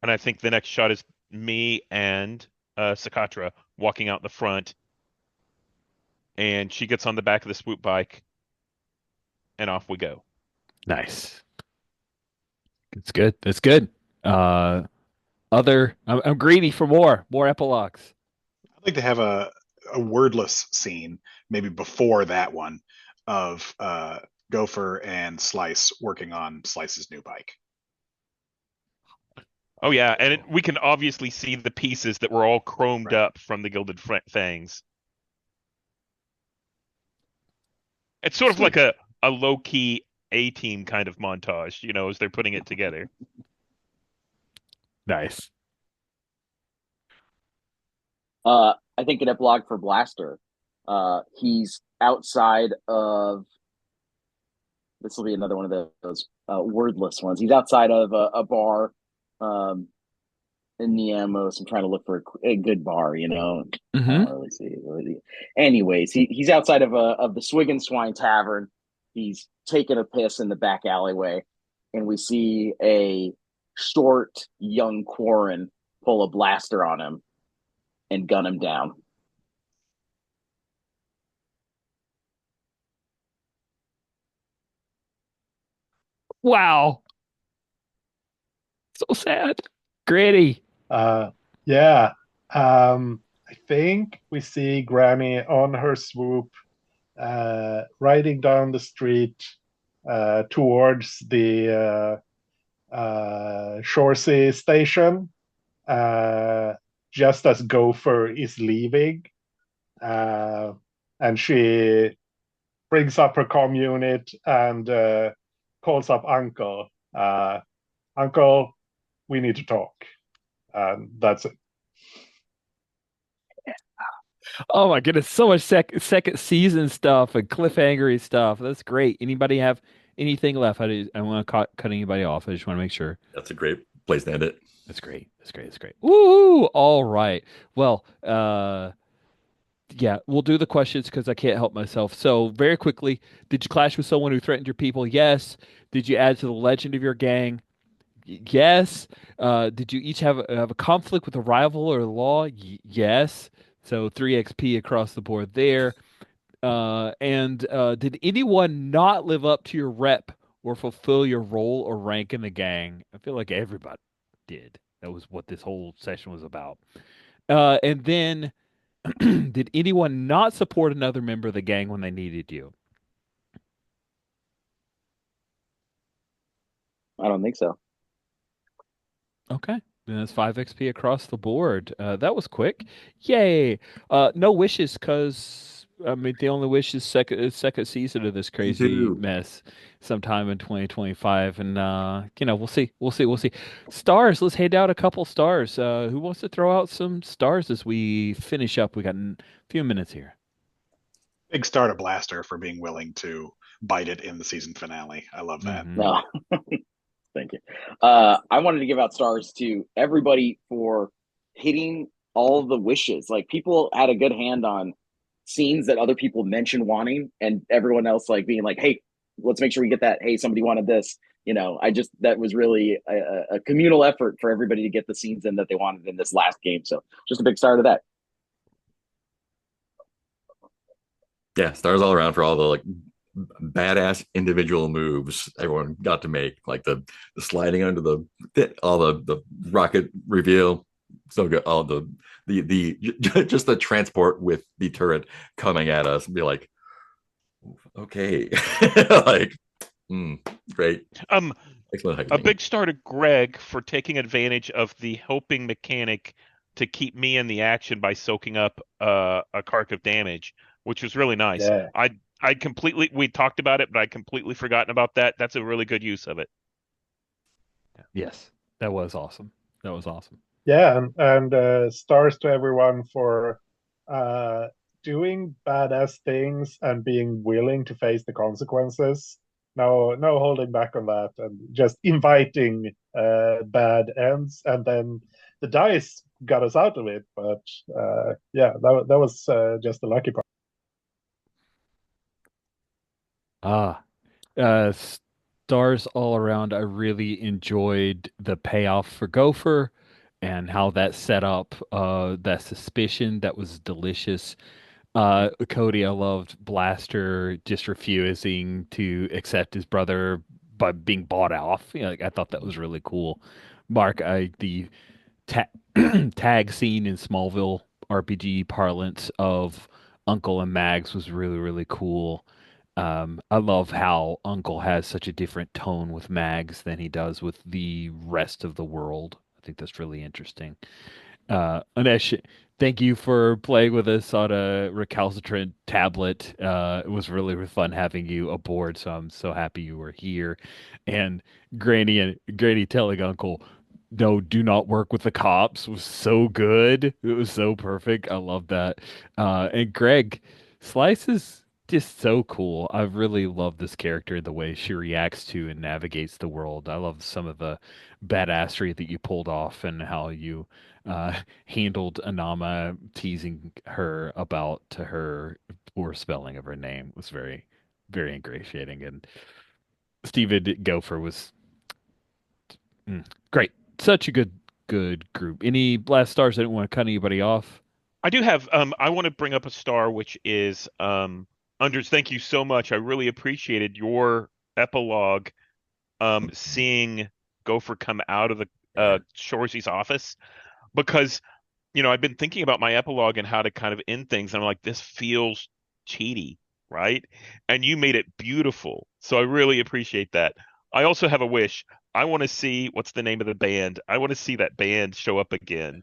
[SPEAKER 3] And I think the next shot is me and Sakatra walking out the front, and she gets on the back of the swoop bike, and off we go.
[SPEAKER 1] Nice. It's good. It's good. Uh, I'm greedy for more epilogues.
[SPEAKER 4] I'd like to have a wordless scene, maybe before that one, of Gopher and Slice working on Slice's new bike.
[SPEAKER 3] Oh yeah, and we can obviously see the pieces that were all chromed
[SPEAKER 4] Right.
[SPEAKER 3] up from the Gilded Fangs. It's sort of like a low-key A-team kind of montage, as they're putting it together.
[SPEAKER 1] Nice.
[SPEAKER 2] I think an epilogue for Blaster. He's outside of. This will be another one of those wordless ones. He's outside of a bar in Niamos. I'm trying to look for a good bar, I
[SPEAKER 1] Mm-hmm.
[SPEAKER 2] don't really see it. Anyways, he's outside of the Swig and Swine Tavern. He's taking a piss in the back alleyway, and we see a short, young Quarren pull a blaster on him and gun him down.
[SPEAKER 1] Wow. So sad. Gritty.
[SPEAKER 6] Yeah. I think we see Granny on her swoop, riding down the street towards the Shoresea station, uh, just as Gopher is leaving. Uh, and she brings up her comm unit and calls up Uncle. Uncle, we need to talk. And that's it.
[SPEAKER 1] Oh my goodness, so much second season stuff and cliffhangery stuff. That's great. Anybody have anything left? I want to cut anybody off. I just want to make sure.
[SPEAKER 5] That's a great place to end it.
[SPEAKER 1] That's great. That's great. That's great. Woo! All right. Well, yeah, we'll do the questions because I can't help myself. So, very quickly, did you clash with someone who threatened your people? Yes. Did you add to the legend of your gang? Yes. Did you each have a conflict with a rival or law? Yes. So 3 XP across the board there. And did anyone not live up to your rep or fulfill your role or rank in the gang? I feel like everybody did. That was what this whole session was about. And then did anyone not support another member of the gang when they needed you?
[SPEAKER 2] I don't think so.
[SPEAKER 1] Okay. Then that's 5 XP across the board. That was quick. Yay. No wishes because I mean the only wish is second season of this
[SPEAKER 5] Me
[SPEAKER 1] crazy
[SPEAKER 5] too.
[SPEAKER 1] mess sometime in 2025. And we'll see. We'll see. We'll see. Stars, let's hand out a couple stars. Who wants to throw out some stars as we finish up? We got a few minutes here.
[SPEAKER 4] Big star to Blaster for being willing to bite it in the season finale. I love that.
[SPEAKER 1] Mhm.
[SPEAKER 2] No, thank you. I wanted to give out stars to everybody for hitting all the wishes. Like people had a good hand on scenes that other people mentioned wanting, and everyone else like being like, "Hey, let's make sure we get that." Hey, somebody wanted this. I just that was really a communal effort for everybody to get the scenes in that they wanted in this last game. So just a big star to that.
[SPEAKER 5] Yeah, stars all around for all the like badass individual moves everyone got to make, like the sliding under all the rocket reveal, so good. All the just the transport with the turret coming at us and be like, okay, like, great, excellent
[SPEAKER 3] A
[SPEAKER 5] heckling.
[SPEAKER 3] big star to Greg for taking advantage of the helping mechanic to keep me in the action by soaking up a cart of damage, which was really nice.
[SPEAKER 6] Yeah.
[SPEAKER 3] We talked about it, but I'd completely forgotten about that. That's a really good use of it.
[SPEAKER 1] Yes. That was awesome. That was awesome.
[SPEAKER 6] Yeah, and stars to everyone for uh, doing badass things and being willing to face the consequences. No holding back on that, and just inviting bad ends, and then the dice got us out of it. But yeah, that was just the lucky part.
[SPEAKER 1] Ah, stars all around. I really enjoyed the payoff for Gopher and how that set up that suspicion that was delicious. Cody, I loved Blaster just refusing to accept his brother by being bought off. Like, I thought that was really cool. Mark, the ta tag scene in Smallville RPG parlance of Uncle and Mags was really, really cool. I love how Uncle has such a different tone with Mags than he does with the rest of the world. I think that's really interesting. Anesh, thank you for playing with us on a recalcitrant tablet. It was really fun having you aboard, so I'm so happy you were here. And Granny telling Uncle, no, do not work with the cops was so good. It was so perfect. I love that. And Greg, Slice is just so cool. I really love this character, the way she reacts to and navigates the world. I love some of the badassery that you pulled off and how you uh, handled Anama teasing her about to her poor spelling of her name was very, very ingratiating. And Steven Gopher was Great. Such a good group. Any last stars? I didn't want to cut anybody off.
[SPEAKER 3] I do have I want to bring up a star which is Anders, thank you so much. I really appreciated your epilogue seeing Gopher come out of the Shorzy's office because I've been thinking about my epilogue and how to kind of end things and I'm like this feels cheaty, right? And you made it beautiful. So I really appreciate that. I also have a wish. I want to see what's the name of the band. I want to see that band show up again.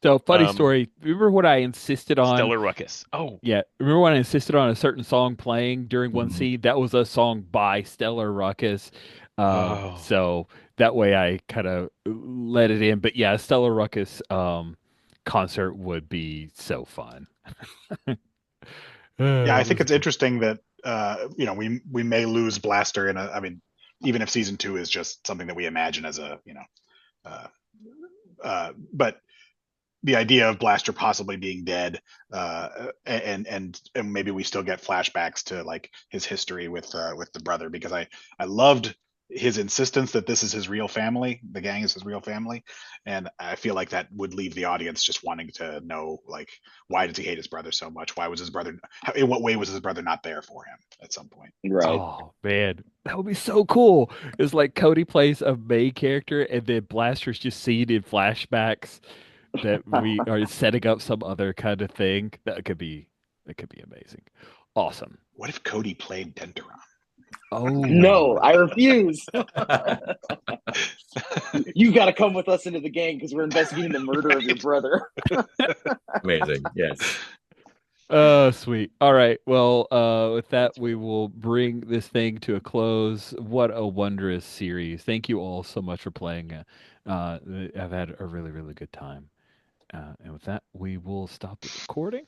[SPEAKER 1] So funny
[SPEAKER 3] Um,
[SPEAKER 1] story. Remember what I insisted on?
[SPEAKER 3] Stellar Ruckus. Oh,
[SPEAKER 1] Yeah, remember when I insisted on a certain song playing during one
[SPEAKER 5] Mhm.
[SPEAKER 1] scene? That was a song by Stellar Ruckus.
[SPEAKER 3] oh.
[SPEAKER 1] So that way I kind of let it in. But yeah, Stellar Ruckus concert would be so fun.
[SPEAKER 4] Yeah, I
[SPEAKER 1] It
[SPEAKER 4] think
[SPEAKER 1] was
[SPEAKER 4] it's
[SPEAKER 1] great.
[SPEAKER 4] interesting that we may lose Blaster in a. I mean, even if season two is just something that we imagine as a uh, but the idea of Blaster possibly being dead, and maybe we still get flashbacks to like his history with the brother because I loved his insistence that this is his real family, the gang is his real family, and I feel like that would leave the audience just wanting to know like why does he hate his brother so much? Why was his brother? In what way was his brother not there for him at some point?
[SPEAKER 2] Right.
[SPEAKER 1] Oh man, that would be so cool. It's like Cody plays a main character, and then Blaster's just seen in flashbacks that we are setting up some other kind of thing. That could be amazing. Awesome.
[SPEAKER 4] What if Cody played Denderon?
[SPEAKER 1] Oh,
[SPEAKER 2] No, I refuse. You got to come with us into the gang because we're investigating the murder of your
[SPEAKER 4] Right.
[SPEAKER 2] brother.
[SPEAKER 5] Amazing. Yes.
[SPEAKER 1] sweet. All right. Well, with that, we will bring this thing to a close. What a wondrous series. Thank you all so much for playing. I've had a really, really good time. And with that, we will stop the recording.